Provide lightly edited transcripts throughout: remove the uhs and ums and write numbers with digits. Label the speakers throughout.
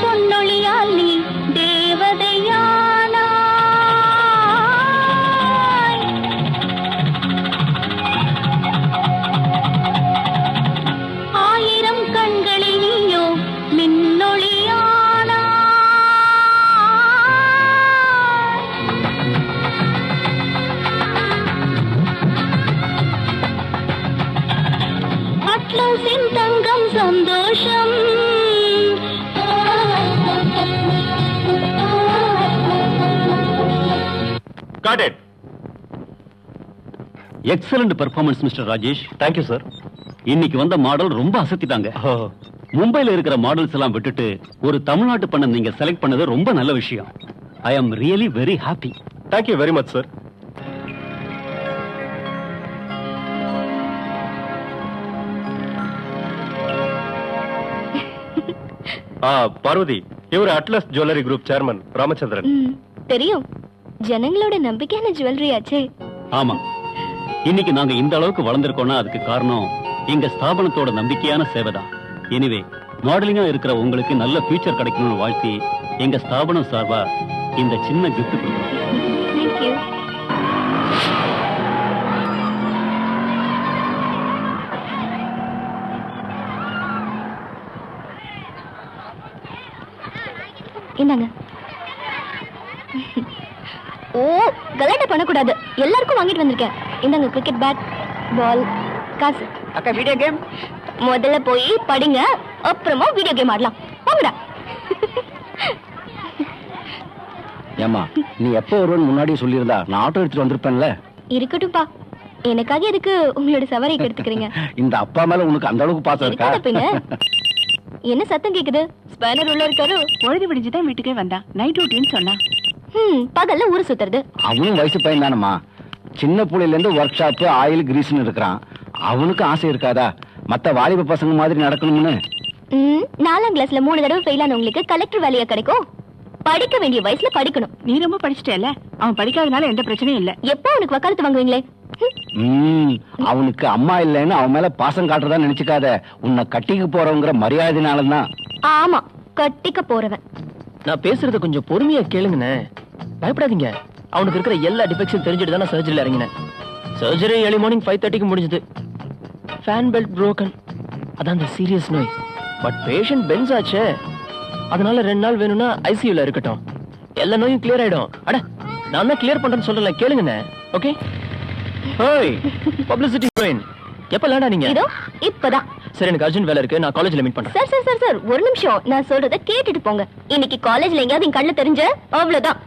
Speaker 1: பொன்னொழியால் நீ தேவதையானாய். ஆயிரம் கண்களில் நீயோ மின்னொழியானாய். அட்லஸின் தங்கம் சந்தோஷம்.
Speaker 2: Got it.
Speaker 3: Excellent performance mister Rajesh.
Speaker 2: Thank you, sir.
Speaker 3: இன்னைக்கு வந்த மாடல் ரொம்ப அசத்திட்டாங்க. மும்பைல இருக்கிற மாடல்ஸ் எல்லாம் விட்டுட்டு ஒரு தமிழ்நாட்டு பண்ண நீங்க செலக்ட் பண்ணது ரொம்ப நல்ல விஷயம். I am really very happy.
Speaker 2: Thank you very much, sir. Parvathi, இவர் Atlas jewellery group chairman Ramachandran.
Speaker 1: தெரியும், ஜனங்களோட நம்பிக்கையான ஜுவல்லரி ஆச்சே.
Speaker 3: ஆமா, இன்னைக்கு நாங்க இந்த அளவுக்கு வளர்ந்திருக்கோம்னா அதுக்கு காரணம் எங்க ஸ்தாபனத்தோட நம்பிக்கையான சேவைதான். எனிவே, மாடலிங்கா இருக்கிற உங்களுக்கு நல்ல ஃபியூச்சர் கிடைக்கணும்னு வாழ்த்தி எங்க ஸ்தாபனம் சார்பா இந்த சின்ன கிஃப்ட் கொடுக்குறோம்.
Speaker 1: Thank you. இந்தாங்க. ஓ, கலாட்டா பண்ணக்கூடாது. எல்லாருக்கும் வாங்கிட்டு வந்திருக்கேன். இந்தாங்க கிரிக்கெட் பேட், பால், காசு.
Speaker 4: அக்கா வீடியோ கேம்
Speaker 1: முதல்ல போய் படிங்க, அப்புறமா வீடியோ கேம் ஆடலாம். வாங்கடா.
Speaker 4: ஏமா, நீ எப்போ வருவன்னு முன்னாடியே சொல்லியிருந்தா நான் ஆட்டோ எடுத்துட்டு வந்திருப்பேன்ல.
Speaker 1: இருக்கட்டும்பா, எனக்காக எதுக்கு உங்களோட சவாரிக்கு எடுத்துக்கிறீங்க?
Speaker 4: இந்த அப்பா மேல உனக்கு அந்த அளவுக்கு பாசம் இருக்கா?
Speaker 1: இருக்காதப்பீங்க. என்ன சத்தம் கேக்குது? ஸ்பேனர் உள்ள இருக்காரு.
Speaker 5: பொழுது விடிஞ்சுதான் வீட்டுக்கே வந்தான். நைட் டியூட்டின்னு சொன்னான்.
Speaker 1: பகல்ல ஊரு சுத்துறது.
Speaker 4: அவனும் வயசு பையன் தானம்மா. சின்ன புள்ளையில இருந்து ஒர்க் ஷாப், ஆயில், கிரீஸ்னு இருக்கிறான். அவனுக்கு ஆசை இருக்காதா மத்த வாலிப பசங்க மாதிரி நடக்கணும்னு?
Speaker 1: 4ஆம் கிளாஸ்ல 3 தடவை ஃபெயில் ஆனவங்களுக்கு கலெக்டர் வேலையா கிடைக்கும்? படிக்க வேண்டிய வயசுல படிக்கணும்.
Speaker 5: நீ ரொம்ப படிச்சிட்டேல, அவன் படிக்காதனால எந்த பிரச்சனையும் இல்ல.
Speaker 1: எப்போ அவனுக்கு வக்காலத்து வாங்குவீங்களே?
Speaker 4: அவனுக்கு அம்மா இல்லைன்னு அவன் மேல பாசம் காட்டுறதா நினைச்சுக்காத. உன்னை கட்டிக்கு போறவங்கிற மரியாதைனாலதான்.
Speaker 1: ஆமா, கட்டிக்க போறவன்.
Speaker 6: நான் பேசுறத கொஞ்சம் பொறுமையா கேளுங்கண்ணே. பயப்படாதீங்க. அவனுக்கு இருக்கிற எல்லா டிஃபெக்ட்ஸும் தெரிஞ்சுட்டு தானே சர்ஜரியில் இறங்கினேன். சர்ஜரி ஏர்லி மார்னிங் 5:30க்கு முடிஞ்சது. ஃபேன் பெல்ட் புரோக்கன், அதான் அந்த சீரியஸ் நோய். பட் பேஷண்ட் பென்ஸ் ஆச்சே, அதனால 2 நாள் வேணும்னா ஐசியூல இருக்கட்டும். எல்லா நோயும் கிளியர் ஆயிடும். அட, நான் தான் கிளியர் பண்றேன்னு சொல்லல, கேளுங்கண்ணே. ஓகே. Hey, publicity going. எப்ப லேண்டா நீங்க?
Speaker 1: இதோ இப்பதான்.
Speaker 6: சரி, எனக்கு அர்ஜென்ட் வேலை இருக்கு, நான் காலேஜ்ல மீட் பண்றேன்.
Speaker 1: சார், ஒரு நிமிஷம். நான் சொல்றத கேட்டுட்டு போங்க. இன்னைக்கு காலேஜ்ல எங்கயாவது என் கண்ணுல தெரிஞ்ச அவ்வளவுதான்.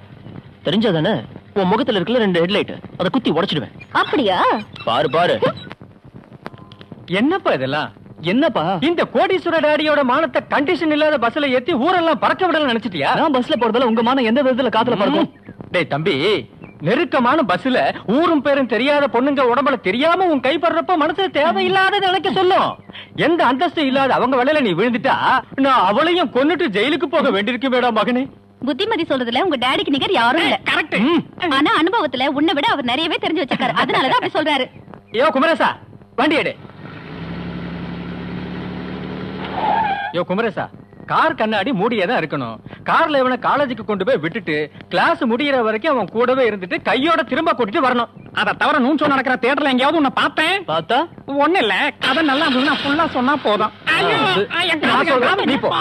Speaker 6: தெரிஞ்சாதானே உன் முகத்துல இருக்கல 2 ஹெட்லைட், அதை குத்தி உடைச்சிடுவேன்.
Speaker 1: அப்படியா?
Speaker 6: பாரு.
Speaker 7: என்னப்பா இதெல்லாம்? என்னப்பா இந்த கோடீஸ்வர டாடியோட மானத்தை கண்டிஷன் இல்லாத பஸ்ல ஏத்தி ஊரெல்லாம் பறக்க விடல நினைச்சிட்டியா?
Speaker 6: நான் பஸ்ல போறதால உங்க மானம் எந்த விதத்துல காத்துல பறக்கும்?
Speaker 7: டேய் தம்பி, நெருக்கமான பஸ்ல ஊரும் பேரும் தெரியாத பொண்ணுங்க உடம்புல தெரியாம உன் கைப்படுறப்ப மனசு தேவையில்லாத நினைக்க சொல்லும். எந்த அந்தஸ்து இல்லாத அவங்க வேலையில நீ விழுந்துட்டா நான் அவளையும் கொன்னுட்டு ஜெயிலுக்கு போக வேண்டியிருக்கு மேடம் மகனே.
Speaker 1: புத்திமதி சொல்றதுல உங்க டாடிக்கு நிகர் யாரும் இல்ல.
Speaker 7: கரெக்ட்.
Speaker 1: ஆனா அனுபவத்துல உன்னை விட அவர் நிறையவே தெரிஞ்சு வச்சிருக்காரு. அதனாலதான் அப்படி சொல்றாரு.
Speaker 7: யோ குமரேசா, வண்டி எடு. யோ குமரேசா, கார் கண்ணாடி மூடியதான் இருக்கணும். கார்ல இவனை காலேஜுக்கு கொண்டு போய் விட்டுட்டு கிளாஸ் முடியற வரைக்கும் அவன் கூடவே இருந்துட்டு கையோட திரும்ப கூட்டிட்டு வரணும். அதை தவிர நூன்சோ நடக்கிற தியேட்டர்ல எங்கேயாவது உன்னை பார்த்தேன்?
Speaker 6: பார்த்தா
Speaker 7: ஒண்ணு இல்ல, கதை நல்லா இருந்ததுன்னா ஃபுல்லா சொன்னா போதும். நான் சொல்றேன், நீ போ.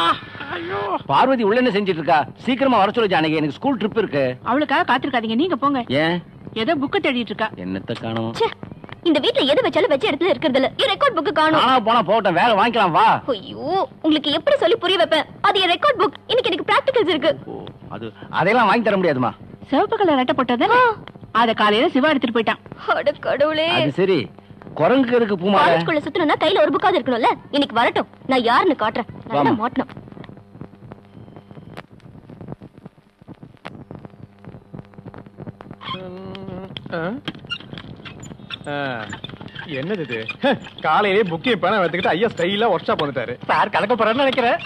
Speaker 4: பார்வதி உள்ள என்ன செஞ்சிட்டு இருக்கா? சீக்கிரமா வர சொல்லு ஜானகி, எனக்கு ஸ்கூல் ட்ரிப் இருக்கு.
Speaker 5: அவளுக்காக காத்திருக்காதீங்க, நீங்க போங்க.
Speaker 4: ஏன்?
Speaker 5: ஏதோ புக்க தேடிட்டு இருக்கா.
Speaker 4: என்னத்த காணோம்?
Speaker 1: இந்த வீட்ல எது வச்சாலும் வச்ச இடத்துல இருக்கிறது இல்ல. ரெக்கார்ட் புக் காணோம்.
Speaker 4: போனா போட்டோம், வேற வாங்கிக்கலாம் வா.
Speaker 1: ஐயோ, உங்களுக்கு எப்படி சொல்லி புரிய வைப்பேன்? அது என் ரெக்கார்ட் புக். இன்னைக்கு எனக்கு பிராக்டிகல்ஸ் இருக்கு.
Speaker 4: அதெல்லாம் வாங்கி தர முடியாதுமா.
Speaker 5: சிவப்பு கலர் அட்டை போட்டது அத காலையில சிவா எடுத்துட்டு போயிட்டான்.
Speaker 1: அட கடவுளே.
Speaker 4: அது சரி, குரங்குக்கு இருக்கு பூமாலை.
Speaker 1: காலேஜ்க்குள்ள சுத்தணும்னா கையில ஒரு புக்காவது இருக்கணும்ல. இன்னைக்கு வரட்டும், நான் யாருன்னு காட்டுறேன். நல்லா மாட்டணும்.
Speaker 7: என்னது இது? காலையிலே புக்கிங் பணம் எடுத்துக்கிட்டு ஐயா ஸ்டைலா ஒர்க் ஷாப் வந்துட்டாரு. சார் கலக்க போறாருன்னு நினைக்கிறேன்.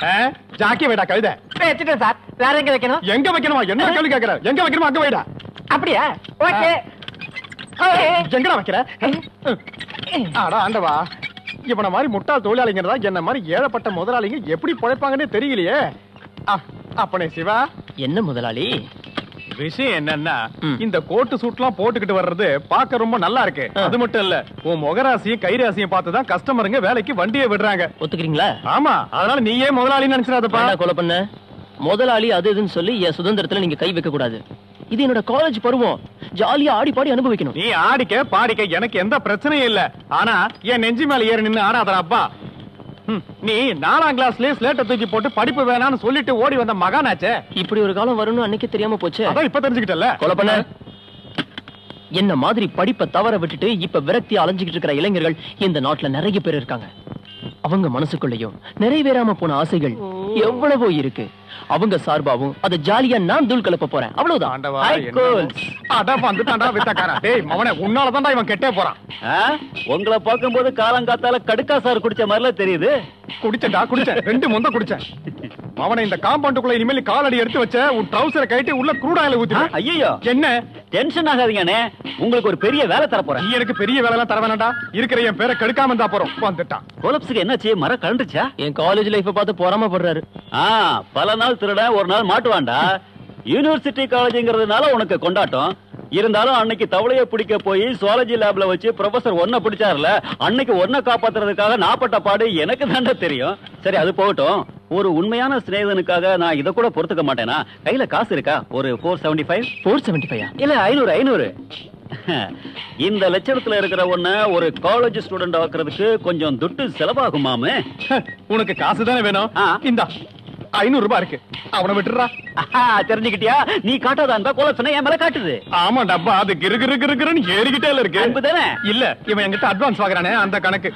Speaker 7: ஜாக்கி வைடா கழுத. வச்சுட்டேன் சார். வேற எங்க வைக்கணும்? எங்க வைக்கணுமா? என்ன கேள்வி கேக்குற? எங்க வைக்கணுமா அங்க வைடா. அப்படியா? ஓகே. எங்கடா வைக்கிற? ஆடா ஆண்டவா, இவன மாதிரி முட்டாள் தொழிலாளிங்க தான் என்ன மாதிரி ஏழப்பட்ட முதலாளிங்க எப்படி பொழைப்பாங்கன்னு தெரியலையே. அப்பனே சிவா,
Speaker 6: என்ன முதலாளி?
Speaker 7: விஷயம் என்னன்னா
Speaker 6: ம்.
Speaker 7: இந்த கோட்டு சூட்லாம் போட்டுக்கிட்டு வர்றது பார்க்க ரொம்ப நல்லா இருக்கு. அது மட்டும் இல்ல, உன் முகராசியும் கைராசியும் பார்த்துதான் கஸ்டமருங்க வேலைக்கு வண்டியை விடுறாங்க.
Speaker 6: ஒத்துக்கிறீங்களா?
Speaker 7: ஆமா, அதனால நீயே முதலாளின்னு நினைச்சிடாதப்பா.
Speaker 6: என்ன கொலை பண்ண? முதலாளி அது இதுன்னு சொல்லி என் சுதந்திரத்துல நீங்க கை வைக்க கூடாது. இது என்னோட காலேஜ் பருவம். ஜாலியா ஆடி பாடி அனுபவிக்கணும்.
Speaker 7: நீ ஆடிக்க பாடிக்க எனக்கு எந்த பிரச்சனையும் இல்ல. ஆனா என் நெஞ்சு மேல ஏறி நின்னு ஆடாதடா அப்பா. நீ 4ஆம் கிளாஸ்லயே ஸ்லேட்டை தூக்கி போட்டு படிப்பு வேணாம்னு சொல்லிட்டு ஓடி வந்த மகானாச்சே.
Speaker 6: இப்படி ஒரு காலம் வரும்னு அன்னைக்கு தெரியாம போச்சு.
Speaker 7: அதான் இப்ப தெரிஞ்சுக்கிட்டல.
Speaker 6: கொலை பண்ண? என்ன மாதிரி படிப்பை தவற விட்டுட்டு இப்ப விரக்தி அலைஞ்சுக்கிட்டு இருக்கிற இளைஞர்கள் இந்த நாட்டுல நிறைய பேர் இருக்காங்க. அவங்க மனசுக்குள்ளேயும் நிறைவேறாம போன ஆசைகள் எவ்வளவோ இருக்கு. அவங்க சார்பாவும் அத ஜாலியா நான் தூள் கலப்ப போறேன். அவ்வளவுதான்.
Speaker 7: ஆண்டவா,
Speaker 6: Hi,
Speaker 7: என்ன?
Speaker 6: girls.
Speaker 7: அட வந்துட்டான்டா வித்தக்காரா. டேய் மவனே, உன்னாலதான்டா இவன் கெட்டே போறான்.
Speaker 3: உங்களை பார்க்கும்போது காலங்காத்தால கடுக்கா சார் குடிச்ச மாதிரில தெரியுது.
Speaker 7: குடிச்சேன்டா குடிச்சேன், 2 மொந்த குடிச்சேன். மவனே, இந்த காம்பவுண்டுக்குள்ள இனிமேல் காலடி எடுத்து வச்ச உன் ட்ரவுசரை கழட்டி உள்ள க்ரூட் ஆயில ஊத்தி.
Speaker 3: ஐயோ,
Speaker 7: என்ன
Speaker 3: டென்ஷன் ஆகாதீங்கண்ணே, உங்களுக்கு ஒரு பெரிய வேலை தர போறேன்.
Speaker 7: நீ எனக்கு பெரிய வேலை எல்லாம் தர வேணாம்டா. இருக்கிற என் பேரை கெடுக்காம இருந்தா போறோம். வந்துட்டான்.
Speaker 3: கோலப்ஸுக்கு என்னாச்சு? மரம் கலண்டுச்சா?
Speaker 6: என் காலேஜ் லைஃப பார்த்து பொறாமப்படுறாரு.
Speaker 3: பல நாள் திருட ஒரு நாள் மாட்டுவான்டா. யூனிவர்சிட்டி காலேஜ்ங்கிறதுனால உனக்கு கொண்டாட்டம். இருந்தாலும் அன்னைக்கு தவளைய பிடிக்க போய் சுவாலஜி லேப்ல வச்சு ப்ரொஃபசர் ஒன்ன பிடிச்சார்ல, அன்னைக்கு ஒன்ன காப்பாத்துறதுக்காக நாப்பட்ட பாடு எனக்கு தாண்டா தெரியும். சரி, அது போகட்டும். ஒரு உண்மையான சிநேகிதனுக்காக நான் இத கூட பொறுத்துக்க மாட்டேனா? கையில காசு இருக்கா? ஒரு 475.
Speaker 6: 475?
Speaker 3: இல்ல 500. இந்த லட்சணத்துல இருக்கிற ஒன்ன ஒரு காலேஜ் ஸ்டூடெண்ட் ஆக்குறதுக்கு கொஞ்சம் துட்டு செலவாகுமாமே.
Speaker 7: உனக்கு காசு தானே வேணும்? இந்தா 500 ரூபாய் இருக்கு. அவனை விட்டுறா.
Speaker 3: தெரிஞ்சுக்கிட்டியா? நீ காட்டாதான் இருந்தா கோலப்ஸ் என் மேல காட்டுது.
Speaker 7: ஆமா டப்பா, அது கிரு கிரு கிரு கிருன்னு ஏறிக்கிட்டே இருக்கு.
Speaker 3: அன்புதானே?
Speaker 7: இல்ல, இவன் என்கிட்ட அட்வான்ஸ் வாங்குறானே, அந்த கணக்கு.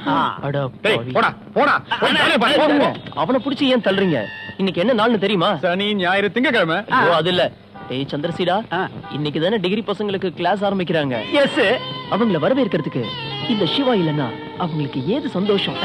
Speaker 6: அட
Speaker 7: டேய்,
Speaker 6: பாவி.
Speaker 7: போடா போடா. போய் வேலையை பாரு, போ, போ.
Speaker 6: அவனை புடிச்சு ஏன் தள்ளுறீங்க? இன்னைக்கு என்ன நாள்னு தெரியுமா?
Speaker 7: சனி ஞாயிறு திங்கக்கிழமை.
Speaker 6: ஓ, அது இல்ல. டேய் சந்திரசீடா, இன்னைக்கு தானே டிகிரி பசங்களுக்கு கிளாஸ் ஆரம்பிக்கிறாங்க.
Speaker 3: எஸ்.
Speaker 6: அவங்கள வரவேற்கிறதுக்கு இந்த சிவா இல்லனா அவங்களுக்கு ஏது சந்தோஷம்.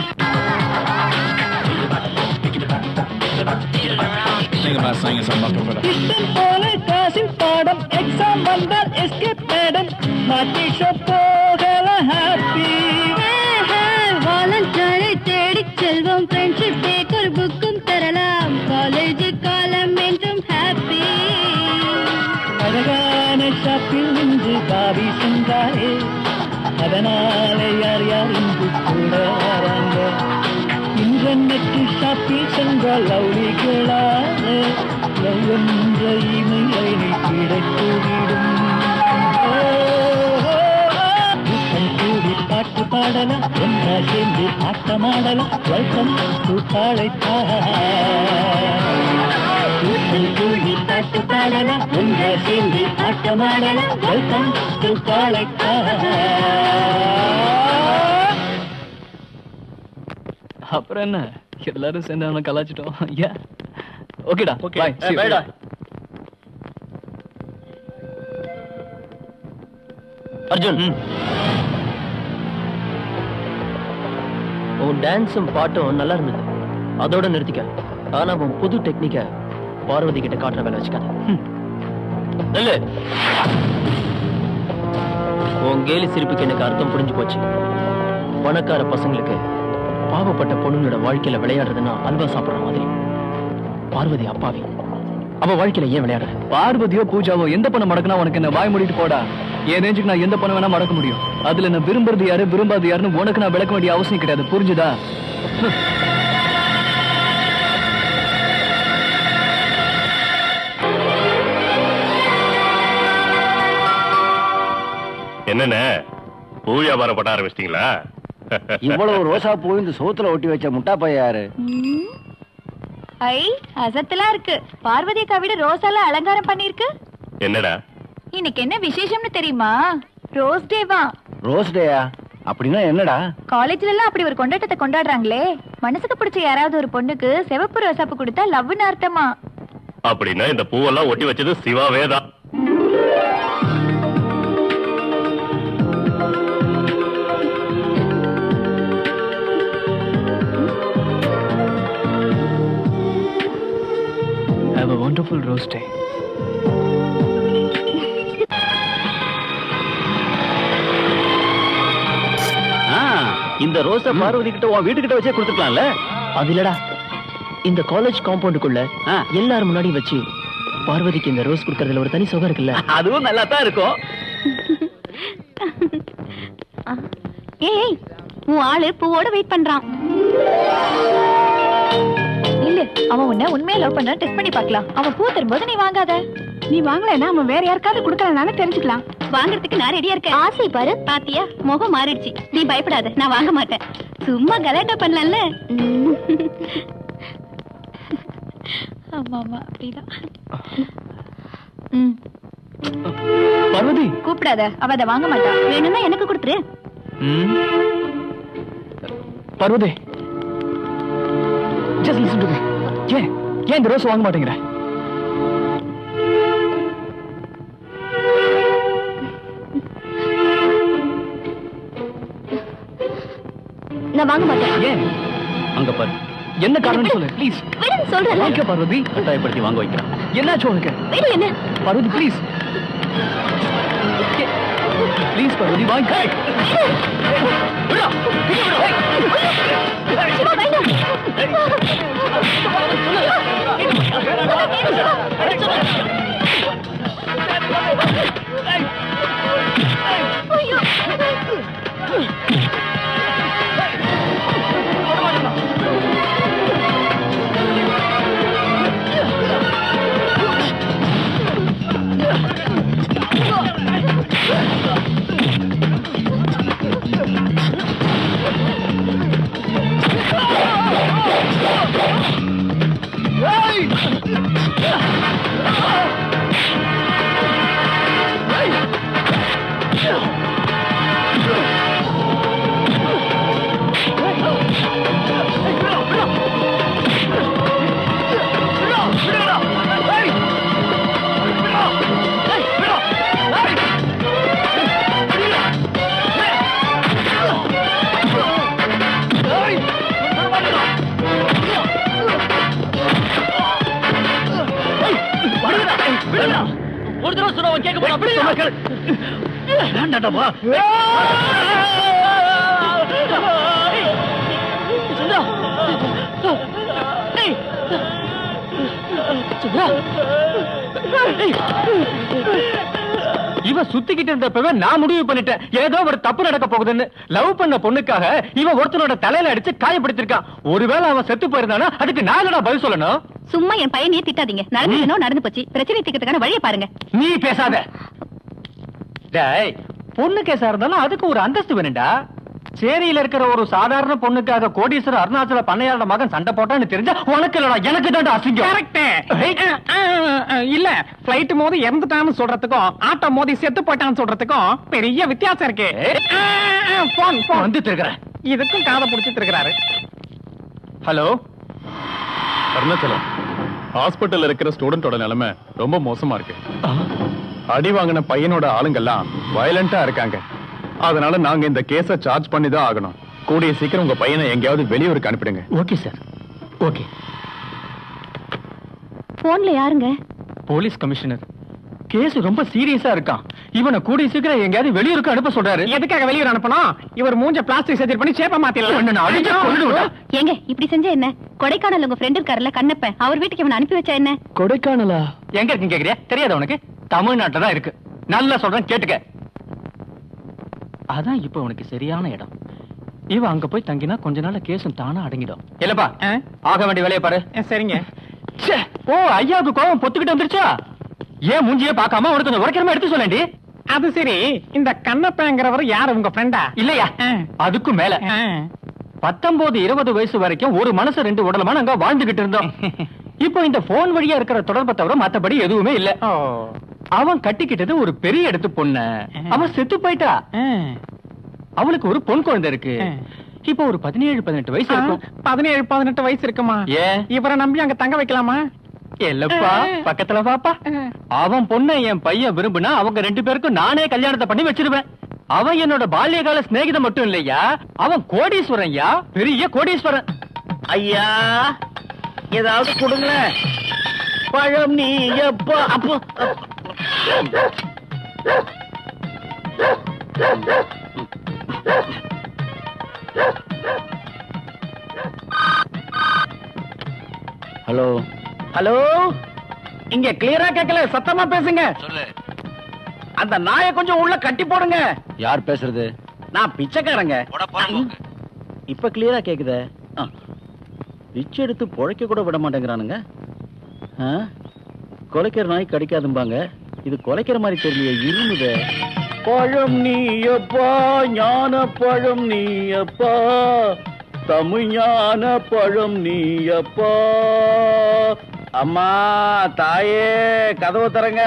Speaker 1: வாலண்டரை தேடி செல்வோம். ஃப்ரெண்ட்ஷிப் டேக்கு ஒரு புக்கும் தரலாம். காலேஜ் காலம் என்றும் ஹாப்பி.
Speaker 8: அழகான ஷாப்பில் நின்று பாவி சென்றாரே, அதனால யார் யார் இன்று கூட வராங்க. இன்டர்நெட் ஷாப்பில் சென்றால் லவ்லிகளாக லவ் என்ற இமெயில் கிடைத்துவிடும். கூடி பாட்டு பாடலாம், ஒன்றா சேர்ந்து ஆட்டமாடலாம். வெல்கம் டு கூட்டல் கூடி பாட்டு பாடலாம், ஒன்றா சேர்ந்து ஆட்டமாடலாம். வெல்கம் டு
Speaker 6: அப்புறம் என்ன, எல்லாரும் சேர்ந்து அவனை கலாச்சிட்டோம். ஓகேடா,
Speaker 7: Okay.
Speaker 6: பைடா. அர்ஜுன், உன் டான்ஸும் பாட்டும் நல்லா இருந்தது, அதோட நிறுத்திக்க. ஆனா உன் புது டெக்னிக்க பார்வதி கிட்ட காட்டுற வேலை வச்சுக்காத. நல்ல உன் கேலி சிரிப்புக்கு எனக்கு அர்த்தம் புரிஞ்சு போச்சு. பணக்கார பசங்களுக்கு பாவப்பட்ட பொண்ணுங்களோட வாழ்க்கையில விளையாடுறதுன்னா அல்வா சாப்பிடுற மாதிரி. பார்வதி அப்பாவி, அவ வாழ்க்கையில ஏன் விளையாடுற?
Speaker 8: பார்வதியோ பூஜாவோ எந்த பண்ண மடக்குனா உனக்கு என்ன வாய் மூடிட்டு போடா. என் ரேஞ்சுக்கு நான் எந்த பண்ண வேணா மடக்க முடியும். அதுல நான் விரும்புறது யாரு விரும்பாது யாருன்னு உனக்கு நான் விளக்க வேண்டிய அவசியம் கிடையாது. புரிஞ்சுதா?
Speaker 2: என்னண்ணே, பூ வியாபாரம் பண்ண ஆரம்பிச்சிட்டீங்களா?
Speaker 4: இவ்வளவு ரோசா பூ இந்த சோத்துல ஒட்டி வச்ச முட்டா பையாரு.
Speaker 1: ஐ, அசத்தலா இருக்கு. பார்வதி அக்கா விட ரோஸால அலங்காரம் பண்ணிருக்கு.
Speaker 2: என்னடா
Speaker 1: இன்னைக்கு என்ன விசேஷம்னு தெரியுமா? ரோஸ் டேவா.
Speaker 4: ரோஸ் டேயா? அப்படின்னா என்னடா?
Speaker 1: காலேஜ்ல எல்லாம் அப்படி ஒரு கொண்டாட்டத்தை கொண்டாடுறாங்களே. மனசுக்கு பிடிச்ச யாராவது ஒரு பொண்ணுக்கு சிவப்பு ரோசாப்பு கொடுத்தா லவ்னு அர்த்தமா.
Speaker 2: அப்படின்னா இந்த பூவெல்லாம் ஒட்டி வச்சது சிவாவே தான்.
Speaker 6: Have a wonderful rose day.
Speaker 3: இந்த ரோஸ பார்வதி கிட்ட உன் வீட்டுக்கிட்ட வச்சே கொடுத்துக்கலாம்ல?
Speaker 6: அது இல்லடா, இந்த காலேஜ் காம்பவுண்டுக்குள்ள
Speaker 3: ஆ.
Speaker 6: எல்லாரும் முன்னாடி வச்சு பார்வதிக்கு இந்த ரோஸ் கொடுக்கறதுல ஒரு தனி சுகம் இருக்குல்ல.
Speaker 3: அதுவும் நல்லா தான் இருக்கும்.
Speaker 1: ஏய் உன் ஆளு பூவோட வெயிட் பண்றான். இல்ல அவன் உன்னை உண்மையா லவ் பண்றான் டெஸ்ட் பண்ணி பார்க்கலாம். அவன் பூ தரும்போது நீ வாங்காத.
Speaker 5: நீ வாங்கலைன்னா அவன் வேற யாருக்காவது கொடுக்கலனாலும் தெரிஞ்சுக்கலாம்.
Speaker 1: வாங்குறதுக்கு நான் ரெடியா இருக்கேன். ஆசை பாரு பாத்தியா முகம் மாறிடுச்சு. நீ பயப்படாத நான் வாங்க மாட்டேன். சும்மா கலாட்டா பண்ணலாம்ல. ஆமா ஆமா அப்படிதான்.
Speaker 6: பார்வதி
Speaker 1: கூப்பிடாத அவ அதை வாங்க மாட்டா. வேணும்னா எனக்கு கொடுத்துரு.
Speaker 6: Parvati just listen to me. ஏன் இந்த ரோஸ் வாங்க மாட்டேங்கிற?
Speaker 1: நான் வாங்க மாட்டேன்.
Speaker 6: ஏன்?
Speaker 3: அங்க பாரு.
Speaker 6: என்ன காரணம் சொல்லு ப்ளீஸ்.
Speaker 1: விடுன்னு சொல்றேன்.
Speaker 6: வாங்க பார்வதி.
Speaker 3: கட்டாயப்படுத்தி வாங்க வைக்கிறான்.
Speaker 6: என்னாச்சு உனக்கு?
Speaker 1: விடு என்ன?
Speaker 6: பார்வதி ப்ளீஸ் ப்ளீஸ் பார்வதி வாங்க.
Speaker 1: சிவா, வேண்டாம். ஐயோ.
Speaker 6: ஒரு தடவை சொன்னா அவன் கேட்க போறான். வேண்டாண்டா.
Speaker 7: இவ சுத்திக்கிட்டு இருந்தப்பவே நான் முடிவு பண்ணிட்டேன் ஏதோ ஒரு தப்பு நடக்க போகுதுன்னு. லவ் பண்ண பொண்ணுக்காக இவன் ஒருத்தனோட தலையில அடிச்சு காயப்படுத்திருக்கான். ஒருவேளை அவன் செத்து போயிருந்தானா அதுக்கு நான் என்னடா பதில் சொல்லணும்?
Speaker 1: சும்மா என் பையனையே திட்டாதீங்க. நடந்துச்சனோ நடந்து போச்சு. பிரச்சனை தீர்க்கிறதுக்கான வழியை பாருங்க.
Speaker 7: நீ பேசாத. டேய், பொண்ணு கேஸா இருந்தாலும் அதுக்கு ஒரு அந்தஸ்து வேணும்டா. சேரியில இருக்கிற ஒரு சாதாரண பொண்ணுக்காக கோடீஸ்வரர் அருணாச்சல பண்ணையாரோட மகன் சண்டை போட்டான்னு தெரிஞ்சா உனக்கு இல்லடா எனக்கு தான் அசிங்கம். இல்ல பிளைட் மோதி இறந்துட்டான்னு சொல்றதுக்கும் ஆட்டோ மோதி செத்து போயிட்டான்னு சொல்றதுக்கும் பெரிய வித்தியாசம் இருக்கு. போன் வந்துட்டு இருக்கிற இதுக்கும் காதை புடிச்சிட்டு இருக்கிறாரு. ஹலோ
Speaker 2: அருணாச்சலம், ஹாஸ்பிட்டல்ல இருக்கிற ஸ்டூடெண்டோட நிலைமை ரொம்ப மோசமா இருக்கு. அடி வாங்கின பையனோட ஆளுங்கெல்லாம் வயலண்டா இருக்காங்க. அதனால நாங்க இந்த கேஸ சார்ஜ் பண்ணி தான் ஆகணும். கூடிய சீக்கிரம் உங்க பையனை எங்கேயாவது வெளியூருக்கு அனுப்பிடுங்க.
Speaker 6: Okay sir. ஓகே.
Speaker 1: போன்ல யாருங்க?
Speaker 7: Police commissioner. கேஸ் ரொம்ப சீரியஸா இருக்கான். இவனை கூடிய சீக்கிரம் எங்கேயாவது வெளியூருக்கு அனுப்ப சொல்றாரு. எதுக்காக வெளியூர் அனுப்பணும்? இவர் மூஞ்ச பிளாஸ்டிக் சர்ஜரி பண்ணி சேப்ப மாத்திடலாம்.
Speaker 1: ஏங்க இப்படி செஞ்சா என்ன? கொடைக்கானல் உங்க ஃப்ரெண்ட் இருக்காருல்ல கண்ணப்பன், அவர் வீட்டுக்கு இவனை அனுப்பி வச்சா என்ன?
Speaker 6: கொடைக்கானலா?
Speaker 7: எங்க இருக்குன்னு கேக்குறியா? தெரியாத உனக்கு? தமிழ்நாட்டுல தான் இருக்கு. நல்லா சொல்றேன் கேட்டுக்க. அதான் இப்ப உனக்கு சரியான இடம். இவ அங்க போய் தங்கினா கொஞ்ச நாள் கேஸும் தானா அடங்கிடும். இல்லப்பா ஆக வேண்டிய வேலையை பாரு. சரிங்க. ஓ ஐயாவுக்கு கோவம் பொத்துக்கிட்டு வந்துருச்சா? ஏன் மூஞ்சியே பார்க்காம உனக்கு கொஞ்சம் உரைக்கிறமா எடுத்து சொல்லேண்டி. அது சரி, இந்த கண்ணப்பங்கிறவர் யார்? உங்க ஃப்ரெண்டா? இல்லையா, அதுக்கும் மேல 19-20 வயசு வரைக்கும் ஒரு மனசு ரெண்டு உடலமா நாங்க வாழ்ந்துகிட்டு இருந்தோம். இப்போ இந்த போன் வழியா இருக்கிற தொடர்பை தவிர மத்தபடி எதுவுமே இல்ல. அவன் கட்டிக்கிட்டது ஒரு பெரிய இடத்து பொண்ண. அவன் செத்து போயிட்டா. அவளுக்கு ஒரு பொன் குழந்தை இருக்கு. இப்போ ஒரு 17-18 வயசு இருக்கும். 17-18 வயசு இருக்குமா? ஏன் இவரை நம்பி அங்க தங்க வைக்கலாமா? இல்லப்பா, பக்கத்துல பாப்பா. அவன் பொண்ணை என் பையன் விரும்புனா அவங்க 2 பேருக்கும் நானே கல்யாணத்தை பண்ணி வச்சிருவேன். அவன் என்னோட பால்யகால சிநேகிதம் மட்டும் இல்லையா, அவன் கோடீஸ்வரன். பெரிய கோடீஸ்வரன்.
Speaker 6: ஐயா ஏதாவது கொடுங்களேன். பழம் நீ எப்போ அப்போ
Speaker 4: ஹலோ
Speaker 7: ஹலோ, இங்க கிளியரா கேட்கல, சத்தமா பேசுங்க. அந்த நாயை கொஞ்சம் உள்ள கட்டி போடுங்க.
Speaker 4: யார் பேசுறது?
Speaker 7: நான் பிச்சைக்காரங்க. இப்ப கிளியரா கேக்குதே. பிச்சை எடுத்து பொழைக்க கூட விட மாட்டேங்கிறானுங்க. கொலைக்கிற நாய் கடிக்காதும்பாங்க, இது கொலைக்கிற மாதிரி தெரியலையே, இருமுதே. பழம் நீயப்பா, ஞான பழம் நீயப்பா, தமிழ் ஞான பழம் நீயப்பா. அம்மா தாயே, கதவு தரங்க.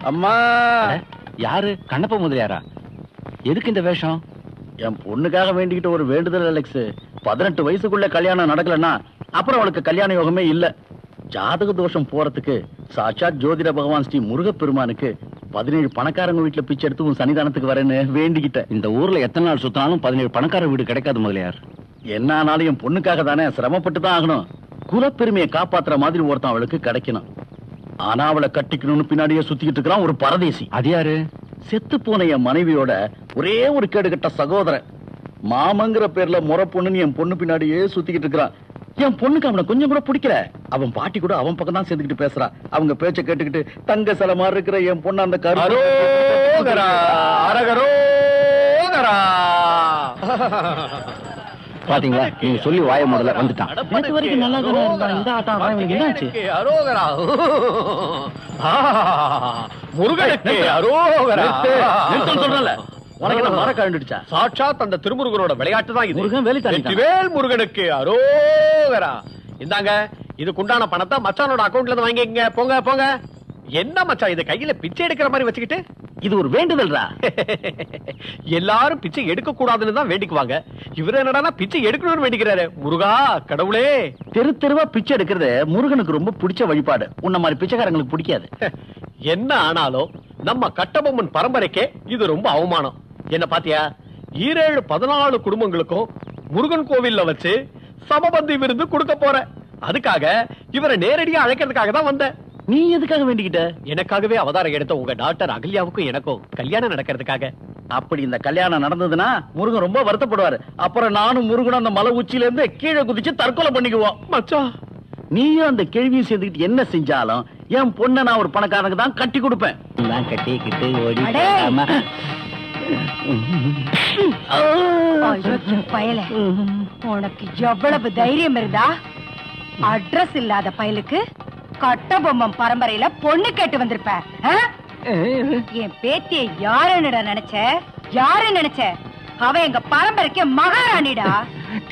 Speaker 7: அம்மா.
Speaker 4: யாரு? கண்ணப்ப முதலியாரா? எதுக்கு இந்த வேஷம்?
Speaker 7: என் பொண்ணுக்காக வேண்டிக்கிட்ட ஒரு வேண்டுதல் அலெக்ஸ். 18 வயசுக்குள்ள கல்யாணம் நடக்கலன்னா அப்புறம் அவளுக்கு கல்யாண யோகமே இல்ல. ஜாதக தோஷம் போறதுக்கு சாட்சாத் ஜோதிட பகவான் ஸ்ரீ முருகப்பெருமானுக்கு 17 பணக்காரங்க வீட்டுல பிச்சை எடுத்து உன் சன்னிதானத்துக்கு வரேன்னு வேண்டிக்கிட்டேன்.
Speaker 4: இந்த ஊர்ல எத்தனை நாள் சுத்தினாலும் 17 பணக்கார வீடு கிடைக்காது முதலியார்.
Speaker 7: என்ன ஆனாலும் என் பொண்ணுக்காக தானே, சிரமப்பட்டு தான் ஆகணும். குலப்பெருமையை காப்பாத்துற மாதிரி ஒருத்தன் அவளுக்கு கிடைக்கணும். ஆனா அவளை கட்டிக்கணும்னு பின்னாடியே சுத்திக்கிட்டு இருக்கிறான் ஒரு பரதேசி.
Speaker 4: அது யாரு?
Speaker 7: செத்து போன என் மனைவியோட ஒரே ஒரு கேடுகட்ட சகோதரன். மாமங்கிற பேர்ல முறை பொண்ணுன்னு என் பொண்ணு பின்னாடியே சுத்திக்கிட்டு இருக்கிறான். என் பொண்ணுக்கு அவனை கொஞ்சம் கூட பிடிக்கல. அவன் பாட்டி கூட அவன் பக்கம் தான் சேர்ந்துக்கிட்டு பேசுறா. அவங்க பேச்ச கேட்டுக்கிட்டு தங்க சில மாதிரி இருக்கிற என் பொண்ணு அந்த
Speaker 4: பாத்தீங்களா? நீங்க சொல்லி வாய முதல்ல வந்துட்டான்.
Speaker 7: நேத்து வரைக்கும் நல்லா தானே இருந்தான். இந்த ஆட்டம் அவனுக்கு என்னாச்சு?
Speaker 2: முருகனுக்கு அரோகரா.
Speaker 7: சொல்றல உனக்கு என்ன மர கழண்டுச்சா?
Speaker 2: சாட்சாத் அந்த திருமுருகனோட விளையாட்டு தான் இது.
Speaker 7: முருகன் வேலை தாண்டி
Speaker 2: வெற்றிவேல் முருகனுக்கு அரோகரா. இந்தாங்க, இதுக்குண்டான பணத்தை மச்சானோட அக்கவுண்ட்ல இருந்து வாங்கிக்கங்க. போங்க போங்க. என்ன மச்சான் இது கையில பிச்சை எடுக்கிற மாதிரி வச்சுக்கிட்டு?
Speaker 7: இது ஒரு வேண்டுதல்ரா.
Speaker 2: எல்லாரும் பிச்சை எடுக்க கூடாதுன்னு தான் வேண்டிக்குவாங்க. இவரு என்னடா பிச்சை எடுக்கணும்னு வேண்டிக்கிறாரு. முருகா கடவுளே.
Speaker 7: தெரு தெருவா பிச்சை எடுக்கிறது முருகனுக்கு ரொம்ப பிடிச்ச வழிபாடு. உன்ன மாதிரி பிச்சைக்காரங்களுக்கு பிடிக்காது.
Speaker 2: என்ன ஆனாலும் நம்ம கட்டபொம்மன் பரம்பரைக்கே இது ரொம்ப அவமானம். என்ன பாத்தியா, 14 குடும்பங்களுக்கும் முருகன் கோவில்ல வச்சு சமபந்தி விருந்து கொடுக்க போற. அதுக்காக இவரை நேரடியா அழைக்கிறதுக்காக தான் வந்தேன்.
Speaker 7: நீ எதுக்காக வேண்டிக்கிட்ட?
Speaker 2: எனக்காகவே அவதாரம் எடுத்த உங்க டாக்டர் அகல்யாவுக்கும் எனக்கும் கல்யாணம் நடக்கிறதுக்காக.
Speaker 7: அப்படி இந்த கல்யாணம் நடந்ததுன்னா முருகன் ரொம்ப வருத்தப்படுவாரு. அப்புறம் நானும் முருகனும் அந்த மலை உச்சியில இருந்து கீழே குதிச்சு தற்கொலை பண்ணிக்குவோம்.
Speaker 2: மச்சான்,
Speaker 7: நீயும் அந்த கேள்வியும் சேர்ந்துக்கிட்டு என்ன செஞ்சாலும் என் பொண்ணை நான் ஒரு பணக்காரனுக்கு தான் கட்டி கொடுப்பேன். கட்டிக்கிட்டு ஓடி
Speaker 1: பயல, உனக்கு எவ்வளவு தைரியம் இருந்தா அட்ரஸ் இல்லாத பயலுக்கு கட்டபொம்மன் பரம்பரையில பொண்ணு கேட்டு வந்திருப்ப. என் பேத்திய யாருன்னுடா நினைச்ச? யாரு நினைச்ச? அவ எங்க பரம்பரைக்கு மகாராணிடா.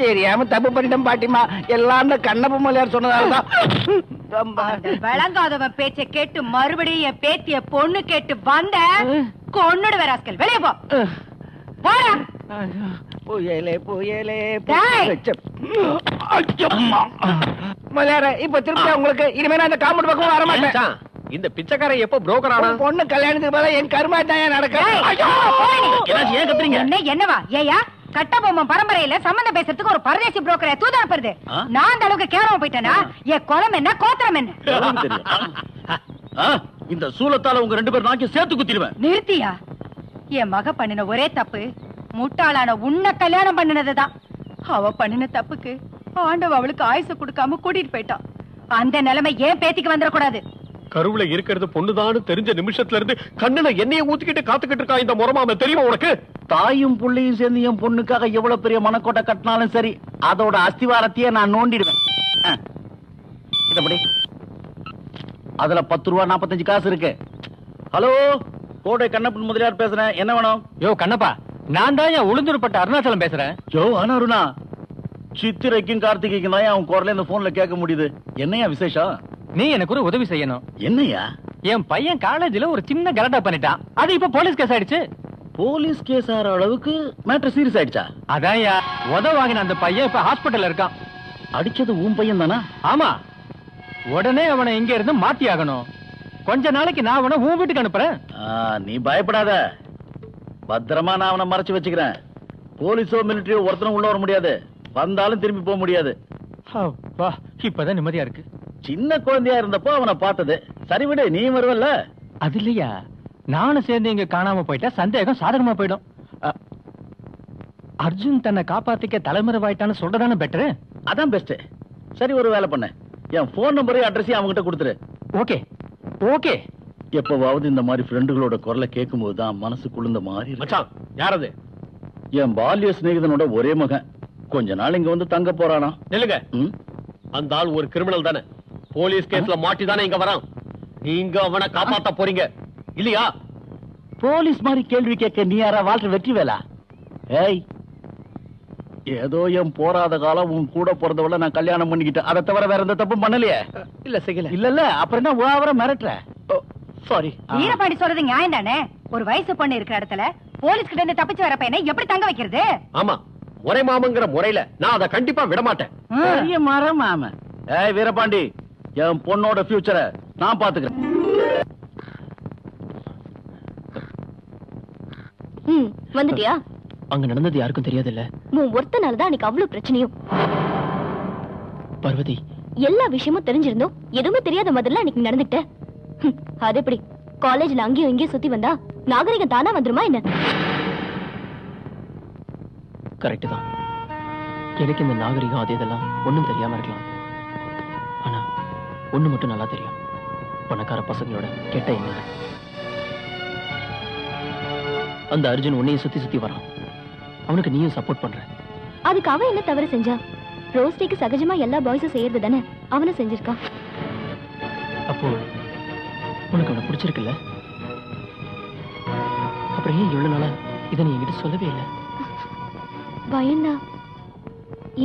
Speaker 7: தெரியாம தப்பு பண்ணிட்டேன் பாட்டிமா. எல்லாம் அந்த கண்ணப்ப மலையார் சொன்னதாலதான்.
Speaker 1: விளங்காதவன் பேச்ச கேட்டு மறுபடியும் என் பேத்திய பொண்ணு கேட்டு வந்த கொன்னுடு வேறாஸ்கல். வெளியே போ. போடா.
Speaker 7: புயலே புயலே
Speaker 1: டேய்.
Speaker 7: மலையார இப்ப திருப்பி உங்களுக்கு இனிமே நான் அந்த காமெடி பக்கம் வர மாட்டேன்.
Speaker 2: மச்சான், இந்த பிச்சைக்காரன் எப்ப புரோக்கர் ஆனா?
Speaker 7: பொண்ணு கல்யாணத்துக்கு மேல என் கருமா தான் நடக்கும். ஏன் கத்துறீங்க?
Speaker 1: என்னவா ஏயா கட்டபொம்மன் பரம்பரையில சம்பந்தம் பேசுறதுக்கு ஒரு பரதேசி புரோக்கரை தூது அனுப்புறது? நான் அந்த அளவுக்கு கேவலமா போயிட்டேனா? என் குலம் என்ன கோத்திரம் என்ன?
Speaker 7: இந்த சூலத்தால உங்க 2 பேர் நாக்கி சேர்த்து குத்திடுவேன்.
Speaker 1: நிறுத்தியா? என் மக பண்ணின ஒரே தப்பு முட்டாளான உன்னை கல்யாணம் பண்ணினதுதான். அவ பண்ணின தப்புக்கு ஆண்டவ அவளுக்கு ஆயுசு கொடுக்காம கூட்டிட்டு போயிட்டான். அந்த நிலைமை ஏன் பேத்திக்கு வந்துடக்கூடாது.
Speaker 2: கருவுல இருக்கிறது பொண்ணுதான்னு தெரிஞ்ச நிமிஷத்துல இருந்து கண்ணுல எண்ணெய ஊத்திக்கிட்டு காத்துக்கிட்டு இருக்கா இந்த முறமாம. தெரியுமா உனக்கு?
Speaker 7: தாயும் புள்ளையும் சேர்ந்து என் பொண்ணுக்காக எவ்வளவு பெரிய மனக்கோட்டை கட்டினாலும் சரி, அதோட அஸ்திவாரத்தையே நான் நோண்டிடுவேன். இதப்படி அதுல 10 ரூபா 45 காசு இருக்கு. ஹலோ, கோடை கண்ணப்பன் முதலியார் பேசுறேன். என்ன வேணும்?
Speaker 6: யோ கண்ணப்பா, நான் தான் உளுந்தூர்பட்ட அருணாச்சலம் பேசுறேன்.
Speaker 7: யோ அருணா, சித்திரைக்கும் கார்த்திகைக்கும் தான் அவன் குரல இந்த போன்ல கேட்க முடியுது. என்னையா விசேஷம்?
Speaker 6: நீ எனக்கு ஒரு உதவி செய்யணும்.
Speaker 7: என்னையா?
Speaker 6: என் பையன் காலேஜ்ல ஒரு சின்ன கலாட்டா பண்ணிட்டான். அது இப்ப போலீஸ் கேஸ் ஆயிடுச்சு.
Speaker 7: போலீஸ் கேஸ் ஆற அளவுக்கு மேட்டர் சீரியஸ் ஆயிடுச்சா?
Speaker 6: அதான்யா, வாங்கின அந்த பையன் இப்ப ஹாஸ்பிட்டல்ல இருக்கான்.
Speaker 7: அடிச்சது உன் பையன் தானா?
Speaker 6: ஆமா. உடனே அவனை இங்க இருந்து மாத்தி ஆகணும். கொஞ்ச நாளைக்கு நான் அவனை உன் வீட்டுக்கு அனுப்புறேன்.
Speaker 7: நீ பயப்படாத, பத்திரமா நான் அவனை மறைச்சு வச்சுக்கிறேன். போலீஸோ மிலிட்டரியோ ஒருத்தனும் உள்ள வர முடியாது. வந்தாலும் திரும்பி போக முடியாது.
Speaker 6: வா, இப்பதான் நிம்மதியா இருக்கு.
Speaker 7: சின்ன குழந்தையா இருந்தப்போ அவனை பார்த்தது. சரி விடு, நீ வருவல்ல.
Speaker 6: அது இல்லையா, நானும் சேர்ந்து இங்க காணாம போயிட்டா சந்தேகம் சாதகமா போயிடும். அர்ஜுன் தன்னை காப்பாத்திக்க தலைமுறைவாயிட்டான்னு சொல்றதானே பெட்டரு.
Speaker 7: அதான் பெஸ்ட்.
Speaker 4: சரி ஒரு வேலை பண்ண, என் போன் நம்பரையும் அட்ரஸையும் அவங்ககிட்ட கொடுத்துரு.
Speaker 6: Okay okay.
Speaker 4: எப்பவாவது இந்த மாதிரி ஃப்ரெண்டுகளோட குரலை கேட்கும்போது தான் மனசு குளிர்ந்த மாதிரி இருக்கு.
Speaker 7: மச்சான் யார் அது?
Speaker 4: என் பால்ய சிநேகிதனோட ஒரே மகன் கொஞ்ச நாள் இங்க வந்து தங்க போறானா.
Speaker 7: நில்லுங்க.
Speaker 4: ம்?
Speaker 7: அந்த ஆள் ஒரு கிரிமினல் தானே, போலீஸ் கேஸ்ல மாட்டி தானே இங்க வரான். நீங்க அவனை காப்பாத்த போறீங்க இல்லையா?
Speaker 4: போலீஸ் மாதிரி கேள்வி கேட்க நீ யாரா வால்டர் வெற்றி வேலா? ஏய், ஏதோ என் போராத காலம் உன் கூட பிறந்தவள நான் கல்யாணம் பண்ணிக்கிட்டேன், அதை தவிர வேற எந்த தப்பும் பண்ணலையே.
Speaker 6: இல்ல செய்யல.
Speaker 4: இல்ல அப்புறம் என்ன ஓவரா மிரட்டுற?
Speaker 6: சாரி.
Speaker 1: வீரபாண்டி சொல்றது நியாயம் தானே? ஒரு வயசு பொண்ணு இருக்கிற இடத்துல போலீஸ் கிட்ட இருந்து தப்பிச்சு வர பையனை எப்படி தங்க வைக்கிறது?
Speaker 7: ஆமா, முறை மாமங்கிற முறையில நான் அதை கண்டிப்பா விட மாட்டேன்.
Speaker 4: பெரிய மரம் மாம. ஏய் வீரபாண்டி, என் பொண்ணோட ஃபியூச்சரை நான் பாத்துக்கிறேன்.
Speaker 5: வந்துட்டியா?
Speaker 6: அங்க நடந்தது யாருக்கும் தெரியாது இல்ல?
Speaker 5: உன் ஒருத்தனாலதான் அன்னைக்கு அவ்வளவு பிரச்சனையும்.
Speaker 6: பார்வதி,
Speaker 5: எல்லா விஷயமும் தெரிஞ்சிருந்தோம் எதுவுமே தெரியாத மாதிரிலாம் அன்னைக்கு நடந்துட்ட. அது எப்படி காலேஜ்ல அங்கேயும் இங்கேயும் சுத்தி வந்தா நாகரிகம் தானா வந்துருமா என்ன?
Speaker 6: கரெக்ட் தான். எனக்கு இந்த நாகரிகம் அது இதெல்லாம் ஒண்ணும் தெரியாம இருக்கலாம். ஆனா ஒண்ணு மட்டும் நல்லா தெரியும், பணக்கார பசங்களோட கெட்ட எண்ணங்கள். அந்த அர்ஜுன் உன்னையும் சுத்தி சுத்தி வரான், அவனுக்கு நீயும் சப்போர்ட் பண்ற.
Speaker 5: அதுக்கு அவன் என்ன தவறு செஞ்சா? ரோஸ்டிக்கு சகஜமா எல்லா பாய்ஸும் செய்யறது தானே அவனும் செஞ்சிருக்கான்.
Speaker 6: அப்போ உனக்கு அவனை பிடிச்சிருக்குல்ல? அப்புறம் ஏன் இவ்வளவு நாளா இதை நீ என்கிட்ட சொல்லவே இல்லை?
Speaker 5: பயந்தா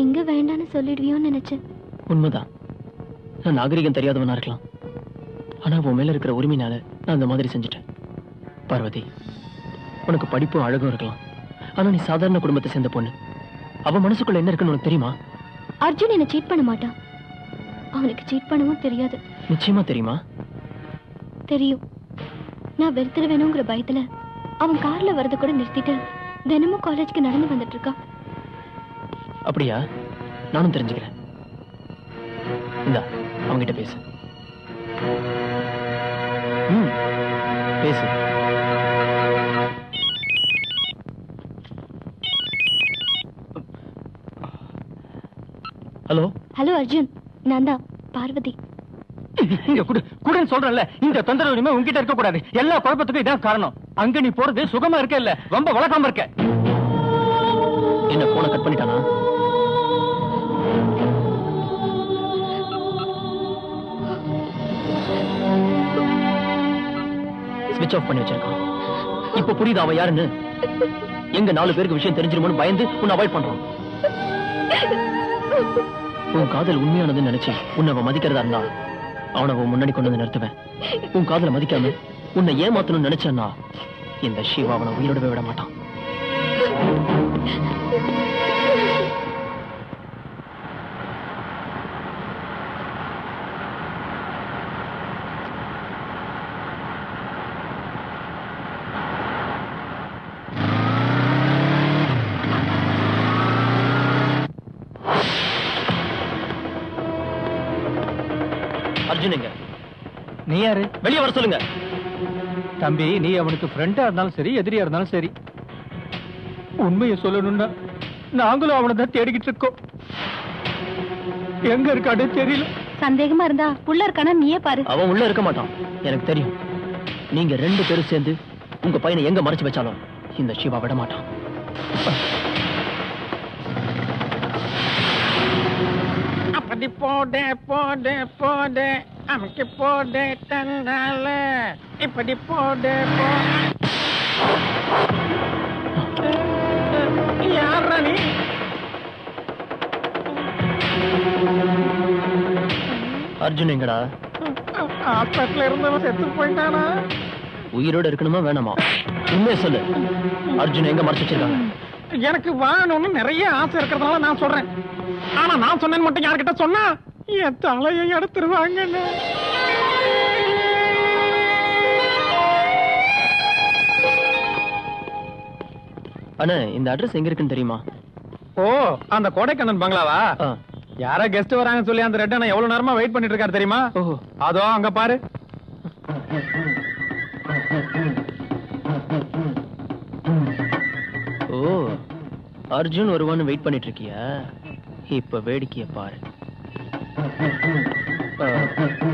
Speaker 5: எங்க வேண்டான்னு சொல்லிடுவியோன்னு நினைச்சேன்.
Speaker 6: உண்மைதான், நான் நாகரிகம் தெரியாதவனா இருக்கலாம். ஆனா உன் மேல இருக்கிற உரிமைனால நான் அந்த மாதிரி செஞ்சுட்டேன். பார்வதி, உனக்கு படிப்பும் அழகும் இருக்கலாம், ஆனா நீ சாதாரண குடும்பத்தை சேர்ந்த பொண்ணு. அவன் மனசுக்குள்ள என்ன இருக்குன்னு உனக்கு தெரியுமா?
Speaker 5: அர்ஜுன் என்ன சீட் பண்ண மாட்டான். அவனுக்கு சீட் பண்ணவும் தெரியாது.
Speaker 6: நிச்சயமா தெரியுமா?
Speaker 5: தெரியும். நான் வெறுத்துருவேணுங்கிற பயத்துல அவன் கார்ல வரது கூட நிறுத்திட்டு தினமும் காலேஜ்க்கு நடந்து வந்துட்டு இருக்கான்.
Speaker 6: அப்படியா? நானும் தெரிஞ்சுக்கிறேன். இந்தா அவங்கிட்ட பேசு. பேசு. ஹலோ.
Speaker 5: ஹலோ அர்ஜுன், நான் தான் பார்வதி.
Speaker 6: இங்க குடுன்னு சொல்றேன்ல, இந்த தொந்தரவு உரிமை உங்ககிட்ட இருக்க கூடாது. எல்லா குழப்பத்துக்கும் இதான் காரணம். அங்க நீ போறது சுகமா இருக்க இல்ல, ரொம்ப வழக்காம இருக்க. என்ன போன கட் பண்ணிட்டானா? ஸ்விட்ச் ஆஃப் பண்ணி வச்சிருக்கான். இப்ப புரியுது அவன் யாருன்னு. எங்க 4 பேருக்கு விஷயம் தெரிஞ்சிருமோன்னு பயந்து உன்னை அவாய்ட் பண்றான். உன் காதல் உண்மையானதுன்னு நினைச்சு உன்னை அவன் மதிக்கிறதா இருந்தா அவனை முன்னாடி கொண்டு வந்து நிறுத்துவேன். உன் காதலை மதிக்காம உன்னை ஏமாத்தணும்னு நினைச்சான்னா இந்த சிவா அவனை உயிரோடவே விட மாட்டான். அர்ஜுன் எங்க?
Speaker 7: நீ யாரு?
Speaker 6: வெளியே வர சொல்லுங்க.
Speaker 7: தம்பி, நீ அவனுக்கு ஃப்ரெண்டா இருந்தாலும் சரி, எதிரியா இருந்தாலும் சரி, உண்மையை சொல்லணும்னா நாங்களும் அவனை தான் தேடிக்கிட்டு இருக்கோம். எங்க இருக்கானே தெரியல.
Speaker 5: சந்தேகமா இருந்தா உள்ள இருக்கானா நீயே பாரு.
Speaker 6: அவன் உள்ள இருக்க மாட்டான், எனக்கு தெரியும். நீங்க 2 பேரும் சேர்ந்து உங்க பையனை எங்க மறைச்சு வச்சாலும் இந்த சிவா விட மாட்டான்.
Speaker 7: அப்படி போடு போடு போடு நமக்கு போடு தன்னால இப்படி போடு யாரா நீ?
Speaker 6: அர்ஜுன் எங்கடா?
Speaker 7: ஹாஸ்பிட்டல்ல இருந்தவன் செத்து போயிட்டானா?
Speaker 6: உயிரோட இருக்கணுமா வேணாமா? உண்மையை சொல்லு. அர்ஜுன் எங்க மறைச்சு வச்சிருக்காங்க?
Speaker 7: எனக்கு வாங்கணும்னு நிறைய ஆசை இருக்கிறதுனால நான் சொல்றேன். ஆனா நான் சொன்னேன்னு மட்டும் யார்கிட்ட சொன்னா என் தலையை எடுத்துருவாங்க.
Speaker 6: அண்ணா, இந்த அட்ரஸ் எங்க இருக்குன்னு தெரியுமா?
Speaker 7: ஓ, அந்த கோடைக்கண்ணன் பங்களாவா?
Speaker 6: ஆ.
Speaker 7: யாரா கெஸ்ட் வராங்கன்னு சொல்லி அந்த ரெட் அண்ணன் எவ்வளவு நேரமா வெயிட் பண்ணிட்டு இருக்காரு தெரியுமா?
Speaker 6: ஓஹோ.
Speaker 7: அதோ அங்க பாரு.
Speaker 6: ஓ, அர்ஜுன் வருவான்னு வெயிட் பண்ணிட்டு இருக்கியா? இப்ப வேடிக்கைய பாரு.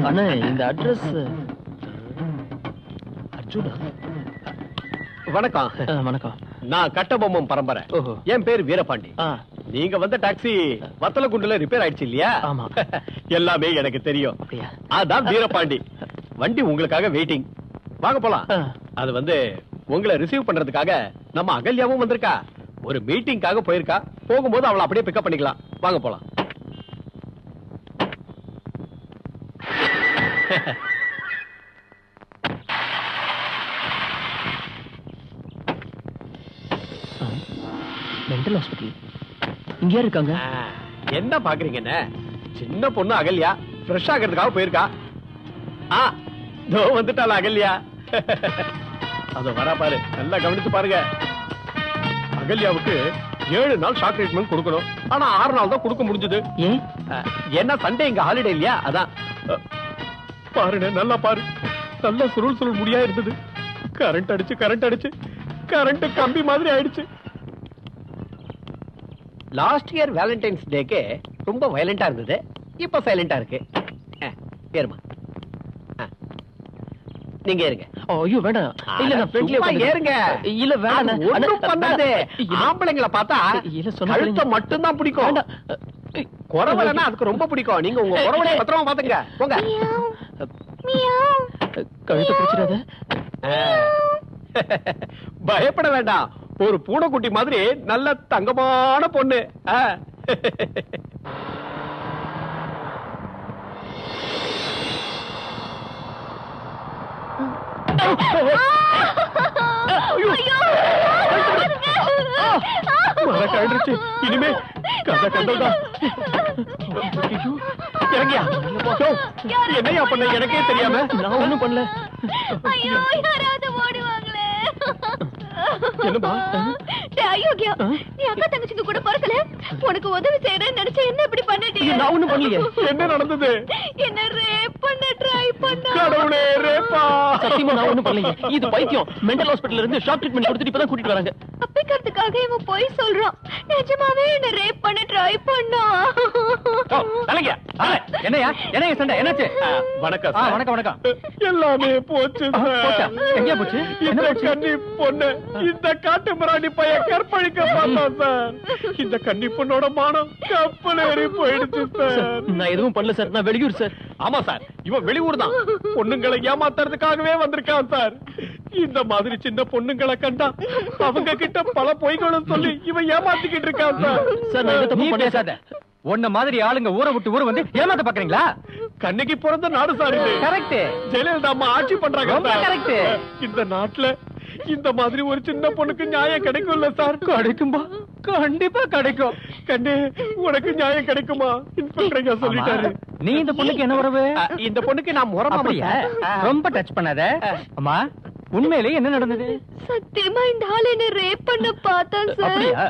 Speaker 6: அண்ணா இந்த அட்ரஸ் அர்ஜுனா.
Speaker 7: வணக்கம்.
Speaker 6: வணக்கம்.
Speaker 7: நான் கட்டபொம்மன் பரம்பரை.
Speaker 6: ஓஹோ.
Speaker 7: என் பேர் வீரபாண்டி.
Speaker 6: ஆ,
Speaker 7: நீங்க வந்த டாக்ஸி வத்தலகுண்டுல ரிப்பேர் ஆயிடுச்சு இல்லையா?
Speaker 6: ஆமா.
Speaker 7: எல்லாமே எனக்கு தெரியும்.
Speaker 6: அப்படியா?
Speaker 7: அதான் வீரபாண்டி. வண்டி உங்களுக்காக வெயிட்டிங். வாங்க போலாம்.
Speaker 6: ஆ.
Speaker 7: அது வந்து உங்களை ரிசீவ் பண்றதுக்காக நம்ம அகல்யாவும் வந்திருக்கா. ஒரு மீட்டிங்காக போயிருக்கா. போகும்போது அவளை அப்படியே பிக்கப் பண்ணிக்கலாம். வாங்க போலாம்.
Speaker 6: Mental hospital. இங்க யார் இருக்காங்க?
Speaker 7: என்ன பாக்குறீங்கன்னு? சின்ன பொண்ணு அகல்யா ஃப்ரெஷ் ஆகிறதுக்காக போயிருக்கா. தோ வந்துட்டால அகல்யா. அத வரா பாரு, நல்லா கவனிச்சு பாருங்க. அகல்யாவுக்கு 7 நாள் ஷாக் ட்ரீட்மெண்ட் கொடுக்கணும். ஆனா 6 நாள் தான் கொடுக்க முடிஞ்சது.
Speaker 6: ஏன்?
Speaker 7: என்ன சண்டே இங்க ஹாலிடே இல்லையா? அதான். பாருங்க, நல்லா பாரு. நல்ல சுருள் சுருள் முடியா இருந்தது. கரண்ட் அடிச்சு கரண்ட் கம்பி மாதிரி ஆயிடுச்சு. லாஸ்ட் இயர் வேலண்டைன்ஸ் டேக்கு ரொம்ப வயலண்டா இருந்தது. இப்ப சைலண்டா இருக்கு. ஏறுமா, நீங்க ஏறுங்க.
Speaker 6: ஐயோ வேண்டாம். இல்ல நான் ஃப்ரெண்ட்லி
Speaker 7: ஏறுங்க.
Speaker 6: இல்ல வேண்டாம்.
Speaker 7: ஒண்ணும் பண்ணாதே. ஆம்பளைங்களை பார்த்தா
Speaker 6: இல்ல சொன்னா
Speaker 7: கழுத்தை மட்டும் தான் பிடிக்கும்.
Speaker 6: வேண்டாம்.
Speaker 7: குறவலைன்னா அதுக்கு ரொம்ப பிடிக்கும். நீங்க உங்க குறவலைய பத்திரமா பாத்துங்க. போங்க.
Speaker 6: கழுத்தை பிடிச்சிடாத.
Speaker 7: பயப்பட வேண்டாம். ஒரு பூனைக்குட்டி மாதிரி நல்ல தங்கமான பொண்ணு. கழிச்சு இனிமே கதை கண்டல்தான். இறங்கியா? என்னையா பண்ண எனக்கே தெரியாம?
Speaker 6: நான் ஒண்ணும் பண்ணல.
Speaker 7: என்னமா?
Speaker 5: அயோக்கியா, நீ அக்கா தங்கச்சிங்க கூட பிறக்கல. உனக்கு உதவி செய்யறேன்னு நினைச்ச என்ன இப்படி பண்ணிட்டீங்க?
Speaker 6: நான் ஒண்ணும் பண்ணலையே.
Speaker 7: என்ன நடந்தது?
Speaker 5: என்ன ரேப் பண்ண ட்ரை பண்ணா?
Speaker 7: கடவுளே, ரேப்பா?
Speaker 6: சத்தியமா நான் ஒண்ணும் பண்ணலையே. இது பைத்தியம். மென்டல் ஹாஸ்பிடல்ல இருந்து ஷாக் ட்ரீட்மெண்ட் கொடுத்துட்டு இப்பதான் கூட்டிட்டு வராங்க.
Speaker 5: அப்பிக்கிறதுக்காக இவன் போய் சொல்றான். நிஜமாவே என்ன ரேப் பண்ண ட்ரை பண்ணா?
Speaker 7: என்னையா சண்டை? என்னாச்சு? வணக்கம் சார். வணக்கம். எல்லாமே போச்சு சார். எங்க போச்சு? இந்த கன்னி பொண்ணு இந்த காட்டு மிராண்டி பையன் கற்பழிக்க பார்த்தான் சார். இந்த கன்னி பொண்ணோட மானம் கப்பல் ஏறி போயிடுச்சு சார்.
Speaker 6: நான் எதுவும் பண்ணல சார். நான் வெளியூர் சார்.
Speaker 7: ஆமா சார், இவன் வெளியூர் தான். பொண்ணுங்களை ஏமாத்துறதுக்காகவே வந்திருக்கான் சார். இந்த மாதிரி சின்ன பொண்ணுங்களை கண்டா அவங்க கிட்ட பல பொய்களும் சொல்லி இவன் ஏமாத்திக்கிட்டு இருக்கான் சார்.
Speaker 6: சார் நான் எந்த தப்பு பண்ணல.
Speaker 7: உன்ன மாதிரி ஆளுங்க ஊரை விட்டு ஊர் வந்து ஏமாத்த பாக்குறீங்களா? கண்ணைக்கு பிறந்த நாடு சார் இது. கரெக்ட். ஜெயலலிதா அம்மா ஆட்சி பண்றாங்க. கரெக்ட். இந்த நாட்டுல இந்த மாதிரி ஒரு சின்ன பொண்ணுக்கு நியாயம் கிடைக்கும்ல சார்? கிடைக்கும்பா, கண்டிப்பா கிடைக்கும். கண்ணே, உனக்கு நியாயம் கிடைக்குமா? இன்ஸ்பெக்டர் சொல்லிட்டாரு.
Speaker 8: நீ இந்த பொண்ணுக்கு என்ன உறவு?
Speaker 7: இந்த பொண்ணுக்கு நான் முறமாமையா?
Speaker 8: ரொம்ப டச் பண்ணாத. அம்மா, உண்மையிலேயே என்ன நடந்தது?
Speaker 5: சத்தியமா இந்த ஆள் என்ன ரேப் பண்ண பார்த்தான் சார்.
Speaker 8: அப்படியா?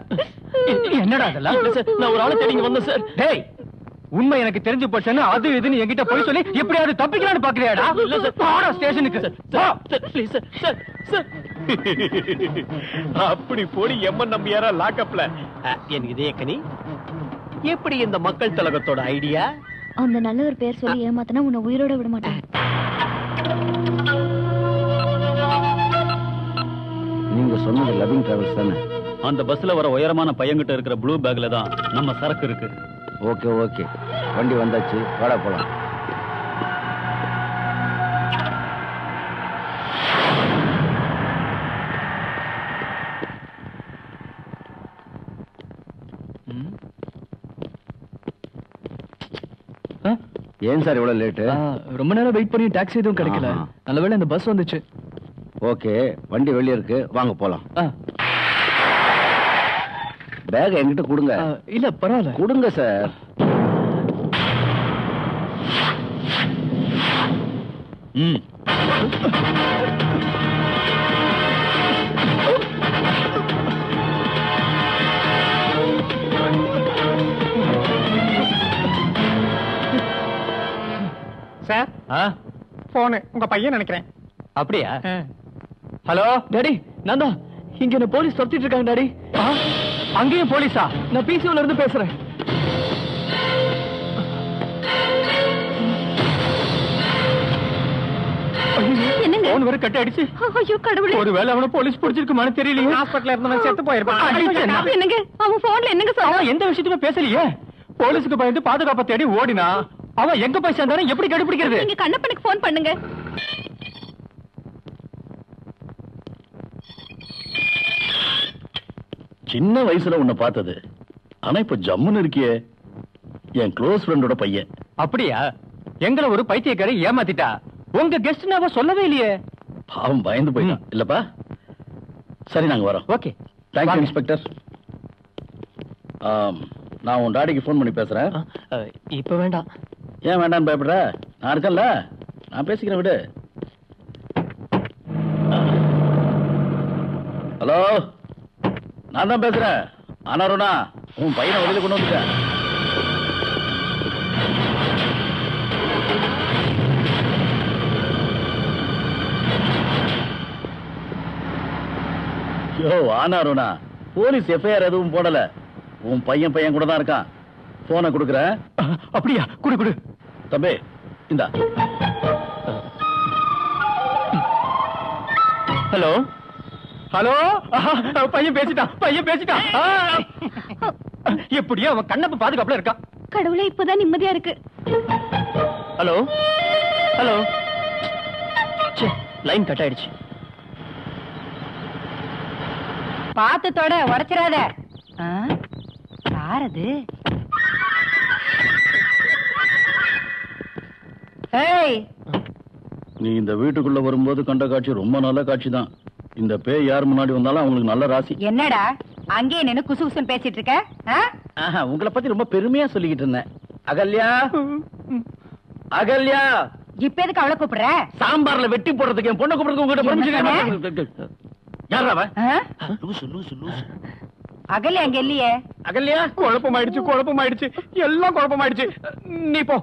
Speaker 8: என்னடா அதெல்லாம்?
Speaker 6: இல்ல சார், நான் ஒரு ஆளை தேடி இங்க வந்தேன் சார்.
Speaker 8: டேய், உண்மை எனக்கு தெரிஞ்சு போச்சுன்னு அது இதுன்னு என்கிட்ட போய் சொல்லி எப்படியாவது தப்பிக்கலாம்னு பாக்குறியாடா?
Speaker 6: இல்ல சார்.
Speaker 8: போடா ஸ்டேஷனுக்கு.
Speaker 6: Please sir. சார் சார்
Speaker 7: அப்படி போடி எம்மன் நம்பியாரா லாக்அப்ல. எனக்கு இதே கனி, எப்படி இந்த மக்கள் திலகத்தோட ஐடியா?
Speaker 5: அந்த நல்ல ஒரு பேர் சொல்லி ஏமாத்தினா உன்னை உயிரோட விட மாட்டேன்.
Speaker 4: நீங்க சொன்னது லவ்விங் டிராவல்ஸ் தானே?
Speaker 3: அந்த பஸ்ல வர உயரமான பையன்கிட்ட இருக்கிற ப்ளூ பேக்ல தான் நம்ம சரக்கு இருக்கு.
Speaker 4: ஓகே, வண்டி வந்தாச்சு, வாடா போலாம். ஏன் சார் இவ்வளவு லேட்டு?
Speaker 8: ரொம்ப நேரம் வெயிட் பண்ணி டாக்ஸி எதுவும் கிடைக்கல.
Speaker 4: ஆஹா.
Speaker 8: நல்லவேளை இந்த பஸ் வந்துச்சு.
Speaker 4: ஓகே, வண்டி வெளியே இருக்கு, வாங்க போலாம். பேக் என்கிட்ட கொடுங்க.
Speaker 8: இல்ல பரவாயில்ல.
Speaker 4: கொடுங்க சார்.
Speaker 7: சார், போனு உங்க பையன் நினைக்கிறேன்.
Speaker 3: அப்படியா?
Speaker 8: ஹலோ டாடி, நான் தான். இங்க என்ன போலீஸ் துரத்திட்டு இருக்காங்க டாடி. அங்கேயும் போலீஸா? நான் பிசிஓல இருந்து பேசுறேன்.
Speaker 5: என்னங்க
Speaker 7: போன் வேற கட் ஆயிடுச்சு.
Speaker 5: ஐயோ கடவுளே
Speaker 7: ஒருவேளை அவனை போலீஸ் பிடிச்சிருக்குமான்னு தெரியலையே. ஹாஸ்பிடல்ல இருந்தவன் செத்து போயிருப்பான்.
Speaker 5: என்னங்க அவன் போன்ல என்னங்க சொன்னான்?
Speaker 7: அவன் எந்த விஷயத்துமே பேசலையே. போலீஸுக்கு பயந்து பாதுகாப்பை தேடி ஓடினா அவன் எங்க போய் சேர்ந்தானே எப்படி கண்டுபிடிக்கிறது?
Speaker 5: நீங்க கண்ணப்பனுக்கு போன் பண்ணுங்க.
Speaker 4: சின்ன வயசுல உன்னை பார்த்தது, ஆனா இப்ப ஜம்முன்னு இருக்கியே. என் க்ளோஸ் ஃப்ரெண்டோட பையன்.
Speaker 7: அப்படியா? எங்களை ஒரு பைத்தியக்காரி ஏமாத்திட்டா. உங்க கெஸ்ட் அவ சொல்லவே இல்லையே.
Speaker 4: பாவம் பயந்து போயிட்டான் இல்லப்பா. சரி நாங்க வரோம்.
Speaker 7: Okay
Speaker 4: thank you inspector. நான் உன் டாடிக்கு ஃபோன் பண்ணி பேசுறேன்.
Speaker 6: இப்ப வேண்டாம்.
Speaker 4: ஏன் வேண்டாம்னு பயப்படுற? நான் இருக்கேன்ல, நான் பேசிக்கிறேன் விடு. ஹலோ, நான் தான் பேசுறேன். ஆனாருனா உன் பையனை வெளியில கொண்டு வந்துட்டேன். யோ ஆனாருனா, போலீஸ் எஃப்ஐஆர் எதுவும் போடல. உன் பையன் கூட தான் இருக்கான். போனை கொடுக்குறேன்.
Speaker 7: அப்படியா? குடு குடு.
Speaker 4: தம்பி இந்தா.
Speaker 6: ஹலோ
Speaker 7: ஹலோ, பையன் பேசிட்டான். எப்படியோ அவன் கண்ணப்ப பாதுகாப்புல இருக்கான்.
Speaker 5: கடவுளே இப்பதான் நிம்மதியா இருக்கு.
Speaker 6: Hello hello. லைன் கட் ஆயிடுச்சு.
Speaker 1: பார்த்து தொட, உடைச்சிடாத. யாரது? ஏய்,
Speaker 4: நீ இந்த வீட்டுக்குள்ள வரும்போது கண்ட காட்சி ரொம்ப நல்ல காட்சி தான். இந்த பேய் யார் முன்னாடி வந்தாலும் அவங்களுக்கு நல்ல ராசி.
Speaker 1: என்னடா அங்கேயே நின்னு குசு குசுன்னு பேசிட்டு இருக்க?
Speaker 4: உங்களை பத்தி ரொம்ப பெருமையா சொல்லிக்கிட்டு இருந்தேன். அகல்யா, அகல்யா.
Speaker 1: இப்ப எதுக்கு அவளை கூப்பிடுற?
Speaker 4: சாம்பார்ல வெட்டி போடுறதுக்கு என் பொண்ணை கூப்பிடுறதுக்கு உங்ககிட்ட
Speaker 1: என்ன
Speaker 4: permission யாரா அவன்?
Speaker 1: ஆ?
Speaker 4: லூசு லூசு லூசு.
Speaker 1: அகல்யா அங்க இல்லையே.
Speaker 4: அகல்யா,
Speaker 7: குழப்பமாயிடுச்சு. எல்லாம் குழப்பமாயிடுச்சு. நீ போ,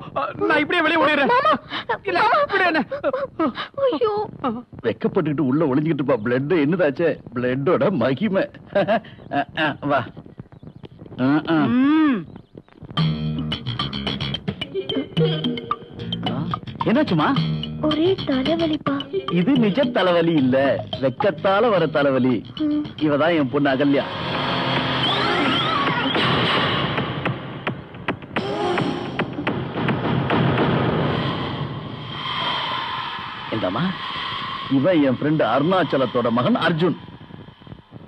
Speaker 7: நான் இப்படியே வெளியே ஓடிடுறேன். இல்ல, இப்படி என்ன?
Speaker 5: ஐயோ
Speaker 4: வெக்கப்பட்டுக்கிட்டு உள்ள ஒளிஞ்சுக்கிட்டு இருப்பா. பிளட் என்னதாச்சே? பிளட்டோட மகிமை. வா.
Speaker 1: ம்.
Speaker 4: என்னாச்சுமா?
Speaker 5: ஒரே தலைவலிப்பா.
Speaker 4: இது நிஜ தலைவலி இல்ல, வெக்கத்தால வர தலைவலி. இவதான் என் பொண்ணு அகல்யா. இந்தம்மா, இவன் என் ஃப்ரெண்ட் அருணாச்சலத்தோட மகன் அர்ஜுன்.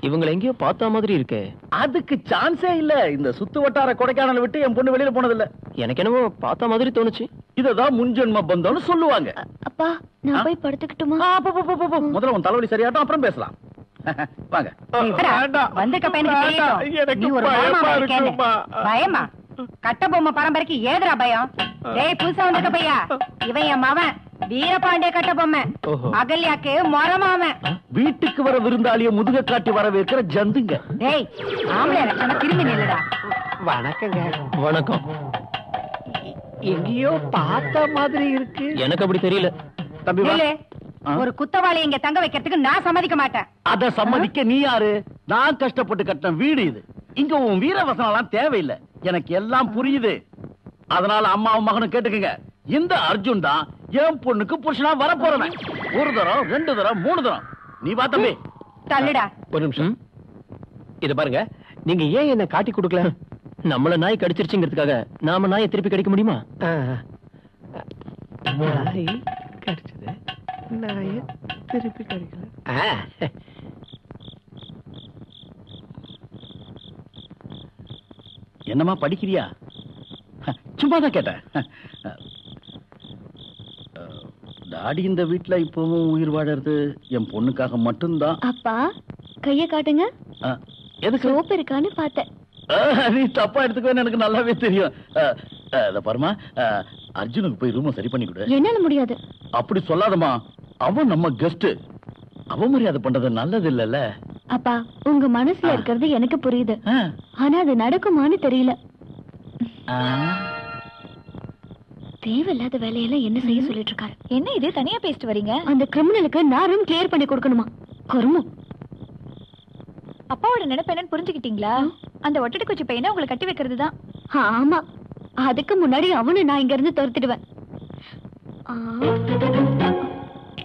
Speaker 6: இவங்களை எங்கேயோ பார்த்தா மாதிரி இருக்கே.
Speaker 4: அதுக்கு சான்ஸே இல்ல. இந்த சுத்து வட்டார கொடைக்கானல் விட்டு என் பொண்ணு வெளியில போனதில்ல.
Speaker 6: எனக்கு என்னமோ பார்த்த மாதிரி தோணுச்சு.
Speaker 4: இததான் முன்ஜென்ம பந்தம்னு சொல்லுவாங்க.
Speaker 5: அப்பா நான் போய் படுத்துக்கிட்டுமா?
Speaker 4: முதல்ல உன் தலைவலி சரியாட்டும், அப்புறம் பேசலாம். வாங்க.
Speaker 1: வந்திருக்க பையனுக்கு தெரியட்டும். நீ ஒரு மாமாவா இருக்கேன்னு. பயமா? கட்ட பொம்மை பரம்பரைக்கு ஏதுடா பயம்? டேய், புதுசா வந்திருக்க பையா, இவன் என் மவன் வீரபாண்டிய கட்ட பொம்மை. அகல்யாக்கு மொரமாவன்.
Speaker 4: வீட்டுக்கு வர விருந்தாளிய முதுக காட்டி வரவேற்கிற ஜந்துங்க.
Speaker 1: டேய், ஆம்பளை ரச்சனை திரும்பி நில்லுடா.
Speaker 7: வணக்கங்க.
Speaker 6: வணக்கம்.
Speaker 7: எங்கேயோ பார்த்த மாதிரி இருக்கு.
Speaker 6: எனக்கு அப்படி தெரியல.
Speaker 4: தம்பி வா.
Speaker 1: நில்லு. ஒரு குத்தவாளி இங்க தங்க வைக்கிறதுக்கு நான் சம்மதிக்க மாட்டேன்.
Speaker 4: அத சம்மதிக்க நீ யாரு? நான் கஷ்டப்பட்டு கட்டின வீடு இது. இங்க உன் வீரவசனம் எல்லாம் தேவையில்லை. எனக்கு எல்லாம் புரியுது. அதனால அம்மாவும் மகனும் கேட்டுக்கங்க. இந்த அர்ஜுன் தான் என் பொண்ணுக்கு புருஷனா வர போறவன். ஒரு தரம், 2 தரம், 3 தரம். நீ வா தம்பி.
Speaker 1: தள்ளுடா.
Speaker 7: ஒரு நிமிஷம். இத பாருங்க, நீங்க ஏன் என்ன காட்டி கொடுக்கல?
Speaker 6: நம்மள நாய் கடிச்சிருச்சுங்கிறதுக்காக நாம நாயை திருப்பி கடிக்க முடியுமா?
Speaker 7: நாய் கடிச்சது, நாய திருப்பி கடிக்கல.
Speaker 4: என்னம்மா படிக்கிறியா? சும்மா தான் கேட்டேன். டாடி இந்த வீட்டுல இப்பவும் உயிர் வாழறது என் பொண்ணுக்காக மட்டும்தான்.
Speaker 5: அப்பா கைய காட்டுங்க.
Speaker 4: எதுக்கு?
Speaker 5: சோப்பு இருக்கான்னு பார்த்தேன்.
Speaker 4: நீ தப்பா எடுத்துக்கவேன்னு எனக்கு நல்லாவே தெரியும். இத பாருமா, அர்ஜுனுக்கு போய் ரூமை சரி பண்ணி கொடு.
Speaker 5: என்னால முடியாது.
Speaker 4: அப்படி சொல்லாதம்மா, அவன் நம்ம கெஸ்ட். அவமரியாதை பண்றது நல்லது இல்லல்ல.
Speaker 5: அப்பா உங்க மனசுல இருக்கிறது எனக்கு புரியுது. ஆனா அது நடக்குமான்னு தெரியல. தேவையில்லாத வேலையெல்லாம் என்ன செய்ய சொல்லிட்டு இருக்காரு. என்ன இது தனியா பேசிட்டு வரீங்க? அந்த கிரிமினலுக்கு நான் ரூம் கிளியர் பண்ணி கொடுக்கணுமா? கருமம். அப்பாவோட நினைப்பு என்னன்னு புரிஞ்சுக்கிட்டீங்களா? அந்த ஒட்டடை குச்சி பையனை உங்களை கட்டி வைக்கிறது தான். ஆமா, அதுக்கு முன்னாடி அவனை நான் இங்க இருந்து துரத்திடுவேன்.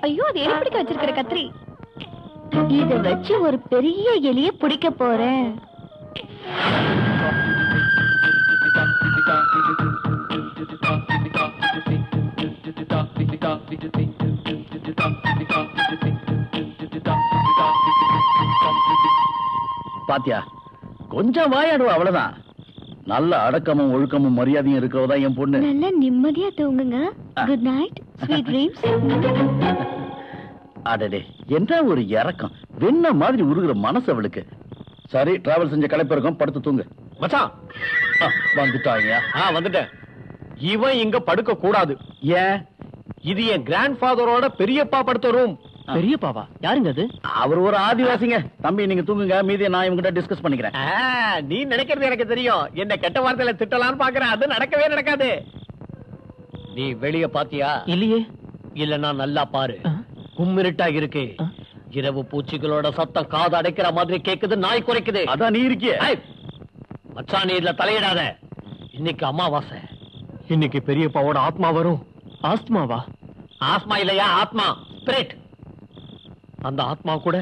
Speaker 5: ஐயோ அது எலி பிடிக்க வச்சிருக்கிற கத்திரி. இத வச்சு ஒரு பெரிய எலிய பிடிக்க போறேன்.
Speaker 4: பாத்தியா, கொஞ்சம் வாயாடுவா, அவ்வளவுதான். நல்ல அடக்கமும் ஒழுக்கமும் மரியாதையும் இருக்கிறதா என் பொண்ணு.
Speaker 5: நல்ல நிம்மதியா தூங்குங்க. Good night, sweet dreams.
Speaker 4: அடடே, என்ன ஒரு இறக்கம், வெண்ண மாதிரி உருகுற மனசு அவளுக்கு. சரி, டிராவல் செஞ்ச களைப்பு இருக்கும், படுத்து தூங்கு.
Speaker 7: மச்சான்
Speaker 4: வந்துட்டாங்க.
Speaker 7: வந்துட்டேன். இவன் இங்க படுக்க கூடாது.
Speaker 4: ஏன்?
Speaker 7: இது என் கிராண்ட் ஃபாதரோட பெரியப்பா படுத்த ரூம்.
Speaker 6: பெரியப்பாவா? யாருங்க அது?
Speaker 4: அவர் ஒரு ஆதிவாசிங்க. தம்பி நீங்க தூங்குங்க, மீதியை நான் இவங்கிட்ட டிஸ்கஸ் பண்ணிக்கிறேன்.
Speaker 7: நீ நினைக்கிறது எனக்கு தெரியும். என்ன கெட்ட வார்த்தையில திட்டலான்னு பாக்குறேன், அது நடக்கவே நடக்காது. நீ வெளிய பாத்தியா?
Speaker 6: இல்லையே.
Speaker 7: இல்லன்னா நல்லா பாரு. கும்மிருட்டா இருக்கு. இரவு பூச்சிகளோட சத்தம் காது அடைக்கிற மாதிரி கேக்குது, நாய் குறைக்குது.
Speaker 4: அதான் நீ இருக்கிய.
Speaker 7: மச்சான், நீ இதுல தலையிடாத. இன்னைக்கு அமாவாசை. இன்னைக்கு பெரியப்பாவோட ஆத்மா வரும்.
Speaker 6: ஆஸ்துமாவா?
Speaker 7: ஆத்மா இல்லையா, ஆத்மா, ஸ்பிரிட். அந்த ஆத்மா கூட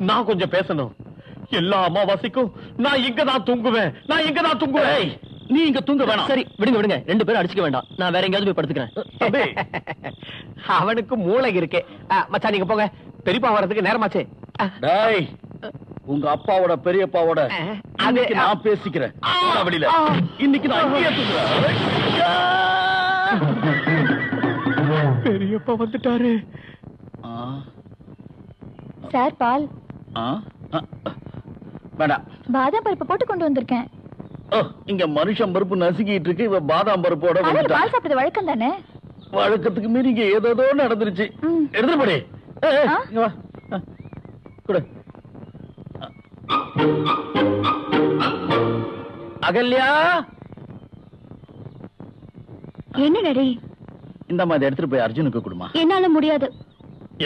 Speaker 7: நான் கொஞ்சம் பேசணும். எல்லா அமாவாசைக்கும் நான் இங்கதான் தூங்குவேன்.
Speaker 4: நீ இங்க தூங்க வேணாம்.
Speaker 6: சரி விடுங்க விடுங்க, 2 பேரும் அடிச்சுக்க வேண்டாம். நான் வேற எங்கேயாவது போய் படுத்துக்கிறேன்.
Speaker 7: அவனுக்கு மூளை இருக்கு. மச்சான் நீங்க போங்க, பெரியப்பா வர்றதுக்கு நேரமாச்சு.
Speaker 4: டேய், உங்க அப்பாவோட பெரியப்பாவோட அன்னைக்கு நான் பேசிக்கிறேன். வெளியில இன்னைக்கு நான் இங்கேயே தூங்குறேன்.
Speaker 7: பெரியப்பா வந்துட்டாரு.
Speaker 5: சார் பால்.
Speaker 4: வேண்டாம்.
Speaker 5: பாதாம் பருப்பு போட்டு கொண்டு வந்திருக்கேன்.
Speaker 4: இங்க மனுஷன் பருப்பு நசுக்கிட்டு இருக்கு, இவ பாதாம் பருப்போட வந்துட்டா.
Speaker 5: பால் சாப்பிட்டது வழக்கம் தானே?
Speaker 4: வழக்கத்துக்கு மீறி இங்க ஏதோ நடந்துருச்சு. எடுத்து போடி. இங்க வா. குடு. அகல்யா,
Speaker 5: என்ன டாடி?
Speaker 4: இந்த மாதிரி எடுத்துட்டு போய் அர்ஜுனுக்கு கொடுமா.
Speaker 5: என்னால முடியாது.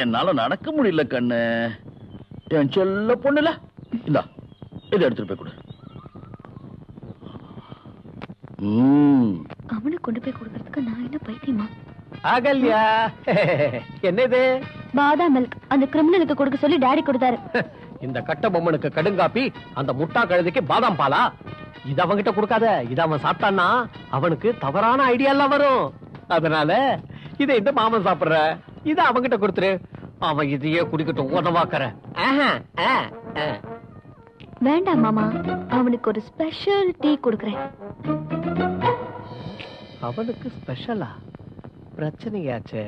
Speaker 4: என்னால நடக்க முடியல கண்ணு. என் சொல்ல பொண்ணுல, இந்தா இதை எடுத்துட்டு போய் கொடு.
Speaker 5: அவனுக்கு கொண்டு போய் கொடுக்கறதுக்கு நான் என்ன பைத்தியமா?
Speaker 7: அகல்யா, என்னது?
Speaker 5: பாதாம் மில்க் அந்த கிரிமினலுக்கு கொடுக்க சொல்லி டாடி கொடுத்தாரு.
Speaker 7: இந்த கட்ட பொம்மனுக்கு கடுங்காப்பி, அந்த முட்டா கழுதைக்கு பாதாம் பாலா? இத அவன்கிட்ட கொடுக்காத. இத அவன் சாப்பிட்டான்னா அவனுக்கு தவறான ஐடியா எல்லாம் வரும். அதனால இத இந்த மாமன் சாப்பிடுற, இத அவன்கிட்ட கொடுத்துரு. அவன் இதையே குடிக்கட்டும். உணவாக்குற.
Speaker 5: வேண்டாம் மாமா, அவனுக்கு ஒரு ஸ்பெஷல் டீ கொடுக்கறேன்.
Speaker 7: அவனுக்கு ஸ்பெஷலா? பிரச்சனையாச்சே.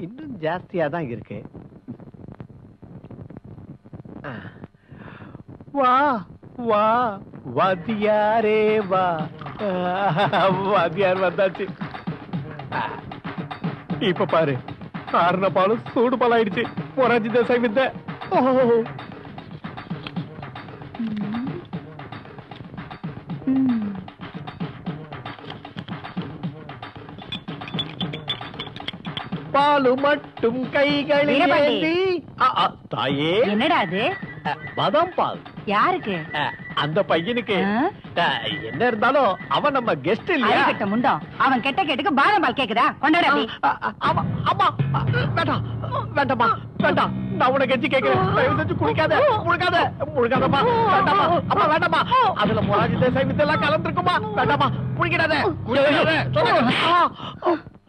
Speaker 7: இன்னும் ஜாஸ்தியா தான் இருக்கு. வா வா வாத்தியாரே வா. வாத்தியார் வந்தாச்சு. இப்ப பாரு, காரண பாலும் சூடு பாலாயிடுச்சு. மொராஜி தேசாய் வித்த. பாலு மட்டும் கைகளில்
Speaker 1: வீரபாண்டி.
Speaker 7: ஏந்தி. தாயே,
Speaker 1: என்னடா அது?
Speaker 7: பாதாம் பால்.
Speaker 1: யாருக்கு?
Speaker 7: அந்த பையனுக்கு. என்ன இருந்தாலும் அவன் நம்ம கெஸ்ட் இல்லையா?
Speaker 1: அறிகட்ட முண்டம். அவன் கெட்ட கேட்டுக்கு பாதாம் பால் கேக்குதா? கொண்டாடா அப்படி.
Speaker 7: ஆமா ஆமா. வேண்டாம் வேண்டாமா, வேண்டாம். நான் உனக்கு கெஞ்சி கேட்கிறேன். தயவு செஞ்சு குடிக்காத, முழுகாதமா. வேண்டாமா, அப்பா வேண்டாமா. அதுல மொராஜி தேசாய் வித்தெல்லாம் கலந்துருக்குமா? வேண்டாமா, குடிக்கிறாத.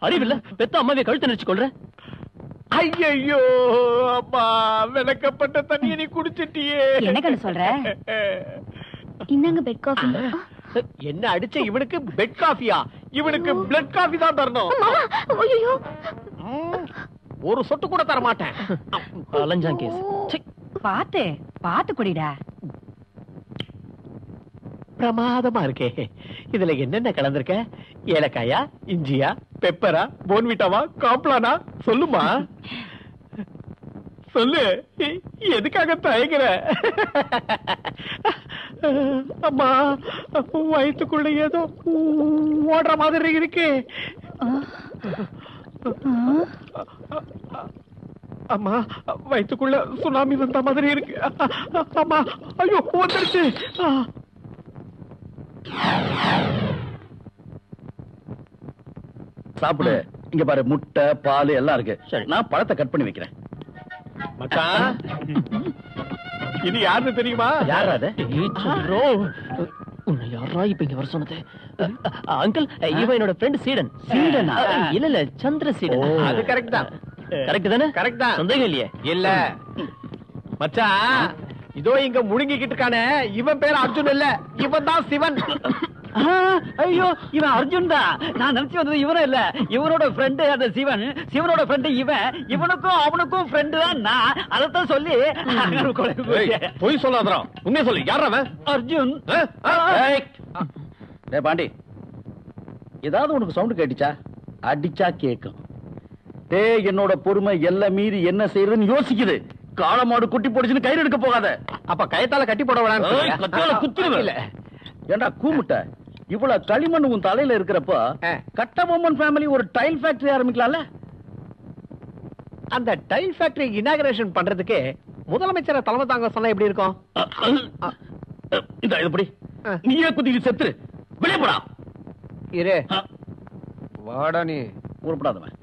Speaker 6: அறிவில்ல, பெத்த அம்மாவை கழுத்து நெரிச்சு கொள்ற.
Speaker 7: ஐயோ அம்மா, விளக்கப்பட்ட தண்ணியை நீ குடிச்சிட்டியே.
Speaker 1: என்ன கண்ணு சொல்ற?
Speaker 5: இந்தாங்க பெட் காஃபி.
Speaker 7: என்ன அடிச்ச இவனுக்கு பெட் காஃபியா? இவனுக்கு பிளட் காஃபி தான் தரணும்.
Speaker 5: ஐயோ,
Speaker 7: ஒரு சொட்டு கூட தர மாட்டேன்.
Speaker 6: அலஞ்சான் கேஸ்.
Speaker 1: பாத்து பாத்து குடிடா.
Speaker 7: பிரமாதமா இருக்கே. இதுல என்னென்ன கலந்திருக்க? ஏலக்காயா, இஞ்சியா, பெப்பரா, போன்விட்டாவா, காம்ப்ளானா? சொல்லுமா, சொல்லு. எதுக்காக தயங்குற? அம்மா, வயிற்றுக்குள்ள ஏதோ ஓடுற மாதிரி இருக்கு. அம்மா வயித்துக்குள்ள சுனாமி வந்த மாதிரி இருக்கு. அம்மா ஐயோ வந்துருச்சு.
Speaker 4: சாப்பிடு. இங்க பாரு, முட்டை பால் எல்லாம் இருக்கு.
Speaker 6: சரி.
Speaker 4: நான் பழத்தை கட் பண்ணி வைக்கிறேன்.
Speaker 7: மச்சான் இது யாருன்னு தெரியுமா?
Speaker 4: யார் அது?
Speaker 6: உன்னை யாரா இப்ப இங்க வர சொன்னது? அங்கிள், இவன் என்னோட ஃப்ரெண்ட் சீடன். சீடனா? இல்ல சந்திர சீடன்.
Speaker 7: அது கரெக்ட் தான்.
Speaker 6: கரெக்ட் தானே?
Speaker 7: கரெக்ட் தான்.
Speaker 6: சந்தேகம் இல்லையே.
Speaker 7: இல்ல மச்சான், இதோ இங்க முழுங்கிக்கிட்டு இருக்கானே, இவன் பேர் அர்ஜுன் இல்ல, இவன் தான் சிவன்.
Speaker 3: ஐயோ, இவன் அர்ஜுன் தான். நான் நினைச்சு வந்தது இவனும் இல்ல, இவனோட ஃப்ரெண்டு அந்த சிவன், சிவனோட ஃப்ரெண்டு இவன், இவனுக்கும் அவனுக்கும் ஃப்ரெண்டு தான் நான். அதத்தான் சொல்லி
Speaker 7: பொய் சொல்லாதடா, உண்மையை சொல்லு. யார் அவன்?
Speaker 3: அர்ஜுன்.
Speaker 4: டேய் பாண்டி, ஏதாவது உனக்கு சவுண்ட் கேட்டுச்சா? அடிச்சா கேக்கும். டேய், என்னோட பொறுமை எல்லாம் மீறி என்ன செய்யறதுன்னு யோசிக்குது. காளமாடு குட்டி போடுச்சுன்னு கயிறு எடுக்க போகாத.
Speaker 7: அப்ப கயத்தால கட்டி போட
Speaker 4: குத்திருவேன். ஏண்டா கூமுட்ட, இவ்வளவு களிமண் உன் தலையில இருக்கிறப்போ கட்டபொம்மன் ஃபேமிலி ஒரு டைல் ஃபேக்டரி ஆரம்பிக்கலாம்ல?
Speaker 7: அந்த டைல் ஃபேக்டரி இனாகரேஷன் பண்றதுக்கு முதலமைச்சரை தலைமை தாங்க சொன்னா எப்படி இருக்கும்?
Speaker 4: இந்த இப்படி நீயே குத்திட்டு செத்துரு. வெளியே போடா.
Speaker 7: இரு வாடா நீ.
Speaker 4: உருப்படாதவன்.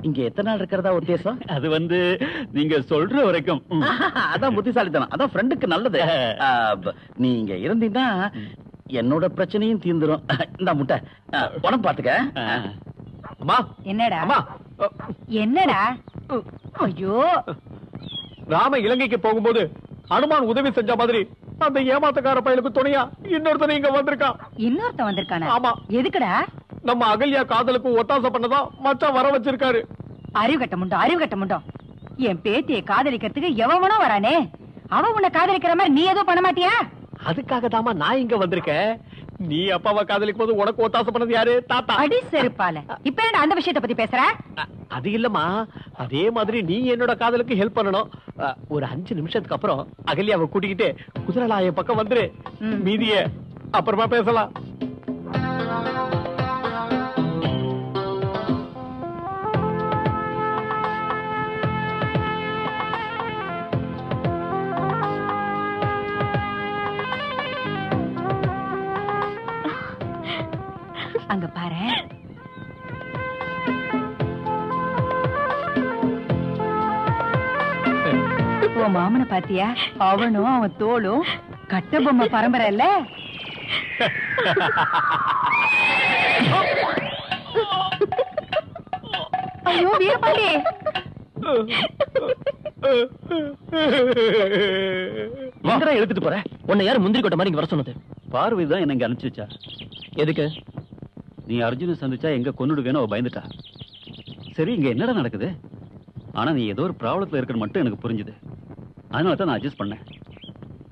Speaker 4: இங்க எத்தனை நாள் இருக்கிறதா உத்தேசம்?
Speaker 3: அது வந்து நீங்க சொல்ற வரைக்கும்.
Speaker 4: அதான் புத்திசாலித்தனம், அதான் ஃப்ரெண்டுக்கு நல்லது. நீ இங்க இருந்தீங்கன்னா என்னோட பிரச்சனையும் தீர்ந்துரும். இந்த முட்டை உடம்பு பாத்துக்க.
Speaker 7: அம்மா
Speaker 1: என்னடா?
Speaker 7: அம்மா,
Speaker 1: என்னடா? ஐயோ,
Speaker 7: ராம இலங்கைக்கு போகும்போது அனுமான் உதவி செஞ்ச மாதிரி அந்த ஏமாத்தக்கார பயலுக்கு துணையா இன்னொருத்தனை இங்க வந்திருக்கான்.
Speaker 1: இன்னொருத்தன் வந்திருக்கானே?
Speaker 7: ஆமா.
Speaker 1: எதுக்குடா?
Speaker 7: நம்ம அகல்யா காதலுக்கு ஒத்தாசை பண்ணதா மச்சான் வர வச்சிருக்காரு.
Speaker 1: அறிவு கட்ட முண்டோம். என் பேத்தியை காதலிக்கிறதுக்கு எவனோ வரானே, அவன் உன்னை காதலிக்கிற மாதிரி நீ எதுவும் பண்ண மாட்டியா?
Speaker 7: அதுக்காக தாமா நான் இங்க வந்திருக்கேன். நீ அப்பாவை காதலிக்கும் போது உனக்கு ஒத்தாசை பண்ணது யாரு? தாத்தா.
Speaker 1: அடி செருப்பால. இப்ப என்ன அந்த விஷயத்தை பத்தி பேசுற?
Speaker 7: அது இல்லம்மா, அதே மாதிரி நீ என்னோட காதலுக்கு ஹெல்ப் பண்ணணும். ஒரு 5 நிமிஷத்துக்கு அப்புறம் அகல்யாவை கூட்டிக்கிட்டு குதிரலாய பக்கம் வந்துரு. மீதிய அப்புறமா பேசலாம்.
Speaker 1: அங்க பாரு. உன் மாமனை பாத்தியா? அவனும் அவன் தோளும் கட்ட பொம்மை பரம்பரை இல்ல? ஐயோ வீரபாண்டி,
Speaker 6: எங்கடா எடுத்துட்டு போற? உன்னை யாரு முந்திரி கொட்ட மாதிரி இங்க வர சொன்னது?
Speaker 3: பார்வை தான் என்ன இங்க அனுப்பிச்சு வச்சா.
Speaker 6: எதுக்கு?
Speaker 3: நீ அர்ஜுனை சந்திச்சா எங்க கொன்னுடுவேன்னு அவ பயந்துட்டா. சரி, இங்க என்னடா நடக்குது? ஆனா நீ ஏதோ ஒரு ப்ராப்ளத்துல இருக்கிறது மட்டும் எனக்கு புரிஞ்சுது. அதனால தான் நான் அட்ஜஸ்ட் பண்ணேன்.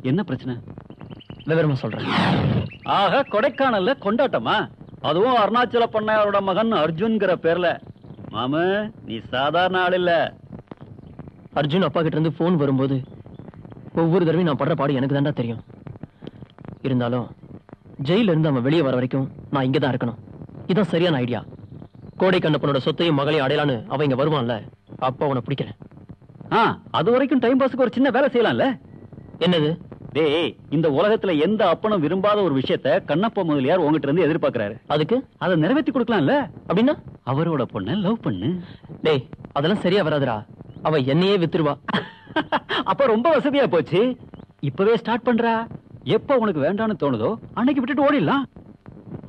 Speaker 3: என்ன பிரச்சனை?
Speaker 6: விவரமா சொல்றேன்.
Speaker 3: ஆக, கொடைக்கானல்ல கொண்டாட்டமா? அதுவும் அருணாச்சல பண்ணையாரோட மகன் அர்ஜுன்கிற பேர்ல. மாமு, நீ சாதாரண ஆள் இல்ல.
Speaker 6: அர்ஜுன் அப்பா கிட்ட இருந்து போன் வரும்போது ஒவ்வொரு தடவையும் நான் படுற பாடு எனக்கு தான்டா தெரியும். இருந்தாலும் ஜெயில இருந்து அவன் வெளியே வர வரைக்கும் நான் இங்கதான் இருக்கணும். இதான் சரியான ஐடியா. கோடை கண்ணப்பனோட சொத்தையும் மகளையும் அடையலான்னு அவன் இங்க வருவான்ல, அப்பா உன்னை பிடிக்கிறேன்.
Speaker 3: அது வரைக்கும் டைம் பாஸுக்கு ஒரு சின்ன வேலை செய்யலாம்ல?
Speaker 6: என்னது?
Speaker 3: டேய், இந்த உலகத்துல எந்த அப்பனும் விரும்பாத ஒரு விஷயத்த கண்ணப்ப முதலியார் உங்ககிட்ட இருந்து எதிர்பார்க்கிறாரு.
Speaker 6: அதுக்கு
Speaker 3: அதை நிறைவேற்றி கொடுக்கலாம்ல?
Speaker 6: அப்படின்னா
Speaker 3: அவரோட பொண்ணை லவ் பண்ணு.
Speaker 6: டேய், அதெல்லாம் சரியா வராதுடா. அவ என்னையே வித்துருவா.
Speaker 3: அப்ப ரொம்ப வசதியா போச்சு. இப்பவே ஸ்டார்ட் பண்றா. எப்ப உனக்கு வேண்டாம்னு தோணுதோ அன்னைக்கு விட்டுட்டு ஓடிடலாம்.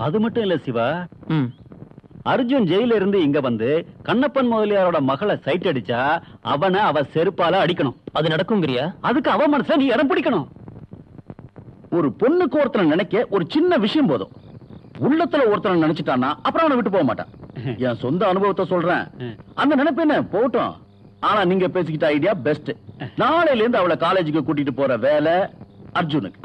Speaker 3: அது மட்டும் இல்ல சிவா, அர்ஜுன் ஜெயில இருந்து இங்க வந்து கண்ணப்பன் முதலியாரோட மகளை சைட் அடிச்சா அவனை அவ செருப்பால அடிக்கணும்.
Speaker 6: அது நடக்குங்கிறியா?
Speaker 3: அதுக்கு அவ மனசுல நீ இடம் பிடிக்கணும்.
Speaker 4: ஒரு பொண்ணுக்கு ஒருத்தனை நினைக்க ஒரு சின்ன விஷயம் போதும். உள்ளத்துல ஒருத்தனை நினைச்சிட்டான்னா அப்புறம் அவனை விட்டு போக மாட்டான். என் சொந்த அனுபவத்தை சொல்றேன். அந்த நினைப்பு என்ன போட்டும். ஆனா நீங்க பேசிக்கிட்ட ஐடியா பெஸ்ட். நாளையில இருந்து அவளை காலேஜுக்கு கூட்டிட்டு போற வேலை அர்ஜுனுக்கு.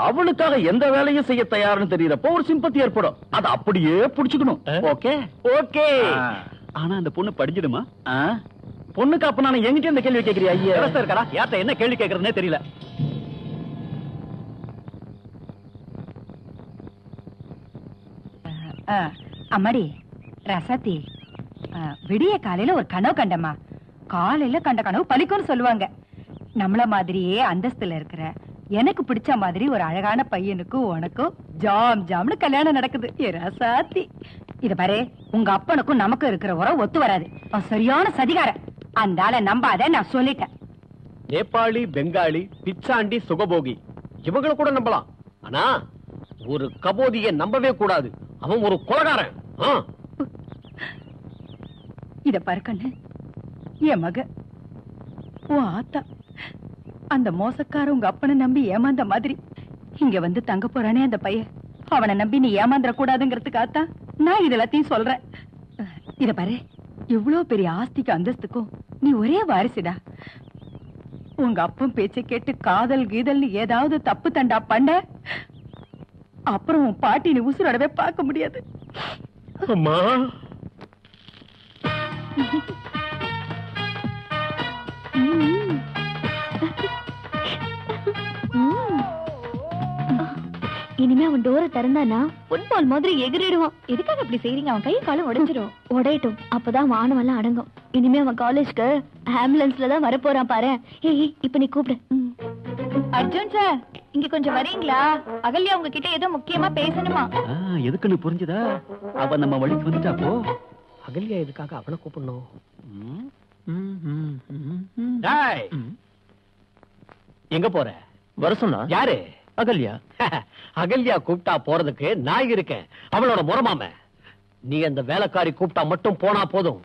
Speaker 4: அவளுக்காக எந்த வேலையும் செய்ய தயார்னு தெரியறப்போ ஒரு சிம்பத்தி ஏற்படும். அதை அப்படியே புடிச்சுக்கணும். Okay
Speaker 3: okay. ஆனா அந்த பொண்ணு படிச்சிடுமா?
Speaker 4: பொண்ணுக்கு அப்ப நான் எங்கிட்ட இந்த கேள்வி கேட்கறியா? ஐயா
Speaker 3: இருக்கடா, யார்ட்ட என்ன கேள்வி கேட்கறதுனே தெரியல.
Speaker 1: அம்மாடி ரசாத்தி, விடிய காலையில ஒரு கனவு கண்டம்மா. காலையில கண்ட கனவு பலிக்கும்னு சொல்லுவாங்க. நம்மள மாதிரியே அந்தஸ்துல இருக்கிற எனக்கு பிடிச்ச மாதிரி ஒரு அழகான பையனுக்கும் உனக்கும் ஜாம் ஜாம்னு கல்யாணம் நடக்குது. ராசாத்தி, இத பாரு, உங்க அப்பனுக்கும் நமக்கும் இருக்கிற உறவு ஒத்து வராது. அவன் சரியான சதிகாரன். அந்த ஆளை நம்பாத, நான் சொல்லிட்டேன்.
Speaker 7: நேபாளி, பெங்காலி, பிச்சாண்டி, சுகபோகி இவங்களை கூட நம்பலாம். ஆனா ஒரு கபோதியை நம்பவே கூடாது. அவன் ஒரு கொலைகாரன்.
Speaker 1: இத பாரு கண்ணு, என் மக உன் ஆத்தா அந்த மோசக்கார உங்க அப்பனை நம்பி ஏமாந்த மாதிரி இங்க வந்து தங்க போறானே அந்த பையன், அவனை நம்பி நீ ஏமாந்துட கூடாதுங்கிறதுக்காகத்தான் நான் இதெல்லாத்தையும் சொல்றேன். இத பாரு, இவ்வளவு பெரிய ஆஸ்திக்கு அந்தஸ்துக்கும் நீ ஒரே வாரிசுடா. உங்க அப்பன் பேச்சை கேட்டு காதல் கீதல்னு ஏதாவது தப்பு தண்டா பண்ண, அப்புறம் உன் பாட்டி நீ உசுரோடவே பார்க்க முடியாது.
Speaker 7: அம்மா,
Speaker 5: இனிமே அவன் டோரை திறந்தானா ஃபுட்பால் மாதிரி எகிரிடுவான். எதுக்காக அப்படி செய்றீங்க? அவன் கை காலம் உடைஞ்சிடும். உடையட்டும், அப்பதான் வானமெல்லாம் அடங்கும். இனிமே அவன் காலேஜ்க்கு ஆம்புலன்ஸ்ல தான் வரப்போறான் பாரு. ஏய், இப்ப நீ கூப்பிடு. அர்ஜுன் சார், இங்க கொஞ்சம் வரீங்களா? அகல்யா உங்ககிட்ட ஏதோ முக்கியமா பேசணுமா?
Speaker 3: எதுக்குன்னு புரிஞ்சுதா? அவ நம்ம வழிக்கு வந்துட்டா போ.
Speaker 7: அகல்யா எதுக்காக அவனை கூப்பிடணும்? எங்க போற?
Speaker 6: வர சொன்னா
Speaker 7: யாரு?
Speaker 6: அகல்யா.
Speaker 7: அகல்யா கூப்பிட்டா போறதுக்கு நான் இருக்கேன். அவளோட முறமாம. நீ அந்த வேலைக்காரி கூப்பிட்டா மட்டும் போனா போதும்.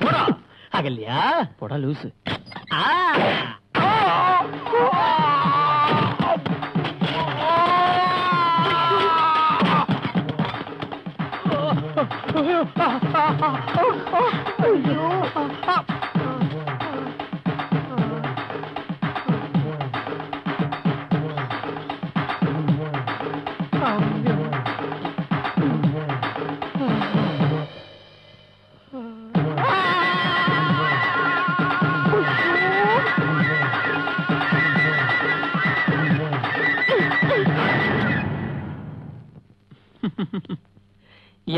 Speaker 7: போடா அகல்யா.
Speaker 6: போடா லூசு.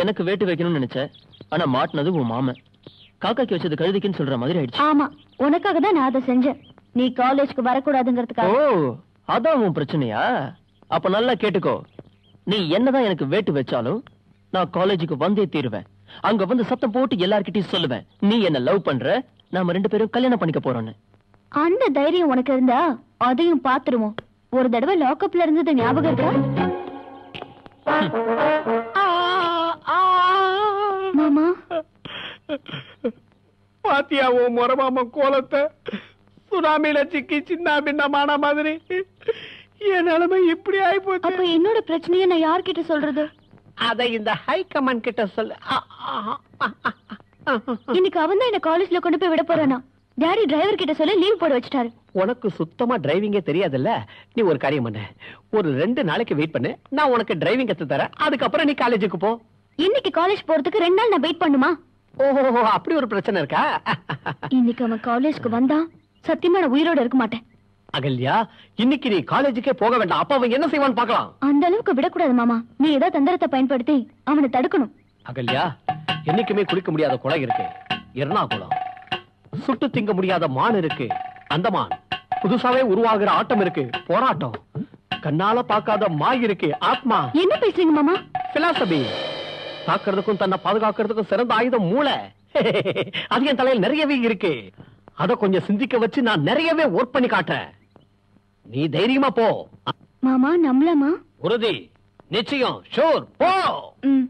Speaker 6: எனக்கு வேட்டு வைக்கணும்னு நினைச்சேன், ஆனா மாட்டினது உன் மாமன். காக்காக்கு வச்சது கழுதிக்குன்னு சொல்ற மாதிரி ஆயிடுச்சு.
Speaker 5: ஆமா, உனக்காக தான் நான் அதை செஞ்சேன். நீ காலேஜ்க்கு வரக்கூடாதுங்கிறதுக்காக.
Speaker 6: ஓ, அதான் உன் பிரச்சனையா? அப்ப நல்லா கேட்டுக்கோ. நீ என்னதான் எனக்கு வேட்டு வச்சாலும் நான் காலேஜுக்கு வந்தே தீருவேன். அங்க வந்து சத்தம் போட்டு எல்லார்கிட்டயும் சொல்லுவேன், நீ என்ன லவ் பண்ற, நாம 2 பேரும் கல்யாணம் பண்ணிக்க போறோம்னு.
Speaker 5: அந்த தைரியம் உனக்கு இருந்தா அதையும் பாத்துருவோம். ஒரு தடவை லாக்அப்ல இருந்தது ஞாபகம் இருக்கா? மாமா,
Speaker 7: பாத்தியா உன் முறமாம கோலத்தை? சுனாமியில சிக்கி சின்ன பின்னமான மாதிரி என் நிலைமை இப்படி ஆயிப்போச்சு.
Speaker 5: அப்ப என்னோட பிரச்சனையை நான் யார்கிட்ட சொல்றது?
Speaker 7: அதை இந்த ஹை கமாண்ட் கிட்ட சொல்லு.
Speaker 5: இன்னைக்கு அவன் தான் என்ன காலேஜ்ல கொண்டு போய் விட போறானா. டாடி டிரைவர் கிட்ட சொல்லி லீவ் போட வச்சுட்டாரு.
Speaker 7: உனக்கு சுத்தமா டிரைவிங்கே தெரியாதுல்ல. நீ ஒரு காரியம் பண்ண, ஒரு 2 நாளைக்கு வெயிட் பண்ணு. நான் உனக்கு டிரைவிங் கத்து தரேன். அதுக்கப்புறம் நீ காலேஜுக்கு போ.
Speaker 5: இன்னைக்கு காலேஜ் போறதுக்கு 2 நாள் நான் வெயிட் பண்ணுமா?
Speaker 7: ஓஹோ, அப்படி ஒரு பிரச்சனை இருக்கா?
Speaker 5: இன்னைக்கு அவன் காலேஜ்க்கு வந்தா சத்தியமா நான் உயிரோட இருக்க மாட்டேன்.
Speaker 7: அகல்யா, இன்னைக்கு நீ காலேஜுக்கே போக வேண்டாம். அப்ப அவன் என்ன செய்வான்னு பார்க்கலாம்.
Speaker 5: அந்த அளவுக்கு விடக்கூடாது மாமா. நீ ஏதோ தந்திரத்தை பயன்படுத்தி அவனை தடுக்கணும்.
Speaker 7: அகல்யா, என்னைக்குமே குளிக்க முடியாத குளம் இருக்கு, எர்ணாகுளம். சுட்டு திங்க முடியாத மான் இருக்கு, அந்தமான். புதுசாவே உருவாகிற ஆட்டம் இருக்கு, போராட்டம். கண்ணால பார்க்காத மாய் இருக்கு, ஆத்மா.
Speaker 5: என்ன பேசுறீங்க மாமா?
Speaker 7: பிலாசபி. தாக்குறதுக்கும் தன்னை பாதுகாக்கிறதுக்கும் சிறந்த ஆயுதம் மூளை. அது என் தலையில் நிறையவே இருக்கு. அத கொஞ்சம் சிந்திக்க வச்சு நான் நிறையவே ஒர்க் பண்ணி காட்டுறேன். நீ தைரியமா போ.
Speaker 5: மாமா, நம்பலாமா?
Speaker 7: உறுதி, நிச்சயம், ஷூர், போ.
Speaker 5: ம்.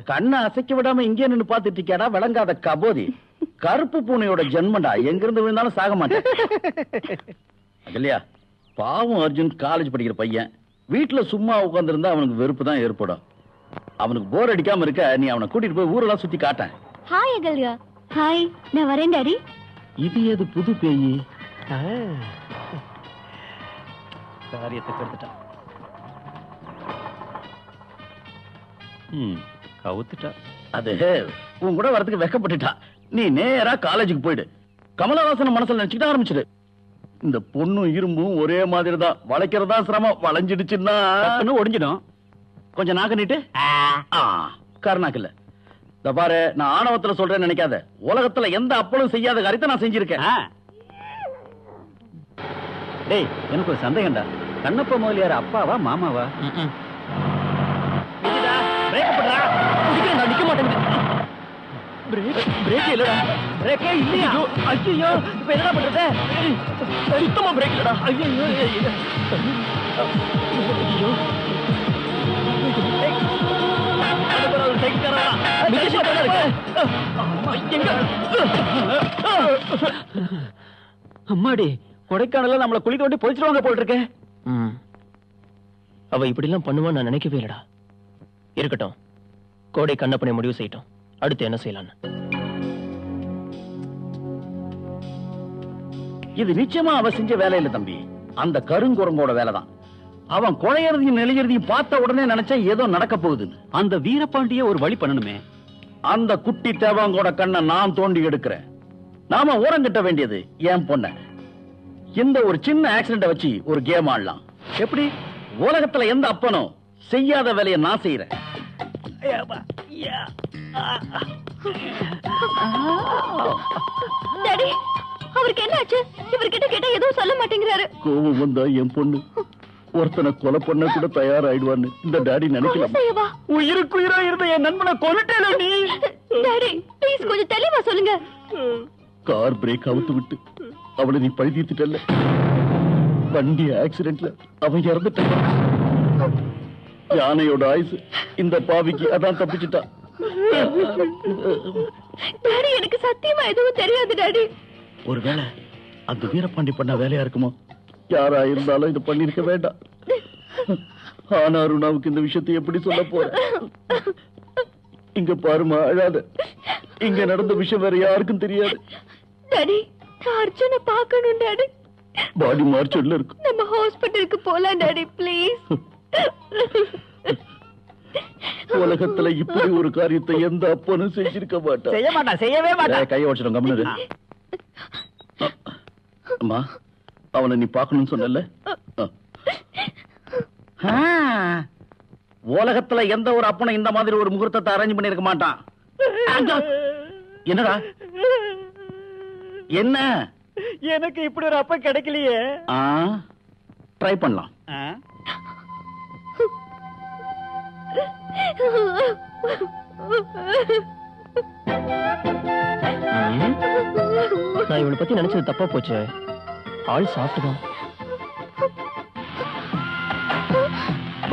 Speaker 4: கண்ணை அசைக்க விடாம இங்கே நின்னு பாத்துட்டு இருக்கியாடா விளங்காத கபோதி. கருப்பு பூனையோட ஜென்மண்டா, எங்க இருந்து விழுந்தாலும் சாக மாட்டேன். இல்லையா? பாவம் அர்ஜுன் காலேஜ் படிக்கிற பையன். வீட்டுல சும்மா உட்கார்ந்து இருந்தா அவனுக்கு வெறுப்பு தான் ஏற்படும். அவனுக்கு போர் அடிக்காம இருக்க நீ அவனை கூட்டிட்டு போய் ஊரெல்லாம் சுத்தி காட்டேன்.
Speaker 5: ஹாய் அகல்யா. ஹாய், நான் வரேன் டாடி.
Speaker 4: இது ஏது புது பேயி?
Speaker 3: காரியத்தை கெடுத்துட்டான். கவுத்துட்டா.
Speaker 4: அது உன் கூட வரதுக்கு வெக்கப்பட்டுட்டா. நீ நேரா காலேஜுக்கு போயிடு. கமலஹாசன் மனசுல நினைச்சுக்கிட்ட ஆரம்பிச்சிடு. இந்த பொண்ணும் இரும்பும் ஒரே மாதிரி தான். வளைக்கிறதா சிரமம். வளைஞ்சிடுச்சுன்னா
Speaker 3: ஒடிஞ்சிடும்.
Speaker 4: கொஞ்சம் நாக்கு நீட்டு. கருநாக்கு இல்ல. இந்த பாரு, நான் ஆணவத்துல சொல்றேன்னு நினைக்காத. உலகத்துல எந்த அப்பளும் செய்யாத காரியத்தை நான் செஞ்சிருக்கேன்.
Speaker 3: டேய், எனக்கு ஒரு சந்தேகம்டா. கண்ணப்ப முதலியார் அப்பாவா மாமாவா?
Speaker 6: நிக்க மாட்டேங்குது. பிரேக் இல்லடா. பிரேக்கே இல்லையா? ஐயோ, இப்ப என்ன பண்றது? சுத்தமா பிரேக் இல்லடா. ஐயோ ஐயோ.
Speaker 3: அம்மாடி, கொடைக்கானல நம்மள குளிக்க வேண்டி பொழிச்சிருவாங்க போல் இருக்கு.
Speaker 6: அவ இப்படி எல்லாம் பண்ணுவான்னு நான் நினைக்கவே இல்லடா. இருக்கட்டும், கோடை கண்ணப்பனை முடிவு செய்யட்டும். அடுத்து என்ன செய்யலான்னு.
Speaker 4: இது நிச்சயமா அவ செஞ்ச வேலை இல்ல தம்பி. அந்த கருங்குரங்கோட வேலைதான். அவன் கொலையறதையும் நெளியறதையும் பார்த்த உடனே நினைச்சா ஏதோ நடக்க போகுதுன்னு.
Speaker 3: அந்த வீரபாண்டிய ஒரு வழி பண்ணணுமே.
Speaker 4: அந்த குட்டி தேவாங்கோட கண்ணை நான் தோண்டி எடுக்கிறேன். நாம ஓரங்கட்ட வேண்டியது என் பொண்ண. இந்த ஒரு சின்ன ஆக்சிடென்ட வச்சு ஒரு கேம் ஆடலாம். எப்படி? உலகத்துல எந்த அப்பனும் செய்யாத வேலையை நான் செய்யறேன்.
Speaker 5: டாடி, அவருக்கு என்ன ஆச்சு? இவர்கிட்ட கேட்டா எதுவும் சொல்ல மாட்டேங்கிறாரு.
Speaker 4: கோபம் வந்தா என் பொண்ணு ஒருத்தனை கொலை பண்ண கூட தயாராயிடுவான்னு இந்த டாடி நினைக்கலாம்.
Speaker 5: செய்யவா?
Speaker 4: உயிருக்கு உயிரா இருந்த என் நண்பனை கொல்லிட்டேல நீ.
Speaker 5: டாடி, ப்ளீஸ் கொஞ்சம் தெளிவா சொல்லுங்க.
Speaker 4: கார் பிரேக் அவுத்து விட்டு அவளை நீ பழி தீர்த்துட்டல்ல. வண்டி ஆக்சிடென்ட்ல அவன் இறந்துட்டான். யானையோட ஆயுசு இந்த பாவிக்கு அதான் தப்பிச்சுட்டா.
Speaker 5: டாடி, எனக்கு சத்தியமா எதுவும் தெரியாது டாடி.
Speaker 4: ஒருவேளை அந்த வீரபாண்டி பண்ண வேலையா இருக்குமோ? யாரா இருந்தாலும் இது பண்ணிருக்க வேண்டாம். ஆனா அருணாவுக்கு இந்த விஷயத்தை எப்படி சொல்ல போற? இங்க பாருமா, அழாத. இங்க நடந்த விஷயம் வேற யாருக்கும் தெரியாது.
Speaker 5: டாடி, நான் அர்ஜுனை பார்க்கணும் டாடி.
Speaker 4: பாடி மார்ச்சல்ல இருக்கு.
Speaker 5: நம்ம ஹாஸ்பிடலுக்கு போலாம் டாடி, ப்ளீஸ்.
Speaker 4: உலகத்துல இப்படி ஒரு காரியத்தை எந்த அப்பனும் செஞ்சிருக்க மாட்டான்.
Speaker 7: செய்ய மாட்டான், செய்யவே மாட்டான்.
Speaker 4: கையை உடைச்சிடும். கம்முனு. அம்மா, அவனை நீ பார்க்கணும்னு சொன்னல. உலகத்துல எந்த ஒரு அப்பனும் இந்த மாதிரி ஒரு முகூர்த்தத்தை அரேஞ்ச் பண்ணிருக்க மாட்டான். என்னடா என்ன?
Speaker 7: எனக்கு இப்படி ஒரு அப்பா கிடைக்கலையே.
Speaker 4: ட்ரை பண்ணலாம்.
Speaker 6: நான் இவளை பத்தி நினைச்சது தப்பா போச்சு. ஆள் சாப்பிட்டுதான்.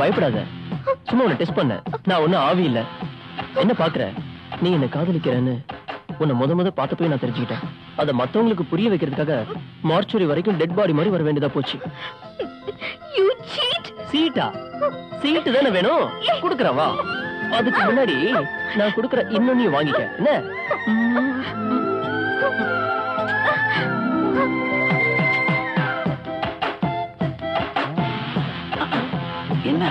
Speaker 6: பயப்படாத, சும்மா உன்னை டெஸ்ட் பண்ண. நான் ஒண்ணும் ஆவி இல்ல. என்ன பாக்குற? நீ என்ன காதலிக்கிறேன்னு உன்னை முத பார்த்த போய் நான் தெரிஞ்சுக்கிட்டேன். அதை மத்தவங்களுக்கு புரிய வைக்கிறதுக்காக மார்ச்சுரி வரைக்கும் டெட் பாடி மாதிரி வர வேண்டியதா போச்சு. சீட்டா? சீட்டு தானே வேணும், குடுக்கறவா. அதுக்கு முன்னாடி நான் குடுக்கற இன்னும் நீ வாங்கிக்க.
Speaker 4: என்ன?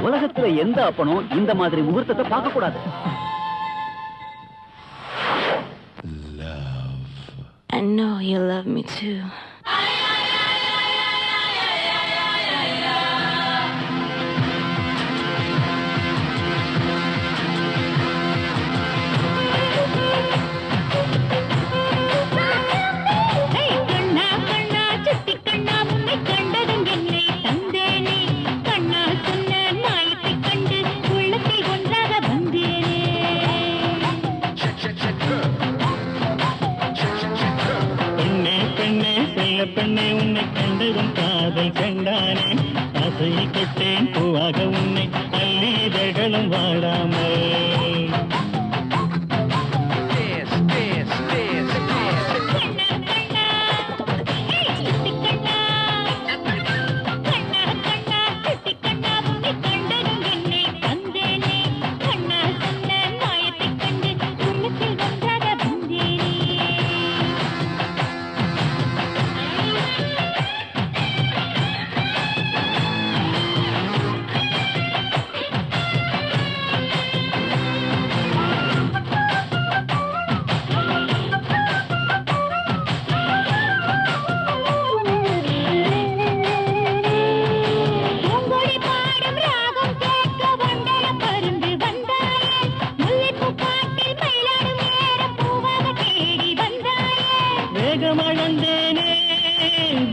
Speaker 3: உலகத்துல எந்த அப்பனும் இந்த மாதிரி முகூர்த்தத்தை பார்க்க கூடாது.
Speaker 9: I know you love me too.
Speaker 10: பெண்ணே, உன்னை கண்டதும் காதல் கண்டானே. ஆசையை தொட்டேன் பூவாக உன்னை அள்ளீதழ்களும் வாடாமல்.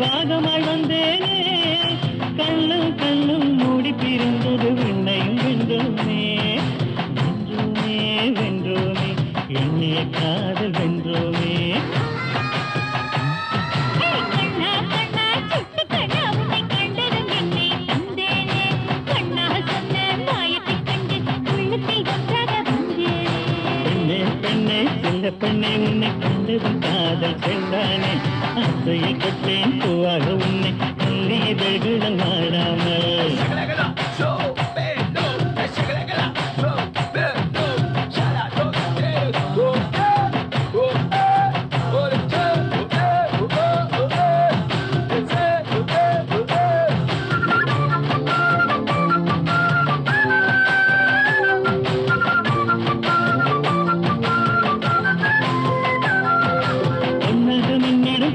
Speaker 10: பாகமாய் வந்தேனே கண்ணும் கண்ணும் மூடி பிரிந்தது விண்ணையும் வென்றோமே வென்றோமே வென்றோமே என்னைய காதல் வென்றோமே பெண்ணே பெண்ணே சின்ன பெண்ணே உன்னை கண்டதும் காதல் சென்றானே ஆசையில் கட்டேன் பூவாக உன்னை அள்ளி இதழ்கள் வாடாமல்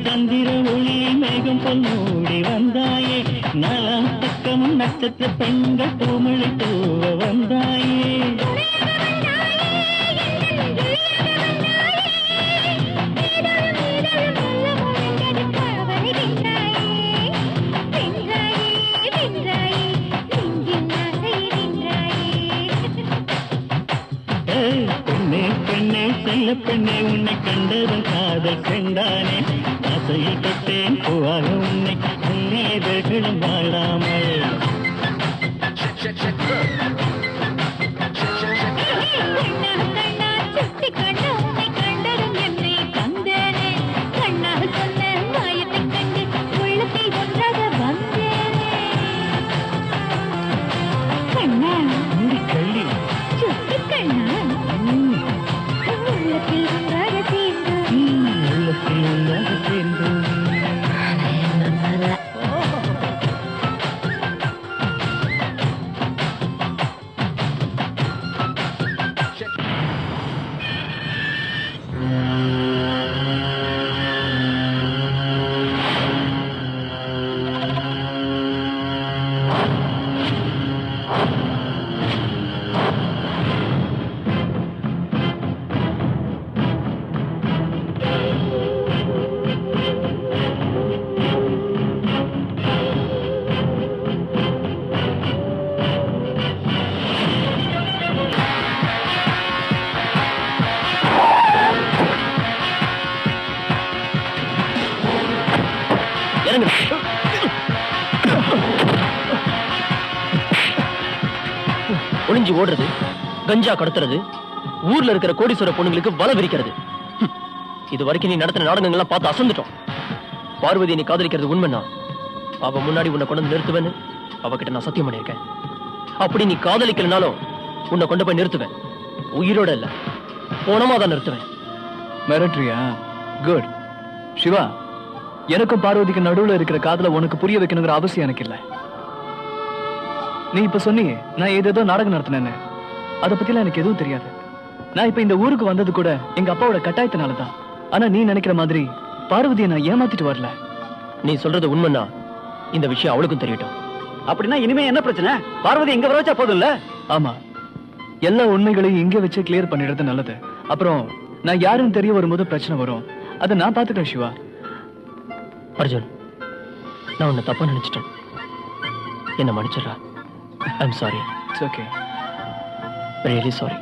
Speaker 10: சந்திர ஒளி மேகம் போல் மூடி வந்தாயே நாலாம் பக்கமும் நட்சத்திர பெண்கள் பூமழை தூவ வந்தாயே பெண்ணே பெண்ணே செல்ல பெண்ணே உன்னை கண்டதும் காதல் சென்றானே ஆசையில் கட்டேன் பூவாக உன்னை உன்னேதர்களும் வாழாமல்
Speaker 6: ஒளிஞ்சு ஓடுறது, கஞ்சா கடத்துறது, ஊர்ல இருக்கிற கோடீஸ்வர பொண்ணுங்களுக்கு வலை விரிக்கிறது. இது வரைக்கும் நீ நடத்தின நாடகங்கள்லாம் பார்த்து அசந்துட்டோம். பார்வதி நீ காதலிக்கிறது உண்மைன்னா அவ முன்னாடி உன்னை கொண்டு நிறுத்துவேன்னு அவகிட்ட நான் சத்தியம் பண்ணியிருக்கேன். அப்படி நீ காதலிக்கலனாலும் உன்னை கொண்டு போய் நிறுத்துவேன். உயிரோட இல்ல, போனமா தான் நிறுத்துவேன்.
Speaker 8: மிரட்ரியா? குட். சிவா, எனக்கும் பார்வதிக்கு நடுவுல இருக்கிற காதல உனக்கு புரிய வைக்கணுங்கிற அவசியம் எனக்கு இல்லை. நீ இப்ப சொன்னீங்க நான் ஏதேதோ நாடகம் நடத்தினேன்னு. அதை பத்திலாம் எனக்கு எதுவும் தெரியாது. நான் இப்ப இந்த ஊருக்கு வந்தது கூட எங்க அப்பாவோட கட்டாயத்தினாலதான். ஆனா நீ நினைக்கிற மாதிரி பார்வதியை நான் ஏமாத்திட்டு வரல.
Speaker 6: நீ சொல்றது உண்மைன்னா இந்த விஷயம் அவளுக்கும் தெரியட்டும்.
Speaker 4: அப்படின்னா இனிமே என்ன பிரச்சனை? பார்வதி எங்க வர வச்சா போதும்ல?
Speaker 8: ஆமா, எல்லா உண்மைகளையும் இங்கே வச்சு கிளியர் பண்ணிடுறது நல்லது. அப்புறம் நான் யாருன்னு தெரிய வரும்போது பிரச்சனை வரும். அதை நான் பாத்துக்கிறேன் சிவா.
Speaker 6: அர்ஜுன், நான் உன்னை தப்பா நினைச்சிட்டேன். என்ன மன்னிச்சிடறா. I'm sorry.
Speaker 8: It's okay.
Speaker 6: Really sorry.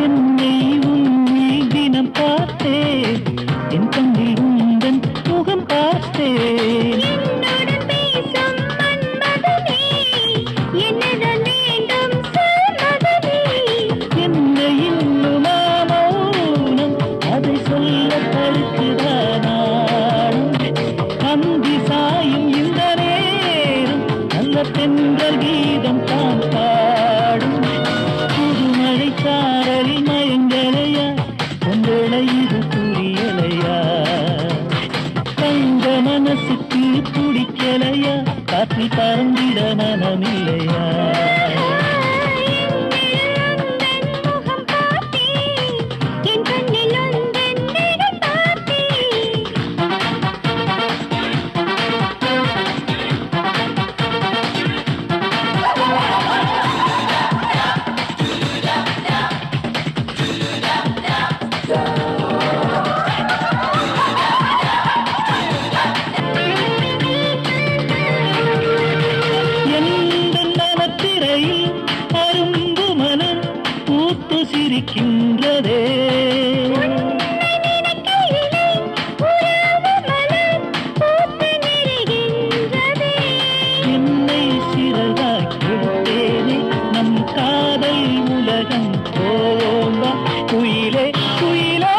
Speaker 10: என்னை உன் தினம் பார்த்தேன், என் கண்ணில் உந்தன் முகம் பார்த்தேன். என்ன இன்னுமா மௌனம், அதை சொல்ல தடுக்குதானாடும். அந்தி சாயும் இந்த நேரம் நல்ல தென்றல் கீதம் தான் பிடிக்கலையா காற்றில் பறந்திட மனமில்லையா சிரிக்கின்றதே என்னை சிறகாய் கொடுத்தேனே நம் காதல் உலகம் போவா குயிலே குயிலே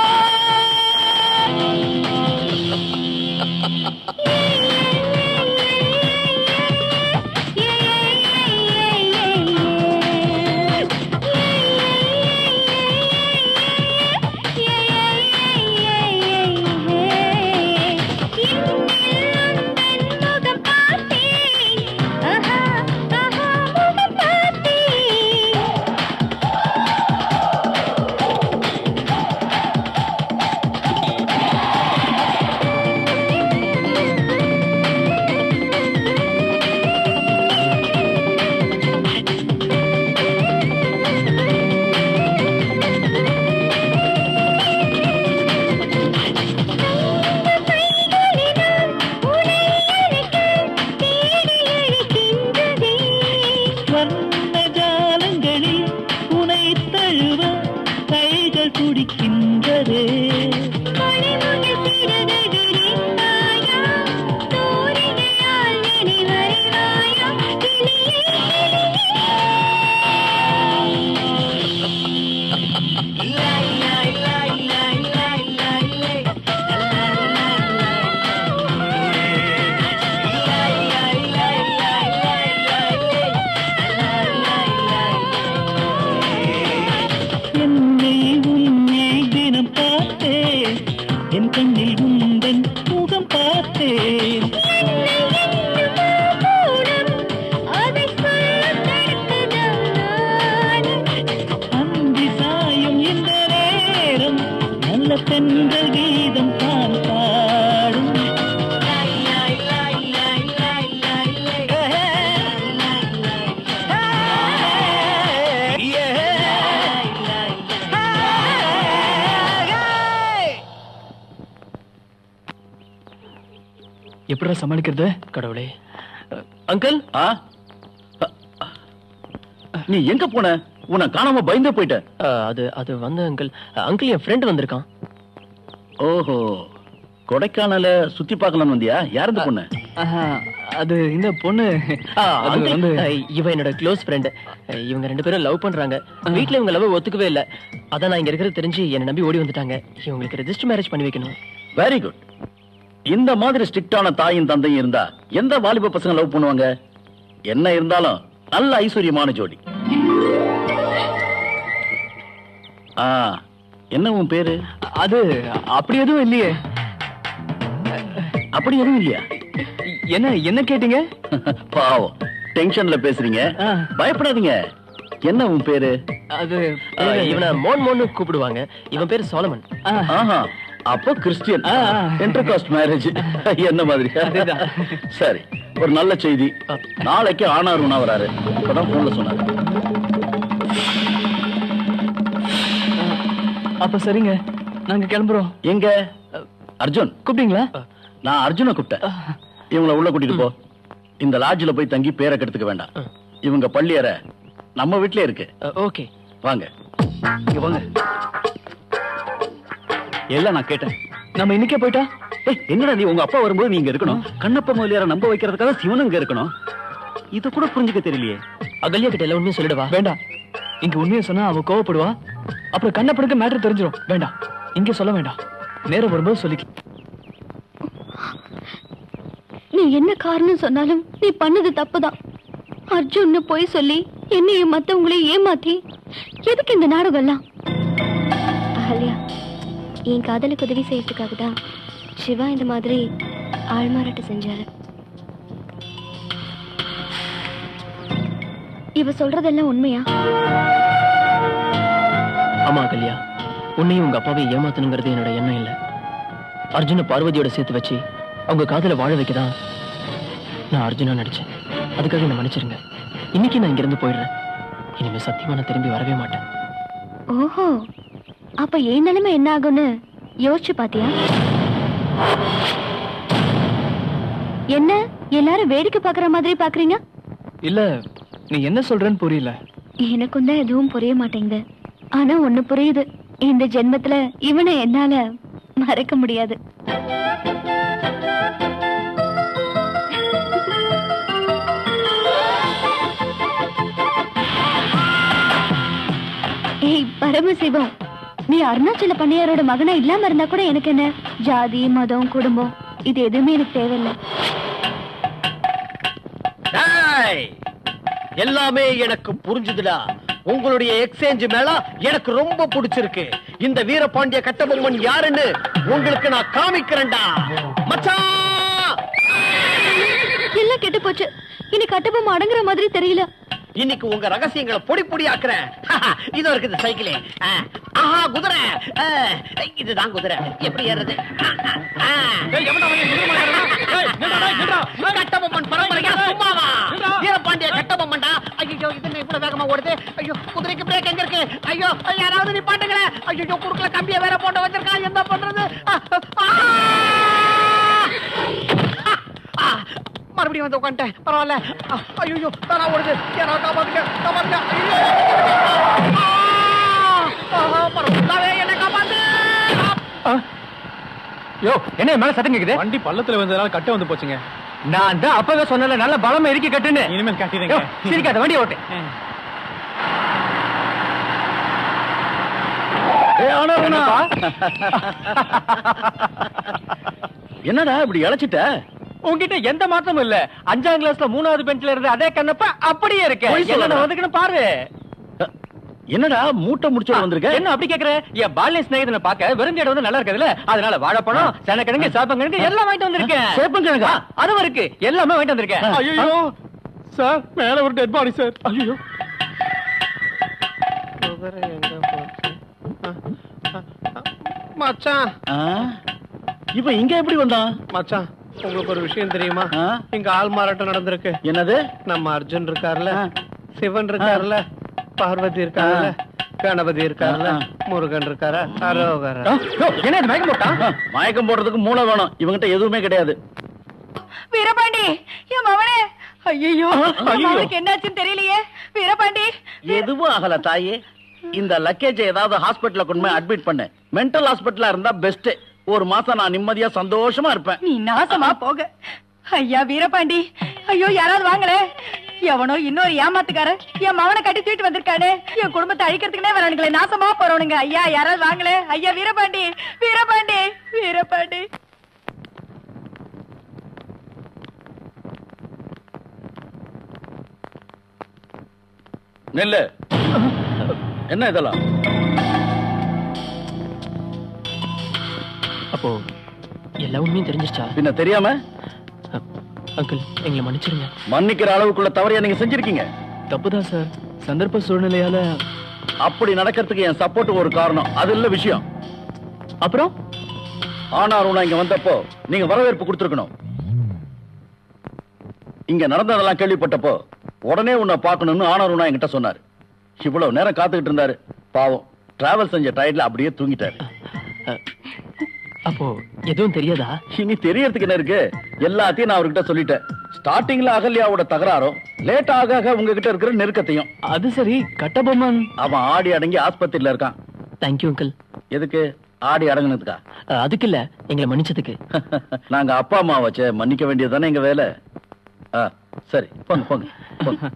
Speaker 10: துடிக்கின்றதே என் கண்ணில் உந்தன் முகம் பார்த்தேன் அந்தி சாயும் இந்த நேரம் நல்ல தென்றல் கீதம் தான் பாடும்
Speaker 8: எப்படிடா சமாளிக்கிறது?
Speaker 6: கடவுளே. அங்கிள்,
Speaker 4: நீ எங்க போன? உன்னை காணாம பயந்தே போயிட்ட.
Speaker 6: அது வந்து அங்கிள் என் ஃப்ரெண்ட் வந்திருக்கான்.
Speaker 4: ஓஹோ, கொடைக்கானல சுத்தி பார்க்கலாம் வந்தியா? யார் இந்த பொண்ணு?
Speaker 8: அது இந்த பொண்ணு வந்து
Speaker 6: இவ என்னோட க்ளோஸ் ஃப்ரெண்ட். இவங்க 2 பேரும் லவ் பண்றாங்க. வீட்ல இவங்க லவ் ஒத்துக்கவே இல்ல. அதான் நான் இங்க இருக்கிறது தெரிஞ்சு என்ன நம்பி ஓடி வந்துட்டாங்க. இவங்களுக்கு ரெஜிஸ்டர் மேரேஜ் பண்ணி வைக்கணும்.
Speaker 4: Very good. இந்த மாதிரி ஸ்ட்ரிக்டான தாயும் தந்தையும் இருந்தா எந்த வாலிப பசங்க லவ் பண்ணுவாங்க? என்ன இருந்தாலும் நல்ல ஐஸ்வர்யமான ஜோடி. என்ன உன் பேரு?
Speaker 8: அது அப்படி எதுவும் இல்லையே.
Speaker 4: அப்படி எதுவும் இல்லையா?
Speaker 8: என்ன கேட்டீங்க?
Speaker 4: பாவம், டென்ஷன்ல பேசுறீங்க. பயப்படாதீங்க. என்ன உன் பேரு?
Speaker 6: அது இவனை மோன்னு கூப்பிடுவாங்க. இவன் பேரு சோலமன்.
Speaker 4: அப்போ கிறிஸ்டியன். இன்டர்காஸ்ட் மேரேஜ் என்ன மாதிரி? சரி, ஒரு நல்ல செய்தி. நாளைக்கு ஆனார் உணா வராரு. இப்பதான் போன்ல சொன்னாரு.
Speaker 8: அப்ப சரிங்க, நாங்க கிளம்புறோம்.
Speaker 4: எங்க? அர்ஜுன்
Speaker 8: கூப்பிட்டீங்களா?
Speaker 4: நான் அர்ஜுனை கூப்பிட்டேன். இவங்களை உள்ள கூட்டிட்டு போ. இந்த லாட்ஜ்ல போய் தங்கி பேரை கெடுத்துக்க வேண்டாம். இவங்க பள்ளியற நம்ம வீட்லயே இருக்கு.
Speaker 6: ஓகே,
Speaker 4: வாங்க.
Speaker 3: இங்க வாங்க. எல்லாம் நான் கேட்டேன்.
Speaker 8: நம்ம இன்னைக்கே போயிட்டா?
Speaker 3: என்னடா நீ உங்க அப்பா வரும்போது நீங்க இருக்கணும். கண்ணப்ப முதலியார நம்ப வைக்கிறதுக்காக சிவனும் இங்க இருக்கணும். இத கூட புரிஞ்சுக்க தெரியலையே.
Speaker 6: அகல்யா கிட்ட எல்லாம் உண்மையை சொல்லிடுவா.
Speaker 8: வேண்டாம், இங்க உண்மையை சொன்னா அவ கோவப்படுவா. அப்புறம் கண்ணப்பனுக்கு மேட்டர் தெரிஞ்சிடும். வேண்டாம், இங்க சொல்ல வேண்டாம். நேரம் வரும்போது சொல்லிக்க.
Speaker 5: நீ என்ன காரணம் சொன்னாலும் நீ பண்ணது தப்புதான். அர்ஜுன்னு போய் சொல்லி என்னையும் மத்தவங்களையும் ஏமாத்தி எதுக்கு இந்த நாடகம் எல்லாம்? அகல்யா, என் காதலுக்கு உதவி செய்யறதுக்காக தான் சிவா இந்த மாதிரி ஆள்மாறாட்டு செஞ்சாரு. இவ சொல்றதெல்லாம் உண்மையா?
Speaker 6: ஆமா கல்யா, உன்னையும் உங்க அப்பாவை ஏமாத்தணுங்கிறது என்னோட எண்ணம் இல்ல. அர்ஜுன பார்வதியோட சேர்த்து வச்சு அவங்க காதல வாழ வைக்கதான் நான் அர்ஜுனா நடிச்சேன். அதுக்காக என்ன மன்னிச்சிருங்க. இன்னைக்கு நான் இங்க இருந்து போயிடுறேன். இனிமே சத்தியமா நான் திரும்பி வரவே மாட்டேன்.
Speaker 5: ஓஹோ, அப்ப என் நிலைமை என்ன ஆகும்னு யோசிச்சு பாத்தியா? என்ன எல்லாரும் வேடிக்கை பாக்குற மாதிரி பாக்குறீங்க?
Speaker 8: இல்ல, நீ என்ன சொல்றேன்னு புரியல.
Speaker 5: எனக்கும் தான் எதுவும் புரிய மாட்டேங்குது. ஆனா ஒண்ணு புரியுது, இந்த ஜென்மத்துல இவனை என்னால மறக்க முடியாது. ஏய் பரமசிவம், நீ அருணாச்சல பண்ணையாரோட மகனா இல்லாம இருந்தா கூட எனக்கு என்ன? ஜாதி மதம் குடும்பம் இது எதுவுமே எனக்கு தேவையில்லை.
Speaker 4: எல்லாமே எனக்கு புரிஞ்சுதுடா. உங்களுடைய எக்ஸ்சேஞ்ச் மேல எனக்கு ரொம்ப பிடிச்சிருக்கு. இந்த வீரபாண்டிய கட்டபொம்மன் யாருன்னு உங்களுக்கு நான் காமிக்கிறேன்டா மச்சான்.
Speaker 5: எல்லாம் கெட்டு போச்சு. இனி கட்டபொம்மை அடங்குற மாதிரி தெரியல.
Speaker 4: இன்னைக்கு உங்க ரகசியங்களை பொடி பொடி ஆக்குறேன். இது இருக்குது சைக்கிளே. ஆஹா குதிரை. இதுதான் குதிரை. எப்படி ஏறது? கட்டபொம்மன் பரம்பரையா சும்மாவா? வீரபாண்டிய கட்டபொம்மன்டா. ஐயோ இது இவ்வளவு வேகமா ஓடுது. ஐயோ குதிரைக்கு பிரேக் எங்க இருக்கு? ஐயோ யாராவது நீ பாட்டுங்களே. ஐயோ குறுக்குல கம்பிய வேற போட்டு வச்சிருக்கான். என்ன பண்றது? மறுபடியும் வந்து உட்காந்துட்டேன். பரவாயில்ல. ஐயோ தானா ஓடுது. யாராவது காப்பாத்துங்க, காப்பாத்துங்க. என்ன காப்பாத்து.
Speaker 7: யோ, என்ன மேல சத்தம் கேக்குது?
Speaker 2: வண்டி பள்ளத்துல வந்ததால கட்ட வந்து போச்சுங்க.
Speaker 7: நான் தான் அப்பவே சொன்னல நல்ல பலமா இறுக்கி கட்டுன்னு.
Speaker 2: இனிமேல் கட்டிடுங்க.
Speaker 7: சிரிக்காத, வண்டி ஓட்டு.
Speaker 4: என்னடா இப்படி இழைச்சிட்ட?
Speaker 7: உன்கிட்ட எந்த மாற்றமும் இல்ல. 5ஆம் கிளாஸ்ல 3வது பெஞ்ச்ல இருந்து அதே கண்ணப்ப அப்படியே இருக்கு. என்ன வந்துக்கணும் பாரு.
Speaker 4: என்னடா மூட்டை முடிச்சு வந்திருக்க?
Speaker 7: என்ன அப்படி கேக்குற? என் பால்ய சிநேகிதனை பார்க்க வெறும் இடம் வந்து நல்லா இருக்குதுல்ல, அதனால வாழைப்பழம், சனக்கிழங்கு, சாப்பங்கிழங்கு எல்லாம் வாங்கிட்டு வந்திருக்கேன்.
Speaker 4: சேப்பங்கிழங்கா?
Speaker 7: அதுவும் இருக்கு, எல்லாமே வாங்கிட்டு வந்திருக்கேன்.
Speaker 2: ஐயோ சார், மேல ஒரு டெட் பாடி சார். ஐயோ
Speaker 7: மச்சான்,
Speaker 4: இப்ப இங்க எப்படி வந்தான்?
Speaker 7: மச்சான் உங்களுக்கு ஒரு விஷயம் தெரியுமா? இங்க ஆள் மாறாட்டம் நடந்திருக்கு.
Speaker 4: என்னது?
Speaker 7: நம்ம அர்ஜுன் இருக்காருல்ல, சிவன் இருக்காருல்ல, பார்வதி இருக்காருல்ல, கணபதி இருக்காருல்ல, முருகன் இருக்காரா, அரோகரா.
Speaker 4: என்ன இது மயக்கம் போட்டான்? மயக்கம் போடுறதுக்கு மூளை வேணும். இவங்கிட்ட எதுவுமே கிடையாது.
Speaker 1: வீரபாண்டி, என் மவனே. ஐயோ அவனுக்கு என்னாச்சுன்னு தெரியலையே. வீரபாண்டி,
Speaker 4: எதுவும் ஆகல தாயே. இந்த லக்கேஜ் ஏதாவது ஹாஸ்பிடல்ல கொண்டு போய் அட்மிட் பண்ணு. மென்டல் ஹாஸ்பிடலா இருந்தா பெஸ்ட். ஒரு மாசம் நான் நிம்மதியா சந்தோஷமா இருப்பேன்.
Speaker 1: நீ நாசமா போக. ஐயா வீரபாண்டி, ஐயோ யாராவது வாங்களே. எவனோ இன்னொரு ஏமாத்துக்கார என் மவனை கட்டி தூக்கிட்டு வந்திருக்கானே. என் குடும்பத்தை அழிக்கிறதுக்குனே வரானுங்களே. நாசமா போறவனுங்க. ஐயா யாராவது வாங்களே. ஐயா வீரபாண்டி, வீரபாண்டி, வீரபாண்டி.
Speaker 4: நெல்லு. என்ன இதெல்லாம்?
Speaker 6: அப்போ எல்லா உண்மையும் தெரிஞ்சிருச்சா?
Speaker 4: பின்ன தெரியாம?
Speaker 6: அங்கிள் எங்களை மன்னிச்சிருங்க.
Speaker 4: மன்னிக்கிற அளவுக்குள்ள தவறையா நீங்க செஞ்சிருக்கீங்க.
Speaker 8: தப்புதான் சார், சந்தர்ப்ப சூழ்நிலையால.
Speaker 4: அப்படி நடக்கிறதுக்கு என் சப்போர்ட் ஒரு காரணம். அது இல்ல விஷயம்.
Speaker 6: அப்புறம்
Speaker 4: ஆனாரும் இங்க வந்தப்போ நீங்க வரவேற்பு கொடுத்திருக்கணும். இங்க நடந்ததெல்லாம் கேள்விப்பட்டப்போ உடனே உன்னை பார்க்கணும்னு ஆனாரும் என்கிட்ட சொன்னாரு. இவ்வளவு நேரம் காத்துக்கிட்டு இருந்தாரு. பாவம், டிராவல் செஞ்ச டயர்ட்ல அப்படியே தூங்கிட்டாரு.
Speaker 6: அப்போ எதுவும் தெரியாதா?
Speaker 4: இனி தெரியறதுக்கு என்ன இருக்கு? எல்லாத்தையும் நான் அவர்கிட்ட சொல்லிட்டேன். ஸ்டார்டிங்ல அகல்யாவோட தகராறும், லேட் ஆக ஆக உங்ககிட்ட இருக்கிற நெருக்கத்தையும்.
Speaker 8: அது சரி, கட்டபொம்மன்
Speaker 4: அவன் ஆடி அடங்கி ஆஸ்பத்திரியில இருக்கான்.
Speaker 6: Thank you uncle.
Speaker 4: எதுக்கு? ஆடி அடங்குனதுக்கா?
Speaker 6: அதுக்கு இல்ல, எங்களை மன்னிச்சதுக்கு.
Speaker 4: நாங்க அப்பா அம்மா வச்ச மன்னிக்க வேண்டியதுதானே எங்க வேலை. சரி போங்க போங்க போங்க.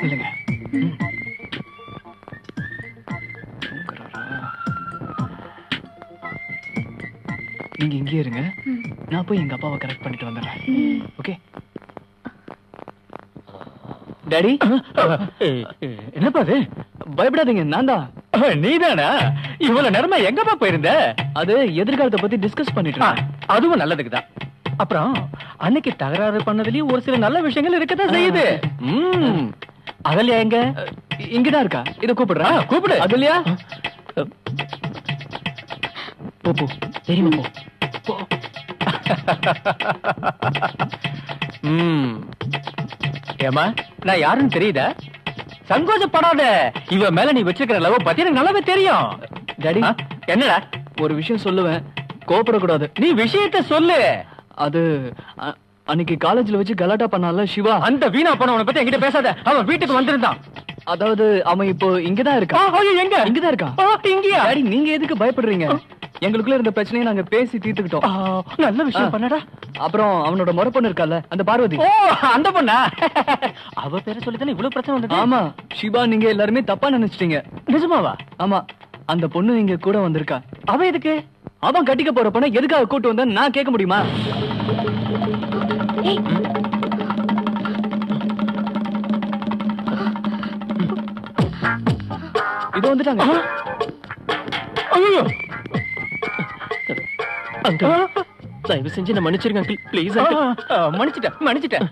Speaker 8: இல்லைங்க. நீங்க இங்கே இருங்க, நான் போய் எங்க அப்பாவை கரெக்ட் பண்ணிட்டு வந்துடுறேன். Okay daddy? என்னப்பா அது? பயப்படாதீங்க, நான் தான்.
Speaker 7: நீதானா? இவ்வளவு நேரமா எங்கப்பா போயிருந்த?
Speaker 8: அது எதிர்காலத்தை பத்தி டிஸ்கஸ் பண்ணிட்டு இருக்கேன்.
Speaker 7: அதுவும் நல்லதுக்குதான். அப்புறம் அன்னைக்கு தகராறு பண்ணதுலயும் ஒரு சில நல்ல விஷயங்கள் இருக்கதான் செய்யுது. அகல்யா எங்க?
Speaker 8: இங்கதான் இருக்கா, இத கூப்பிடுறா.
Speaker 7: கூப்பிடு.
Speaker 8: அகல்யா, போ போ, தெரியுமா போ.
Speaker 7: ஏமா, நான் யாருன்னு தெரியுதா? சங்கோஜப்படாத. இவ மேல நீ வச்சிருக்கிற லவ் பத்தி எனக்கு நல்லாவே தெரியும்.
Speaker 8: டாடி,
Speaker 7: என்னடா?
Speaker 8: ஒரு விஷயம் சொல்லுவேன், கோபப்படக்கூடாது.
Speaker 7: நீ விஷயத்த சொல்லு.
Speaker 8: அது அன்னைக்கு காலேஜ்ல வச்சு கலாட்டா பண்ணால சிவா,
Speaker 7: அந்த வீணா போனவனை பத்தி என்கிட்ட பேசாத. அவன் வீட்டுக்கு வந்திருந்தான்.
Speaker 8: அதாவது அவன் இப்போ இங்கதான் இருக்கான்.
Speaker 7: எங்க?
Speaker 8: இங்கதான் இருக்கான்.
Speaker 7: இங்கயா?
Speaker 8: டாடி, நீங்க எதுக்கு பயப்படுறீங்க? எங்களுக்குள்ள இருந்த பிரச்சனையை நாங்க பேசி தீர்த்துக்கிட்டோம்.
Speaker 7: நல்ல விஷயம் பண்ணடா.
Speaker 8: அப்புறம் அவனோட முறை பொண்ணு இருக்கால, அந்த பார்வதி.
Speaker 7: ஓ, அந்த பொண்ணா? அவ பேரை சொல்லித்தானே இவ்வளவு பிரச்சனை வந்தது.
Speaker 8: ஆமா, சிவா, நீங்க எல்லாருமே தப்பா நினைச்சிட்டீங்க.
Speaker 7: நிஜமாவா?
Speaker 8: ஆமா, அந்த பொண்ணு இங்க கூட வந்திருக்கா.
Speaker 7: அவ எதுக்கு?
Speaker 8: அவன் கட்டிக்க போற பொண்ணை எதுக்காக கூட்டு வந்த நான் கேட்க முடியுமா? இது வந்துட்டாங்க. தயவு செஞ்சு நான் மன்னிச்சிருங்க அங்கிள், ப்ளீஸ்.
Speaker 7: மன்னிச்சிட்டேன்.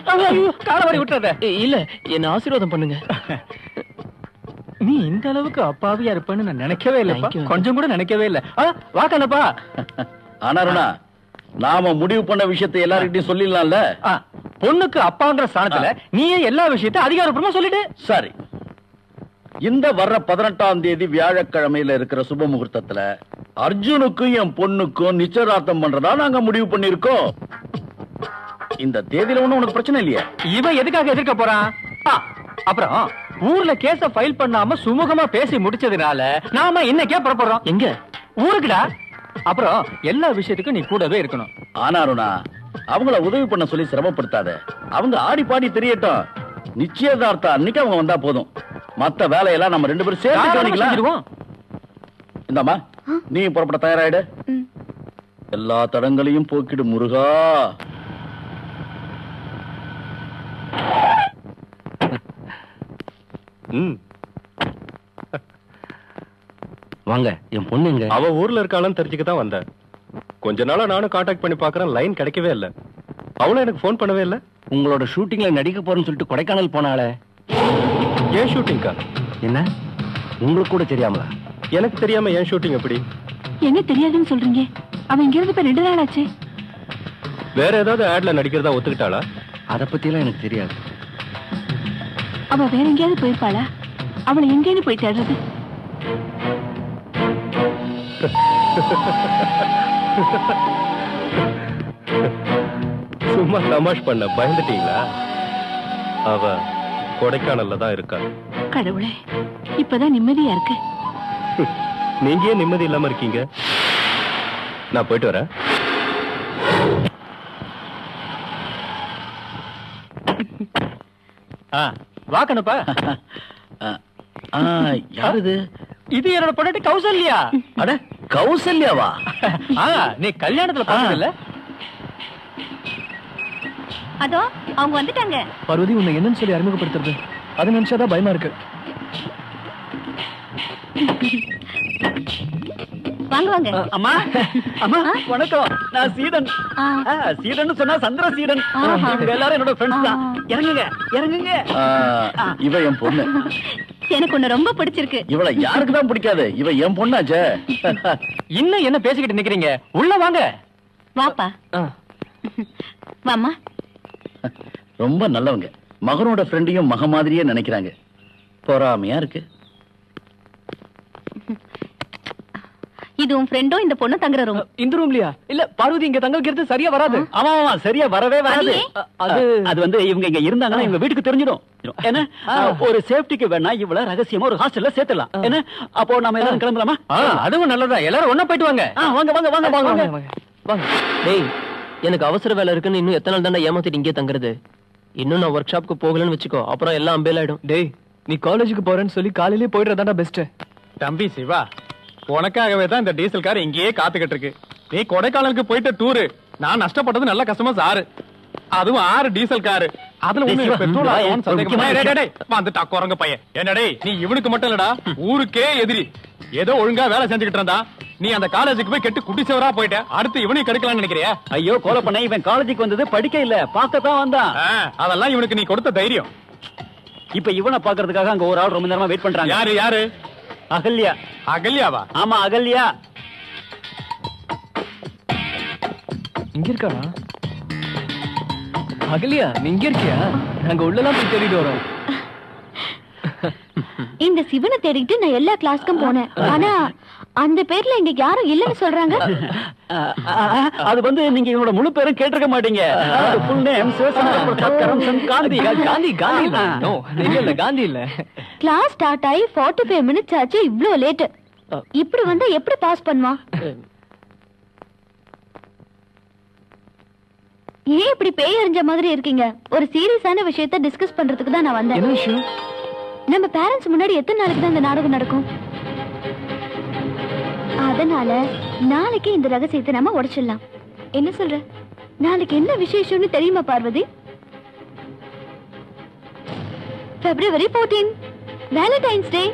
Speaker 7: காலவாரி விட்டுறத.
Speaker 8: இல்ல, என்ன ஆசீர்வாதம் பண்ணுங்க.
Speaker 7: நீ இந்த அளவுக்கு அப்பாவியா இருப்பேன்னு நான் நினைக்கவே இல்ல.
Speaker 8: Thank you.
Speaker 7: கொஞ்சம் கூட நினைக்கவே இல்ல. வாக்கண்ணப்பா.
Speaker 4: ஆனாருண்ணா, நாம முடிவு பண்ண விஷயத்தை எல்லார்கிட்டயும் சொல்லிடலாம்ல.
Speaker 7: பொண்ணுக்கு அப்பாங்கிற ஸ்தானத்துல நீயே எல்லா விஷயத்தையும் அதிகாரப்பூர்வமா சொல்லிட்டு.
Speaker 4: சரி, இந்த வர்ற 18ஆம் தேதி வியாழக்கிழமையில இருக்கிற சுப முகூர்த்தத்துல அர்ஜுனுக்கும் என் பொண்ணுக்கும் நிச்சயதார்த்தம் பண்றதா நாங்க முடிவு பண்ணிருக்கோம். இந்த தேதியில ஒண்ணும் உனக்கு பிரச்சனை இல்லையா?
Speaker 7: இவன் எதுக்காக எதிர்க்க போறான்? அப்புறம் ஊர்ல கேஸ ஃபைல் பண்ணாம சுமூகமா பேசி முடிச்சதுனால நாம இன்னைக்கே புறப்படுறோம்.
Speaker 8: எங்க?
Speaker 7: ஊருக்குடா. அப்புறம் எல்லா விஷயத்துக்கும் நீ கூடவே இருக்கணும்.
Speaker 4: ஆனாருண்ணா, அவங்கள உதவி பண்ண சொல்லி சிரமப்படுத்தாத. அவங்க ஆடி பாடி தெரியட்டும். நிச்சயதார்த்தம் அன்னைக்கு அவங்க வந்தா போதும். மத்த வேலையெல்லாம் நம்ம 2 பேரும் சேர்ந்து கவனிக்கலாம். இந்தாமா, நீ புறப்பட தயாராயிடு. எல்லா தடங்களையும் போக்கிடு முருகா.
Speaker 3: வாங்க, என் பொண்ணுங்க.
Speaker 2: அவ ஊர்ல இருக்காளான்னு தெரிஞ்சுக்க தான் வந்தேன். கொஞ்ச நாளா நானும் காண்டாக்ட் பண்ணி பாக்குறேன், லைன் கிடைக்கவே இல்ல. அவளும் எனக்கு ஃபோன் பண்ணவே இல்ல.
Speaker 3: உங்களோட ஷூட்டிங்ல நடிக்க போறேன்னு சொல்லிட்டு கொடைக்கானல் போனாலே.
Speaker 2: ஏன் ஷூட்டிங்கா?
Speaker 3: என்ன, உங்களுக்கு கூட தெரியாமலா?
Speaker 2: எனக்கு தெரியாம ஏன் ஷூட்டிங் எப்படி?
Speaker 5: என்ன தெரியாதுன்னு சொல்றீங்க? அவன் இங்க இருந்து இப்ப 2 நாள் ஆச்சு.
Speaker 2: வேற ஏதாவது ஆட்ல நடிக்கிறதா ஒத்துக்கிட்டாளா?
Speaker 3: அத பத்தி எல்லாம் எனக்கு தெரியாது.
Speaker 5: அவ வேற எங்கேயாவது போயிருப்பாளா? அவளை எங்கேன்னு போய் தேடுறது?
Speaker 2: சும்மா தமாஷ் பண்ண, பயந்துட்டீங்களா? அவ கொடைக்கானல்ல தான் இருக்கா.
Speaker 5: கடவுளே, இப்பதான் நிம்மதியா இருக்கு.
Speaker 2: நீங்க ஏன் நிம்மதி இல்லாம இருக்கீங்க? நான் போயிட்டு வரேன்.
Speaker 7: வாக்கண்ணப்பா.
Speaker 4: யாரு இது?
Speaker 7: இது என்னோட பொண்ணு கௌசல்யா.
Speaker 4: அட, கௌசல்யாவா?
Speaker 7: நீ கல்யாணத்துல பார்த்ததில்ல?
Speaker 5: அதோ அவங்க வந்துட்டாங்க.
Speaker 8: பார்வதி, உன்னை என்னன்னு சொல்லி அறிமுகப்படுத்துறது, அது நினைச்சாதான் பயமா இருக்கு.
Speaker 5: வாங்க வாங்க.
Speaker 4: அம்மா, அம்மா, வணக்கம். நான் சீடன். சீடன் சொன்னா சந்திர சீடன். இவங்க எல்லாரும் என்னோட ஃப்ரெண்ட்ஸ் தான். இறங்குங்க, இறங்குங்க. இவ என் பொண்ணு.
Speaker 5: எனக்கு உன்னை ரொம்ப பிடிச்சிருக்கு.
Speaker 4: இவளை யாருக்கு தான் பிடிக்காது? இவ என் பொண்ணாச்சே.
Speaker 7: இன்னும் என்ன பேசிக்கிட்டு நிக்கிறீங்க? உள்ள வாங்க.
Speaker 5: வாப்பா. வாமா.
Speaker 4: ரொம்ப நல்லவங்க. மகனோட ஃப்ரெண்டையும் மக மாதிரியே நினைக்கிறாங்க. பொறாமையா இருக்கு.
Speaker 5: இது உன் ஃப்ரெண்டோ இந்த பொண்ணு தங்குற ரூம்?
Speaker 8: இந்த ரூம்லயா? இல்ல பார்வதி, இங்க தங்க வைக்கிறது சரியா வராது.
Speaker 4: ஆமா, சரியா வரவே வராது.
Speaker 3: அது வந்து இவங்க இங்க இருந்தாங்கன்னா இவங்க வீட்டுக்கு தெரிஞ்சிடும். என்ன, ஒரு சேஃப்டிக்கு வேணா இவ்வளவு ரகசியமா ஒரு ஹாஸ்டல்ல சேர்த்துலாம். என்ன, அப்போ நாம எல்லாரும் கிளம்பலாமா?
Speaker 7: அதுவும் நல்லதா. எல்லாரும் ஒண்ணா போயிட்டு வாங்க.
Speaker 3: வாங்க வாங்க வாங்க வாங்க
Speaker 8: வாங்க. டேய், எனக்கு அவசர வேலை இருக்குன்னு இன்னும் எத்தனை நாள் தானே ஏமாத்திட்டு இங்கே தங்குறது? இன்னும் நான் ஒர்க் ஷாப்புக்கு போகலன்னு வச்சுக்கோ, அப்புறம் எல்லாம் அம்பேலாயிடும். டேய், நீ காலேஜுக்கு போறேன்னு சொல்லி காலையிலேயே போயிடுறதாண்டா பெஸ்ட்.
Speaker 2: தம்பி சிவா, உனக்காகவே தான் இந்த டீசல் கார் இங்கேயே காத்துக்கிட்டு இருக்கு. நீ கொடைக்கானலுக்கு போயிட்டு டூரு, நான் நஷ்டப்பட்டது நல்ல கஸ்டமர்ஸ் 6. அதுவும் 6 டீசல் காரு. அதுல ஒண்ணு பெட்ரோல் ஆகும்னு சந்தேகம் வந்துட்டா குரங்க பையன். என்னடே, நீ இவனுக்கு மட்டும் இல்லடா, ஊருக்கே எதிரி. ஏதோ ஒழுங்கா வேலை செஞ்சுக்கிட்டு இருந்தா, நீ அந்த காலேஜுக்கு போய் கெட்டு குட்டி சேவரா போயிட்ட அடுத்து இவனையும் கெடுக்கலாம்னு நினைக்கிறியா?
Speaker 3: ஐயோ கோல பண்ண இவன் காலேஜுக்கு வந்தது படிக்க இல்ல பார்க்கத்தான் வந்தான்.
Speaker 2: அதெல்லாம் இவனுக்கு நீ கொடுத்த தைரியம்.
Speaker 3: இப்ப இவனை பாக்குறதுக்காக அங்க ஒரு ஆள் ரொம்ப நேரமா வெயிட் பண்றாங்க.
Speaker 2: யாரு யாரு?
Speaker 3: அகல்யா.
Speaker 2: அகல்யாவா?
Speaker 3: ஆமா அகல்யா.
Speaker 8: இங்க இருக்காடா அகலியா, நீ இங்க இருக்கியா? நாங்க உள்ளலாம் போய் தேடிட்டு வரோம்.
Speaker 5: இந்த சிவனை தேடிக்கிட்டு நான் எல்லா கிளாஸ்க்கும் போனேன். ஆனா அந்த பேர்ல இங்க யாரும் இல்லன்னு சொல்றாங்க.
Speaker 3: அது வந்து நீங்க இவனோட முழு பேரும் கேட்டிருக்க மாட்டீங்க. Full name Sivasankar Prasad Karamchand Gandhi.
Speaker 8: காந்தி காந்தி இல்ல. நோ, இல்ல காந்தி இல்ல.
Speaker 5: கிளாஸ் ஸ்டார்ட் ஆகி 45 மினிட்ஸ் ஆச்சு. இவ்ளோ லேட். இப்படி வந்தா எப்படி பாஸ் பண்ணுவான்? ஏன் இப்படி பேய் அறிஞ்ச மாதிரி இருக்கீங்க? ஒரு சீரியஸான விஷயத்தை டிஸ்கஸ் பண்றதுக்கு தான் நான் வந்தேன்.
Speaker 8: என்ன விஷயம்?
Speaker 5: நம்ம பேரண்ட்ஸ் முன்னாடி எத்தனை நாளைக்கு தான் இந்த நாடகம் நடக்கும்? அதனால நாளைக்கு இந்த ரகசியத்தை நம்ம உடைச்சிடலாம். என்ன சொல்ற? நாளைக்கு என்ன விசேஷம்னு தெரியுமா Parvati? February 14, Valentine's Day.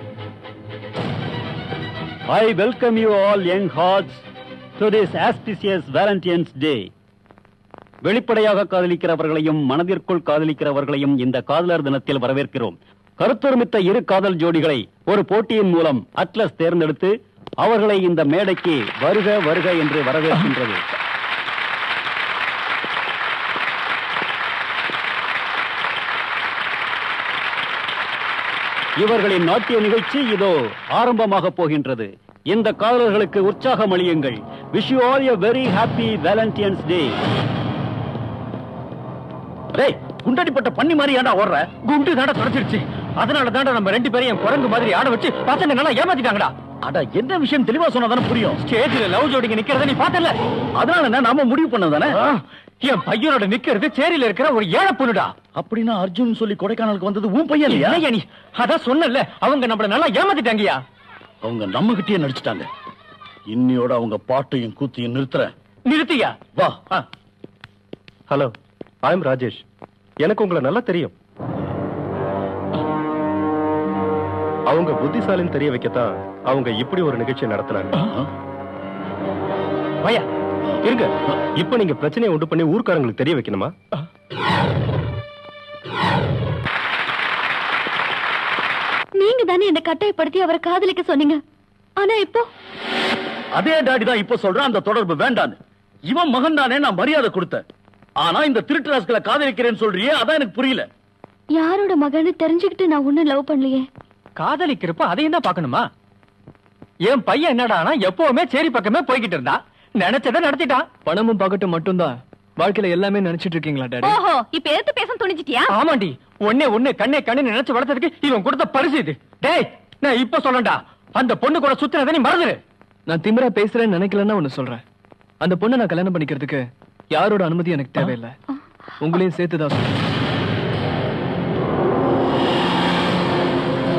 Speaker 3: I welcome you all young hearts to this auspicious Valentine's Day. வெளிப்படையாக காதலிக்கிறவர்களையும் மனதிற்குள் காதலிக்கிறவர்களையும் இந்த காதலர் தினத்தில் வரவேற்கிறோம். கருத்தொருமித்த இரு காதல் ஜோடிகளை ஒரு போட்டியின் மூலம் அட்லஸ் தேர்ந்தெடுத்து அவர்களை இந்த மேடைக்கு வருக வருக என்று வரவேற்கின்றது. இவர்களின் நாட்டிய நிகழ்ச்சி இதோ ஆரம்பமாக போகின்றது. இந்த காதலர்களுக்கு உற்சாகம் அளியுங்கள். Wish you all a very happy Valentine's Day.
Speaker 4: டேய், குண்டடிப்பட்ட பண்ணி மாதிரி ஏன்டா ஓடுற?
Speaker 7: குண்டு தாண்டா தொடச்சிருச்சு. அதனால தாண்டா நம்ம 2 பேரையும் குரங்கு மாதிரி ஆட வச்சு பசங்க நல்லா ஏமாத்திட்டாங்கடா.
Speaker 4: அட என்ன விஷயம் தெளிவா சொன்னாதானே புரியும்.
Speaker 7: ஸ்டேஜ்ல லவ் ஜோடிங்க நிக்கிறத நீ பார்த்தல?
Speaker 4: அதனால என்ன நாம முடிவு பண்ணதானே?
Speaker 7: என் பையனோட நிக்கிறது சேரியில இருக்கிற ஒரு ஏழை பொண்ணுடா.
Speaker 4: அப்படின்னா அர்ஜுன் சொல்லி கொடைக்கானலுக்கு வந்தது உன் பையன் இல்லையா?
Speaker 7: இல்லையா நீ? அதான் சொன்னல, அவங்க நம்மள நல்லா ஏமாத்திட்டாங்கயா.
Speaker 4: அவங்க நம்ம கிட்டயே நடிச்சிட்டாங்க. இன்னியோட அவங்க பாட்டையும் கூத்தையும் நிறுத்துறேன்.
Speaker 7: நிறுத்தியா?
Speaker 4: வா.
Speaker 2: Hello, I am Rajesh. எனக்கு உங்களை நல்லா தெரியும். அவங்க புத்திசாலின்னு தெரிய வைக்கத்தான் அவங்க இப்படி ஒரு நிகழ்ச்சி நடத்துறாங்க.
Speaker 7: பையா
Speaker 2: இருங்க, இப்ப நீங்க பிரச்சனையை உண்டு பண்ணி ஊர்க்காரங்களுக்கு தெரிய வைக்கணுமா?
Speaker 5: நீங்க தானே என்ன கட்டாயப்படுத்தி அவரை காதலிக்க சொன்னீங்க. ஆனா இப்போ
Speaker 4: அதே டாடி தான் இப்ப சொல்றான் அந்த தொடர்பு வேண்டான்னு. இவன் மகன் தானே நான் மரியாதை கொடுத்தேன். ஆனா இந்த திருட்டு ராஸ்களை காதலிக்கிறேன்னு சொல்றியே, அதான் எனக்கு புரியல.
Speaker 5: யாரோட மகன்னு தெரிஞ்சுக்கிட்டு நான் ஒண்ணும் லவ் பண்ணலையே.
Speaker 7: காதலிக்கிறப்ப அதையும் தான் பாக்கணுமா? என் பையன் என்னடானா எப்பவுமே சேரி பக்கமே போய்கிட்டு இருந்தா, நினைச்சதை நடத்திட்டான்.
Speaker 8: பணமும் பகட்டும் மட்டும்தான் வாழ்க்கையில எல்லாமே நினைச்சிட்டு இருக்கீங்களா டாடி?
Speaker 5: ஓஹோ, இப்ப எடுத்து பேச துணிஞ்சிட்டியா?
Speaker 7: ஆமாண்டி, ஒண்ணே கண்ணே கண்ணு நினைச்சு வளர்த்ததுக்கு இவன் கொடுத்த பரிசு இது. டேய், நான் இப்ப சொல்லண்டா, அந்த பொண்ணு கூட சுத்தினதை நீ மறந்துரு.
Speaker 8: நான் திமிரா பேசுறேன்னு நினைக்கலன்னா ஒண்ணு சொல்றேன். அந்த பொண்ணை நான் கல்யாணம் பண்ணிக்கிறதுக்கு யாரோட அனுமதி எனக்கு தேவையில்லை. உங்களையும் சேர்த்துதான் சொல்றேன்.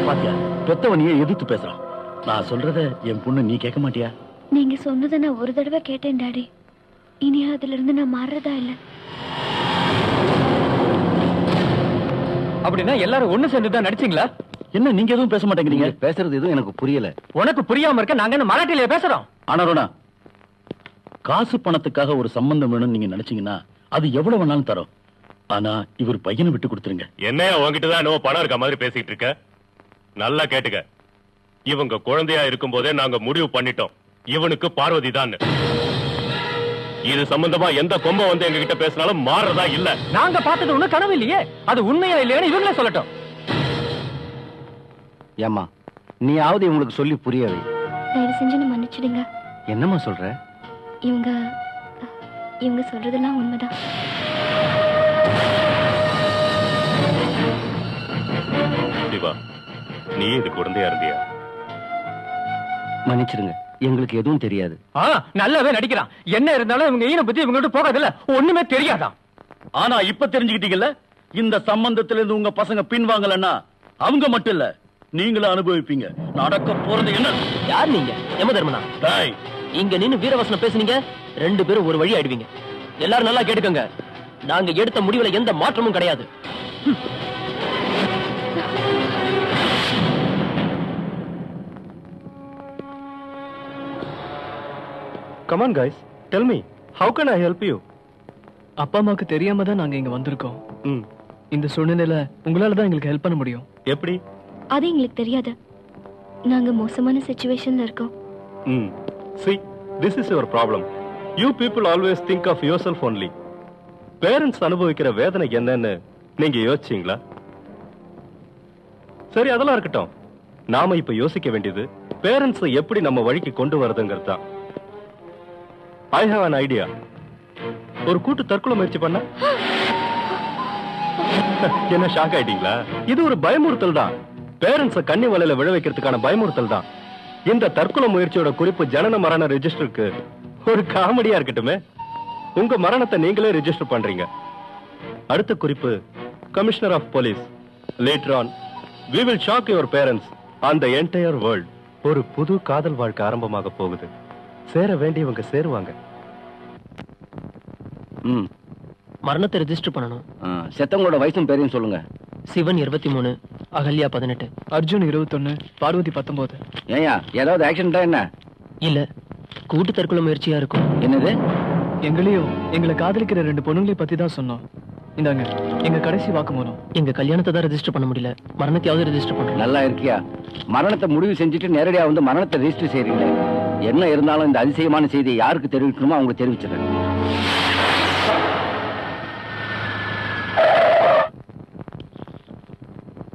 Speaker 4: பாத்தியா, பெத்தவனையே எதிர்த்து பேசுறான். நான் சொல்றத என் பொண்ணு நீ கேட்க மாட்டியா?
Speaker 5: நீங்க சொன்னதை நான் ஒரு தடவை கேட்டேன் டாடி. இனி அதுல இருந்து நான் மாறுறதா இல்ல.
Speaker 7: அப்படின்னா எல்லாரும் ஒண்ணு சேர்ந்து தான் நடிச்சீங்களா?
Speaker 4: என்ன நீங்க எதுவும் பேச மாட்டேங்கிறீங்க? பேசுறது எதுவும் எனக்கு புரியல.
Speaker 7: உனக்கு புரியாம இருக்க நாங்க என்ன மராட்டியில பேசுறோம்?
Speaker 4: ஆனா காசு பணத்துக்காக ஒரு சம்பந்தம் வேணும்னு நீங்க நினைச்சீங்கன்னா அது எவ்வளவு வேணாலும் தரும். ஆனா இவர் பையனை விட்டு கொடுத்துருங்க.
Speaker 2: என்னையா உங்ககிட்டதான் என்னவோ பணம் இருக்க மாதிரி பேசிட்டு இருக்க? நல்லா கேட்டுக்க, இவங்க குழந்தையா இருக்கும் போதே நாங்க முடிவு பண்ணிட்டோம் இவனுக்கு பார்வதி தான். இது சம்பந்தமா எந்த கொம்ப வந்து எங்க கிட்ட பேசினாலும் மாறதா இல்ல.
Speaker 7: நாங்க பார்த்தது ஒண்ணு கனவு இல்லையே, அது உண்மையா இல்லையான்னு இவங்களே சொல்லட்டும்.
Speaker 11: ஏம்மா, நீயாவது இவங்களுக்கு சொல்லி புரியவை.
Speaker 5: தயவு செஞ்சு நான் மன்னிச்சிடுங்க.
Speaker 11: என்னம்மா சொல்ற?
Speaker 5: இவங்க சொல்றதெல்லாம் உண்மைதான்.
Speaker 2: சிவா, நீ இது குழந்தையா இருந்தியா?
Speaker 11: மன்னிச்சிடுங்க, எங்களுக்கு எதுவும் தெரியாது.
Speaker 7: நல்லாவே நடிக்கிறான். என்ன இருந்தாலும் இவங்க ஈன பத்தி இவங்க போகாதுல்ல, ஒண்ணுமே தெரியாதான்.
Speaker 4: ஆனா இப்ப தெரிஞ்சுக்கிட்டீங்கல்ல, இந்த சம்பந்தத்துல இருந்து உங்க பசங்க பின்வாங்கலன்னா அவங்க மட்டும் இல்ல, நீங்களும் அனுபவிப்பீங்க. நடக்க போறது என்ன?
Speaker 6: யார் நீங்க? யம தர்மனா?
Speaker 4: டேய்,
Speaker 6: இங்க நின்னு வீரவசனம் பேசுனீங்க, 2 பேரும் ஒரு வழி ஆயிடுவீங்க. எல்லாரும் நல்லா கேட்டுக்கோங்க, நாங்க எடுத்த முடிவுல எந்த மாற்றமும் கிடையாது.
Speaker 2: Come on, guys. Tell me, how can I help you?
Speaker 8: அப்பா அம்மாவுக்கு தெரியாம தான் நாங்க இங்க வந்திருக்கோம்.
Speaker 2: ம்.
Speaker 8: இந்த சூழ்நிலையில உங்களால தான் எங்களுக்கு ஹெல்ப் பண்ண முடியும்.
Speaker 2: எப்படி?
Speaker 5: அது எங்களுக்கு தெரியாது. நாங்க மோசமான சிச்சுவேஷன்ல இருக்கோம்.
Speaker 2: ம். See, this is your problem. You people always think of yourself only. Parents அனுபவிக்கிற வேதனை என்னன்னு நீங்க யோசிச்சீங்களா? சரி, அதெல்லாம் இருக்கட்டும். நாம இப்ப யோசிக்க வேண்டியது பேரண்ட்ஸ் எப்படி நம்ம வழிக்கு கொண்டு வரதுங்கிறது தான். I have an idea. ஒரு கூட்டு தற்கொலை முயற்சி பண்ண என்ன ஷாக் ஆயிட்டீங்களா? இது ஒரு பயமுறுத்தல் தான். பேரண்ட்ஸ கன்னி வலையில விழ வைக்கிறதுக்கான பயமுறுத்தல் தான். இந்த தற்கொலை முயற்சியோட குறிப்பு ஜனன மரண ரெஜிஸ்டருக்கு ஒரு காமெடியா இருக்கட்டுமே. உங்க மரணத்தை நீங்களே ரெஜிஸ்டர் பண்றீங்க. அடுத்த குறிப்பு commissioner of police. Later on we will shock your parents and the entire world. ஒரு புது காதல் வாழ்க்கை ஆரம்பமாக போகுது. சேர வேண்டியவங்க சேருவாங்க.
Speaker 11: ம்.
Speaker 6: மரணத்தை ரெஜிஸ்டர் பண்ணணும்.
Speaker 11: செத்தவங்களோட வயசும் பேரையும் சொல்லுங்க.
Speaker 6: சிவன் 23, அகல்யா 18.
Speaker 8: அர்ஜுன் 21, பார்வதி 19.
Speaker 11: ஏயா ஏதாவது ஆக்சிடென்ட்டா என்ன?
Speaker 6: இல்ல, கூட்டு தற்கொலை முயற்சியா இருக்கும்.
Speaker 11: என்னது?
Speaker 8: எங்களையும் எங்களை காதலிக்கிற 2 பொண்ணுங்களை பத்தி தான் சொன்னோம். இந்தாங்க எங்க கடைசி வாக்குமூலம்.
Speaker 6: எங்க கல்யாணத்தை தான் ரெஜிஸ்டர் பண்ண முடியல, மரணத்தையாவது ரெஜிஸ்டர் பண்றோம்.
Speaker 11: நல்லா இருக்கியா? மரணத்தை முடிவு செஞ்சுட்டு நேரடியா வந்து மரணத்தை ரெஜிஸ்டர் செய்றீங்க. என்ன இருந்தாலும் இந்த அதிசயமான செய்தியை யாருக்கு தெரிவிக்கணுமோ அவங்க தெரிவிச்சிருங்க.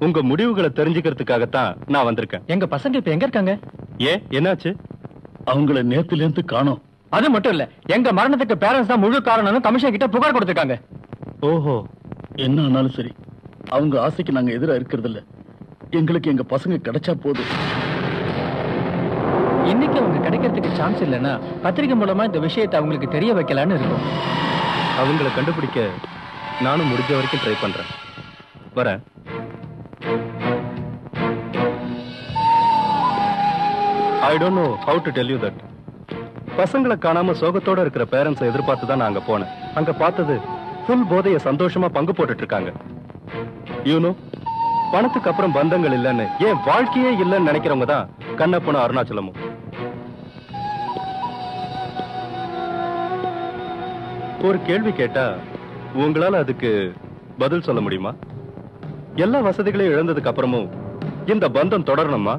Speaker 2: உங்க முடிவுகளை தெரிஞ்சுக்கிறதுக்காகத்தான் நான் வந்திருக்கேன்.
Speaker 7: எங்க பசங்க இப்ப எங்க இருக்காங்க?
Speaker 2: ஏன், என்னாச்சு?
Speaker 4: அவங்கள நேத்துல இருந்து காணோம்.
Speaker 7: அது மட்டும் இல்ல, எங்க மரணத்துக்கு பேரண்ட்ஸ் தான் முழு காரணம்னு கமிஷன் கிட்ட புகார் கொடுத்திருக்காங்க.
Speaker 2: ஓஹோ.
Speaker 4: என்ன ஆனாலும் சரி, அவங்க ஆசைக்கு நாங்க எதிரா இருக்கிறது இல்ல. எங்களுக்கு எங்க பசங்க கிடைச்சா போதும்.
Speaker 7: இன்னைக்கு அவங்க கிடைக்கிறதுக்கு சான்ஸ் இல்லைன்னா பத்திரிகை மூலமா இந்த விஷயத்தை அவங்களுக்கு தெரிய வைக்கலான்னு இருக்கும்.
Speaker 2: அவங்கள கண்டுபிடிக்க நானும் முடிஞ்ச வரைக்கும் ட்ரை பண்றேன். வரேன். I don't know how to tell you that. பசங்களை காணாம சோகத்தோட இருக்கிற பேரண்ட்ஸை எதிர்பார்த்து தான் நான் அங்க போனேன். அங்க பார்த்தது ஃபுல் போதைய சந்தோஷமா பங்கு போட்டுட்டு இருக்காங்க. யூனோ, பணத்துக்கு அப்புறம் பந்தங்கள் இல்லைன்னு, ஏன் வாழ்க்கையே இல்லைன்னு நினைக்கிறவங்க தான் கண்ணப்பனும் அருணாச்சலமும். ஒரு கேள்வி கேட்டா உங்களால அதுக்கு பதில் சொல்ல முடியுமா? எல்லா வசதிகளையும் இழந்ததுக்கு அப்புறமும் இந்த பந்தம் தொடரணுமா?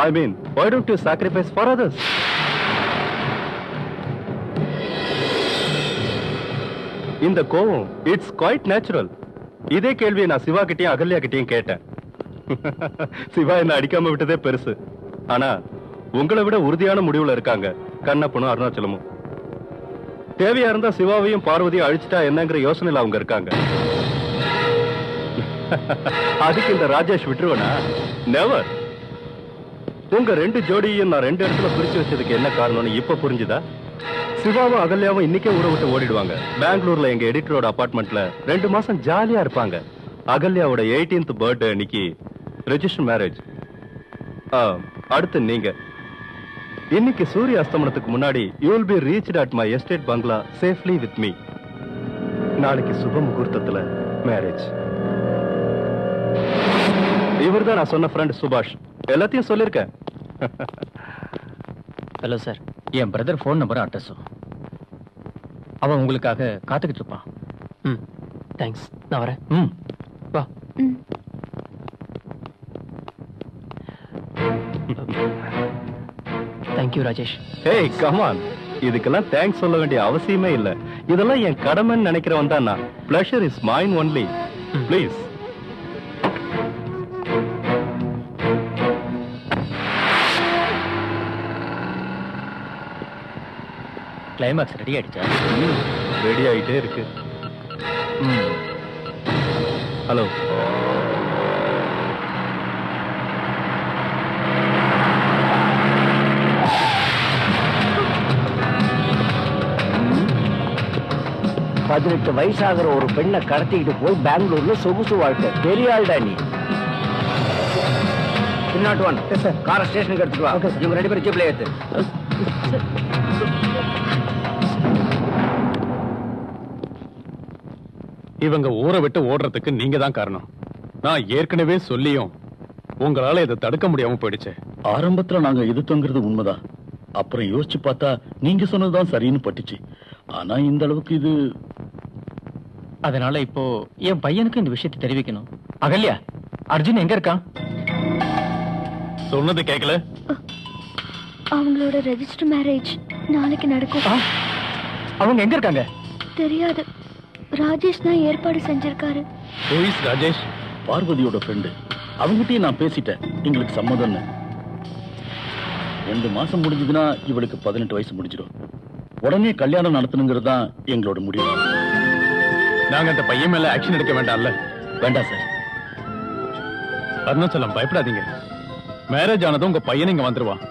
Speaker 2: I mean, why don't you sacrifice for others? இந்த கோவம் இட்ஸ் குவைட் நேச்சுரல். இதே கேள்வியை நான் சிவா கிட்டயும் அகல்யா கிட்டயும் கேட்டேன். சிவா என்ன அடிக்காம விட்டதே பெருசு. ஆனா உங்களை விட உறுதியான முடிவுல இருக்காங்க கண்ணப்பனும் அருணாச்சலமும். தேவையா இருந்தா சிவாவையும் பார்வதியும் அழிச்சிட்டா என்னங்கிற யோசனையில அவங்க இருக்காங்க. அதுக்கு இந்த ராஜேஷ் விட்டுருவனா? நெவர். உங்க 2 ஜோடியையும் நான் 2 இடத்துல பிரிச்சு வச்சதுக்கு என்ன காரணம்னு இப்ப புரிஞ்சுதா? சிவாவும் அகல்யாவும் இன்னைக்கே ஊரை விட்டு ஓடிடுவாங்க. பெங்களூர்ல எங்க எடிட்டரோட அபார்ட்மெண்ட்ல 2 மாசம் ஜாலியா இருப்பாங்க. அகல்யாவோட 18th பர்த்டே அன்னைக்கு ரெஜிஸ்டர் மேரேஜ். அடுத்து நீங்க இன்னைக்கு சூரிய அஸ்தமனத்துக்கு முன்னாடி you will be reached at my estate bungalow safely with me. நாளைக்கு சுப முகூர்த்தத்துல மேரேஜ். இவர்தான் நான் சொன்ன ஃப்ரெண்ட் சுபாஷ். எல்லாத்தையும் சொல்லிருக்கேன்.
Speaker 6: Hello sir.
Speaker 7: என் பிரதர் ஃபோன் நம்பரும் அட்ரஸும். அவன் உங்களுக்காக காத்துக்கிட்டு இருப்பான்.
Speaker 6: ம், தேங்க்ஸ். நான் வரேன்.
Speaker 7: ம்,
Speaker 6: வா. Thank you Rajesh.
Speaker 2: Hey, come on. இதுக்கெல்லாம் தேங்க்ஸ் சொல்ல வேண்டிய அவசியமே இல்ல. இதெல்லாம் என் கடமைன்னு நினைக்கிறவன் தான் நான். Pleasure is mine only. Please.
Speaker 7: Climax ready ஆயிடுச்சா?
Speaker 2: ரெடி ஆயிட்டே இருக்கு. ஹலோ.
Speaker 11: பதினெட்டு வயசாகிற ஒரு பெண்ணை கடத்திக்கிட்டு போய் பெங்களூர்ல சொகுசு வாழ்க்கை. பெரிய ஆள்டா நீ. நாட் ஒன் கார ஸ்டேஷனுக்கு எடுத்துட்டு வா. இவங்க 2 பேரும் ஜீப்ல ஏத்து.
Speaker 2: இவங்க ஊரை விட்டு ஓடுறதுக்கு நீங்க தான் காரணம். நான் ஏற்கனவே சொல்லியும் உங்களால இதை தடுக்க முடியாம போயிடுச்சு.
Speaker 4: ஆரம்பத்துல நாங்க எதிர்த்தோங்கிறது உண்மைதான். அப்புறம் யோசிச்சு பார்த்தா நீங்க சொன்னதுதான் சரின்னு பட்டுச்சு. ஆனா இந்த அளவுக்கு இது
Speaker 6: அதனால இப்போ என் பையனுக்கு இந்த விஷயத்தை தெரிவிக்கணும். அகல்யா, அர்ஜுன் எங்க இருக்கான்?
Speaker 2: சொன்னது கேட்கல.
Speaker 5: அவங்களோட ரெஜிஸ்டர் மேரேஜ் நாளைக்கு நடக்கும்.
Speaker 6: அவங்க எங்க இருக்காங்க?
Speaker 5: தெரியாது. ராஜேஷ் தான் ஏற்பாடு செஞ்சிருக்காரு.
Speaker 2: ராஜேஷ்
Speaker 4: பார்வதியோட ஃப்ரெண்டு. அவங்ககிட்டயும் நான் பேசிட்டேன், எங்களுக்கு சம்மதம். 2 மாசம் முடிஞ்சதுன்னா இவளுக்கு 18 வயசு முடிஞ்சிடும். உடனே கல்யாணம் நடத்தணுங்கிறது தான் எங்களோட முடிவு.
Speaker 2: நாங்க அந்த பையன் மேல ஆக்ஷன் எடுக்க வேண்டாம்ல?
Speaker 4: வேண்டாம் சார்.
Speaker 2: அருணாச்சலம், பயப்படாதீங்க. மேரேஜ் ஆனதும் உங்க பையன் இங்க வந்துருவான்.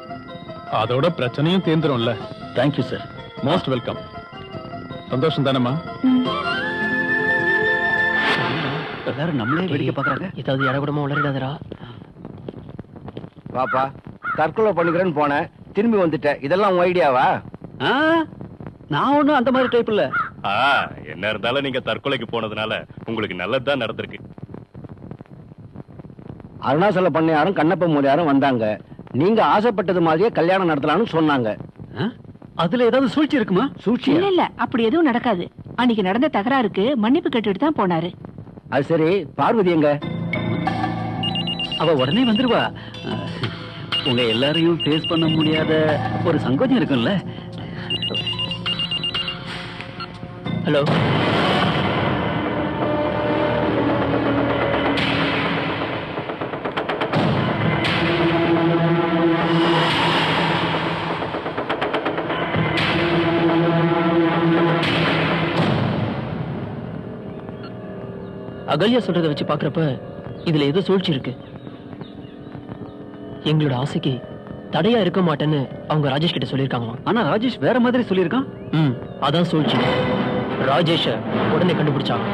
Speaker 2: அதோட பிரச்சனையும் தீர்ந்துரும்ல.
Speaker 4: Thank you sir.
Speaker 2: Most welcome. சந்தோஷம் தானம்மா?
Speaker 11: எல்லாரும் நம்மளே வேடிக்கை பாக்குறாங்க.
Speaker 6: ஏதாவது இடவிடமா உளறிடாதரா?
Speaker 11: பாப்பா, தற்கொலை பண்ணிக்கிறேன்னு போனேன், திரும்பி வந்துட்டேன். இதெல்லாம் உன் ஐடியாவா?
Speaker 3: நான் ஒண்ணும் அந்த மாதிரி டைப் இல்ல.
Speaker 2: என்ன இருந்தாலும் நீங்க தற்கொலைக்கு போனதுனால உங்களுக்கு நல்லதுதான் நடந்திருக்கு.
Speaker 11: அருணாச்சல பண்ணையாரும் கண்ணப்ப மூலியாரும் வந்தாங்க. நீங்க ஆசைப்பட்டது மாதிரியே கல்யாணம் நடத்தலாம்னு சொன்னாங்க.
Speaker 3: அதுல ஏதாவது சூழ்ச்சி இருக்குமா?
Speaker 11: சூழ்ச்சி
Speaker 1: இல்ல, அப்படி எதுவும் நடக்காது. அன்னைக்கு நடந்த தகராறுக்கு மன்னிப்பு கேட்டுட்டு தான் போனாரு.
Speaker 11: அது சரி, பார்வதி எங்க?
Speaker 3: அவ உடனே வந்துருவா. உங்க எல்லாரையும் ஃபேஸ் பண்ண முடியாத ஒரு சங்கோஜம் இருக்கும்ல.
Speaker 6: ஹலோ, அகல்யா சொல்றதை வச்சு பாக்குறப்ப இதுல ஏதோ சூழ்ச்சி இருக்கு. எங்களோட ஆசைக்கு தடையா இருக்க மாட்டேன்னு அவங்க ராஜேஷ் கிட்ட சொல்லிருக்காங்களாம்.
Speaker 3: ஆனா ராஜேஷ் வேற மாதிரி சொல்லியிருக்கான்.
Speaker 6: அதான் சூழ்ச்சி. ராஜேஷ உடனே கண்டுபிடிச்சாங்க.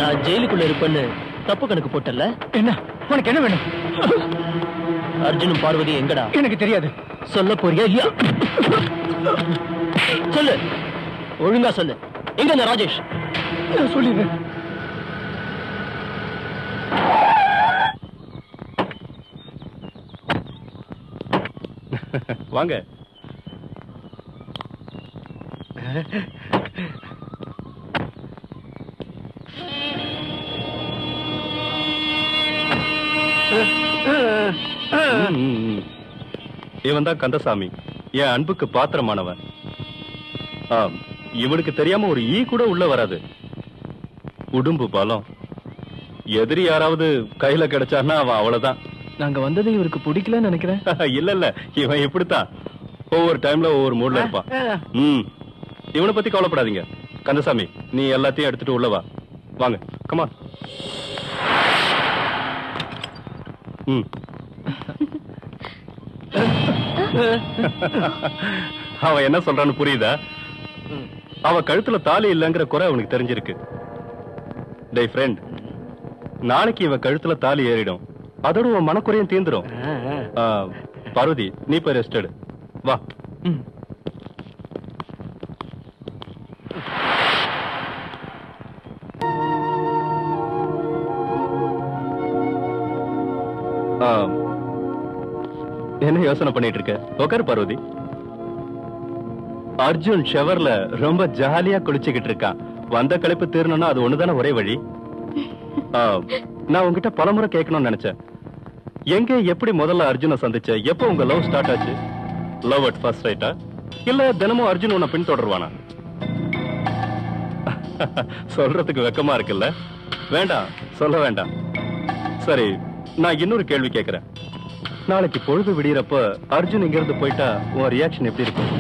Speaker 6: நான் ஜெயிலுக்குள்ள இருப்பேன்னு தப்பு கணக்கு போட்டல.
Speaker 8: என்ன உனக்கு என்ன வேணும்?
Speaker 6: அர்ஜுனும் பார்வதி எங்கடா?
Speaker 8: எனக்கு தெரியாது.
Speaker 6: சொல்ல போறியா இல்லையா? சொல்லு, ஒழுங்கா சொல்லு. எங்க இந்த ராஜேஷ்?
Speaker 8: சொல்லிடுறேன்.
Speaker 2: வாங்க. இவன் தான் கந்தசாமி, என் அன்புக்கு பாத்திரமானவன். இவனுக்கு தெரியாம ஒரு ஈ கூட உள்ள வராது. உடும்பு பலம். எதிரி யாராவது கையில கிடைச்சான்னா அவன் அவ்வளவுதான்.
Speaker 8: நாங்க வந்தது இவருக்கு பிடிக்கலன்னு நினைக்கிறேன்.
Speaker 2: இல்ல இல்ல, இவன் இப்படித்தான் ஒவ்வொரு டைம்ல ஒவ்வொரு மூட்ல இருப்பான். இவனை பத்தி கவலைப்படாதீங்க. கந்தசாமி, நீ எல்லாத்தையும் எடுத்துட்டு உள்ள வா. வாங்க, கமா. அவன் என்ன சொல்றான்னு புரியுதா? அவ கழுத்துல தாலி இல்லங்கிற குறை அவனுக்கு தெரிஞ்சிருக்கு. டேய் ஃப்ரெண்ட், நாளைக்கு இவன் கழுத்துல தாலி ஏறிடும். அதோட உன் மனக்குறையும் தீந்துரும். பார்வதி, நீ போய் ரெஸ்ட் எடு. வா. என்ன யோசனை பண்ணிட்டு இருக்க? உட்காரு பார்வதி. அர்ஜுன் ஷவர்ல ரொம்ப ஜாலியா குளிச்சுக்கிட்டு இருக்கான். வந்த களைப்பு தீரணும்னா அது ஒண்ணுதானே ஒரே வழி. நான் உங்ககிட்ட பலமுறை கேட்கணும்னு நினைச்சேன். எங்க எப்படி முதல்ல அர்ஜுனை சந்திச்ச? எப்போ உங்க லவ் ஸ்டார்ட் ஆச்சு? லவ் அட் ஃபர்ஸ்ட் சைட்டா, இல்ல தினமும் அர்ஜுன் உன்னை பின்தொடருவானா? சொல்றதுக்கு வெக்கமா இருக்குல்ல? வேண்டாம், சொல்ல வேண்டாம். சரி, நான் இன்னொரு கேள்வி கேட்கிறேன். நாளைக்கு பொழுது விடியறப்ப அர்ஜுன் இங்க இருந்து போயிட்டா உன் ரியாக்ஷன் எப்படி இருக்கும்?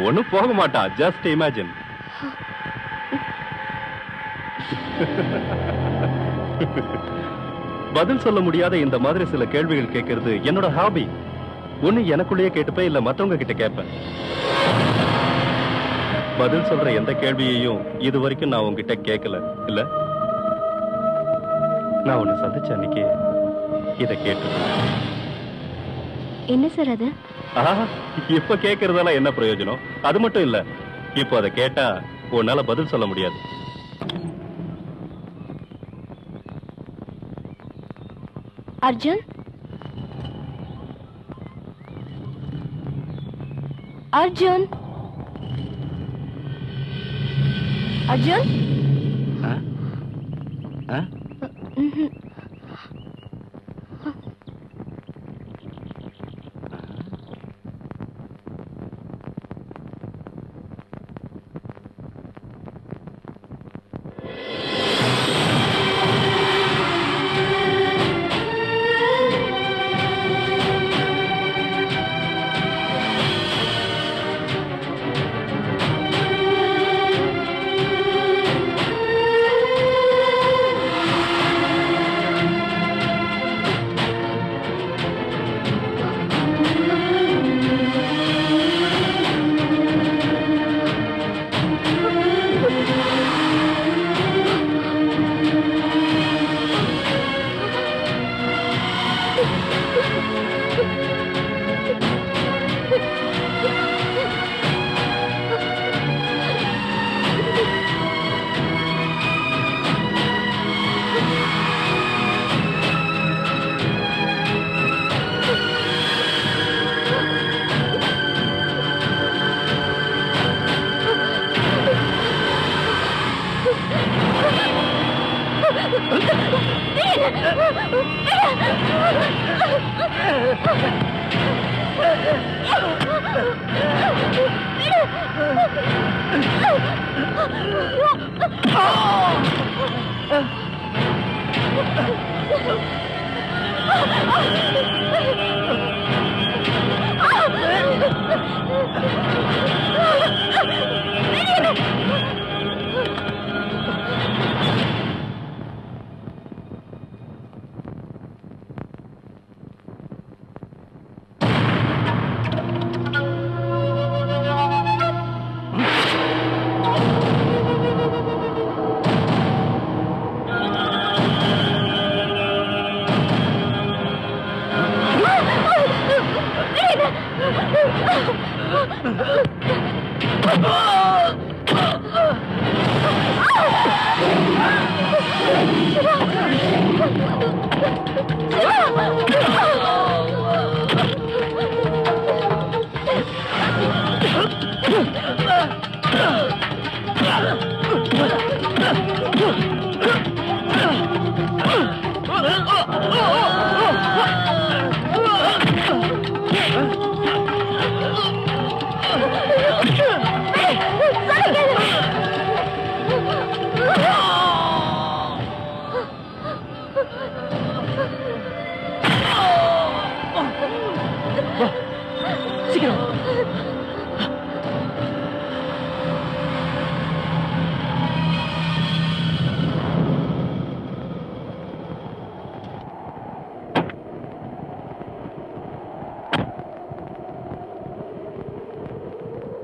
Speaker 2: ஒண்ணும் போக மாட்டான். Just imagine. பதில் சொல்ல முடியாத இந்த மாதிரி சில கேள்விகள் கேட்கறது என்னோட ஹாபி. ஒண்ணு எனக்குள்ளேயே கேட்டுப்பேன், இல்ல மத்தவங்க கிட்ட கேட்பேன். பதில் சொல்ற எந்த கேள்வியையும் இது வரைக்கும் நான் உங்ககிட்ட கேட்கல. இல்ல, நான் உன்னை சந்திச்ச அன்னைக்கு இத கேட்டு.
Speaker 5: என்ன சார் அது?
Speaker 2: இப்ப கேட்கறதால என்ன பிரயோஜனம்? அது மட்டும் இல்ல, இப்போ அதை கேட்டா உன்னால பதில் சொல்ல முடியாது.
Speaker 5: அர்ஜுன் அர்ஜுன் அர்ஜுன் ம்ஹும்.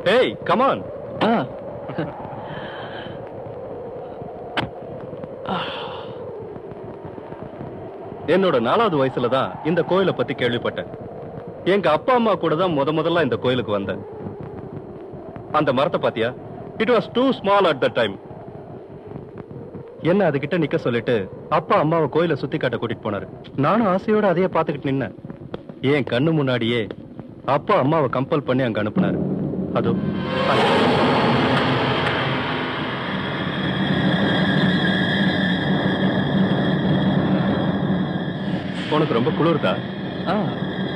Speaker 2: Hey, come on. என்னோட 4வது வயசுல தான் இந்த கோயிலை பத்தி கேள்விப்பட்டேன். எங்க அப்பா அம்மா கூட தான் முதல்ல இந்த கோயிலுக்கு வந்தேன். அந்த மரத்தை பாத்தியா? It was too small at the time. என்ன அதுகிட்ட நிக்க சொல்லிட்டு அப்பா அம்மாவை கோயிலை சுத்தி காட்ட கூட்டிட்டு போனாரு. நானும் ஆசையோட அதையே பாத்துக்கிட்டு நின்னேன். என் கண்ணு முன்னாடியே அப்பா அம்மாவை கம்பல் பண்ணி அங்க அனுப்புனாரு. அதோ உனக்கு ரொம்ப குளிர்தா?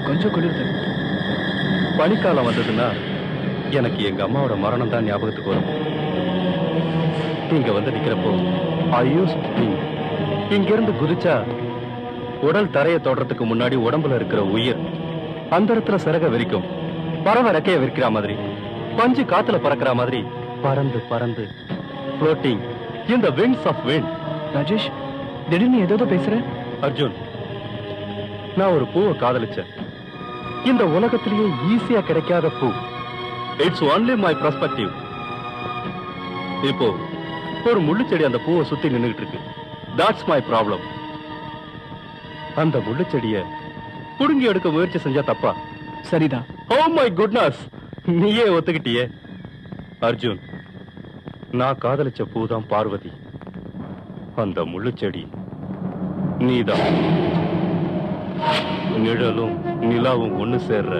Speaker 8: கொஞ்சம் குளிர்து.
Speaker 2: பனிக்காலம் வந்ததுன்னா எனக்கு எங்க அம்மாவோட மரணம் தான் ஞாபகத்துக்கு வரும். இங்க வந்து நிக்கிறப்போ இங்க இருந்து குதிச்சா உடல் தரையை தொடறதுக்கு முன்னாடி உடம்புல இருக்கிற உயிர் அந்த இடத்துல சிறக விரிக்கும். பறவை ரெக்கைய விரிக்கிற மாதிரி, பஞ்சு காத்துல பறக்கிற மாதிரி பறந்து பறந்து floating in the wings of wind.
Speaker 8: Rajesh, திடீர்னு ஏதோ பேசுற?
Speaker 2: அர்ஜுன், நான் ஒரு பூவை காதலிச்சேன். இந்த உலகத்திலேயே ஈஸியா கிடைக்காத பூ. It's only my perspective. இப்போ ஒரு முள்ளுச்செடி அந்த பூவை சுத்தி நின்னுட்டு இருக்கு. That's my problem. அந்த முள்ளுச்செடிய புடுங்கி எடுக்க முயற்சி செஞ்சா தப்பா?
Speaker 8: சரிதான்.
Speaker 2: ஓ மை குட்னஸ், நீயே ஒத்துக்கிட்டியே. அர்ஜுன், நான் காதலிச்ச பூதான் பார்வதி. அந்த முள்ளுச்செடி நீதான்.
Speaker 3: நிழலும் நிலாவும் ஒண்ணு சேர்ற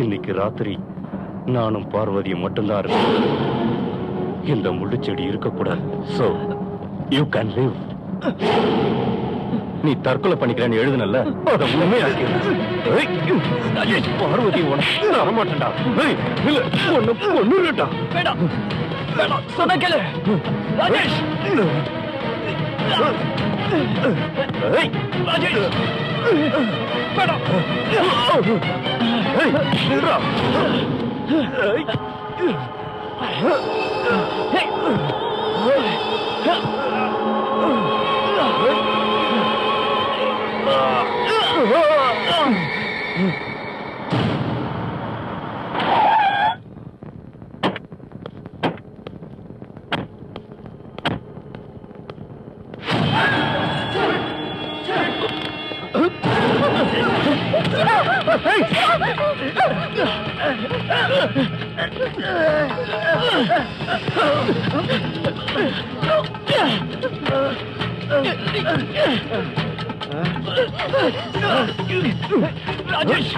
Speaker 3: இன்னைக்கு ராத்திரி நானும் பார்வதியும் மட்டும்தான் இருக்கேன். இந்த முள்ளுச்செடி இருக்கக்கூடாது. So you can live. நீ தற்கொலை பண்ணிக்கிறேன்னு எழுதுனல்ல, அதை உண்மையாக்கிறேன். பார்வதி உனக்கு தரமாட்டேன்டா. ஒண்ணு
Speaker 6: வேண்டாம் வேண்டாம் சொன்ன கேளு ராஜேஷ். ராஜேஷ் வேண்டாம். ராஜேஷ்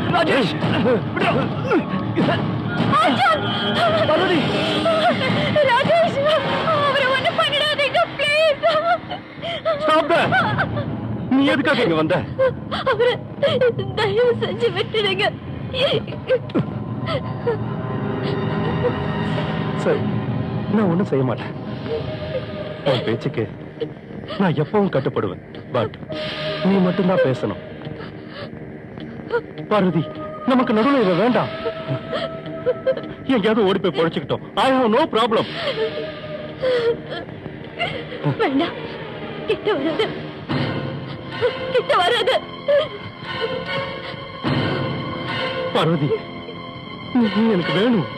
Speaker 6: ராஜேஷ் பார்வதி
Speaker 5: ராஜேஷ் அவரை ஒண்ணு பண்ணிடாதீங்க ப்ளீஸ்.
Speaker 3: Stop that. நீ எதுக்காக இங்க வந்த?
Speaker 5: அவரை தயவு செஞ்சு விட்டுடுங்க.
Speaker 3: சரி, நான் ஒண்ணும் செய்ய மாட்டேன். உன் பேச்சுக்கு நான் எப்பவும் கட்டுப்படுவேன். பட் நீ மட்டும்தான் பேசணும். பார்வதி, நமக்கு நடுவில் இவ வேண்டாம். எங்கேயாவது ஓடி போய் பொழைச்சுக்கிட்டோம். I have no problem.
Speaker 5: வேண்டாம், கிட்ட வராது, கிட்ட வராது.
Speaker 3: பார்வதி, நீ எனக்கு வேணும்.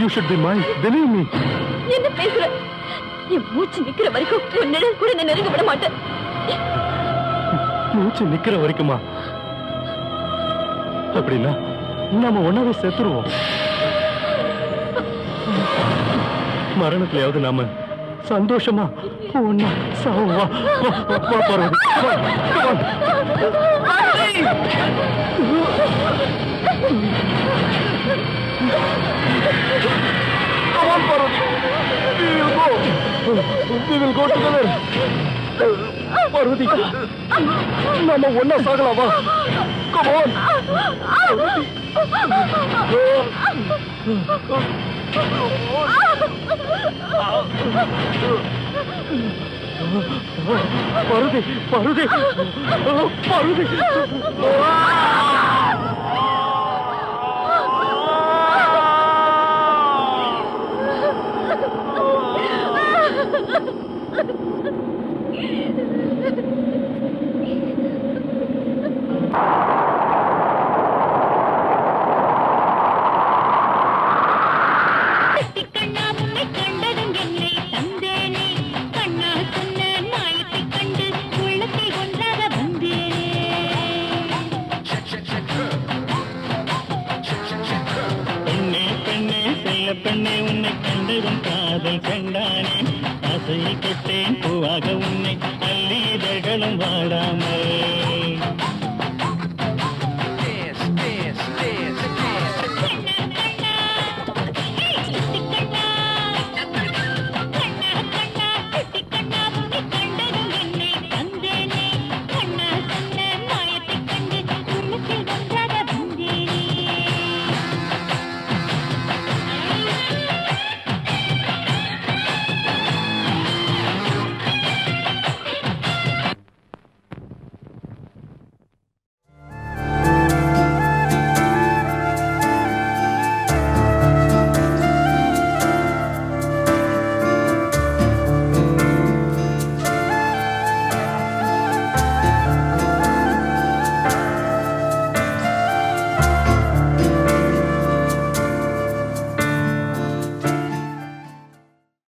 Speaker 3: You should be mine. Believe me.
Speaker 5: என்ன பேசுற? என் மூச்சு நிக்கிற வரைக்கும் உன் நிழல் கூட நான் நெருங்க விட மாட்டேன்.
Speaker 3: மூச்சு நிக்கிற வரைக்குமா? அப்படின்னா நாம ஒன்னாவே செத்துருவோம். மரணத்திலேயாவது நாம சந்தோஷமா ஒன்னா சாவா. Parvati, come on, Parvati. We will go together. Parvati, நாம ஒன்னா சாகலாமா? Come on. பார்வதி, பார்வதி, பார்வதி.
Speaker 10: பெண்ணே உன்னை கண்டதும் காதல் கண்டானே ஆசையை கட்டேன் பூவாக உன்னை அள்ளி இதழ்களும் வாடாமல்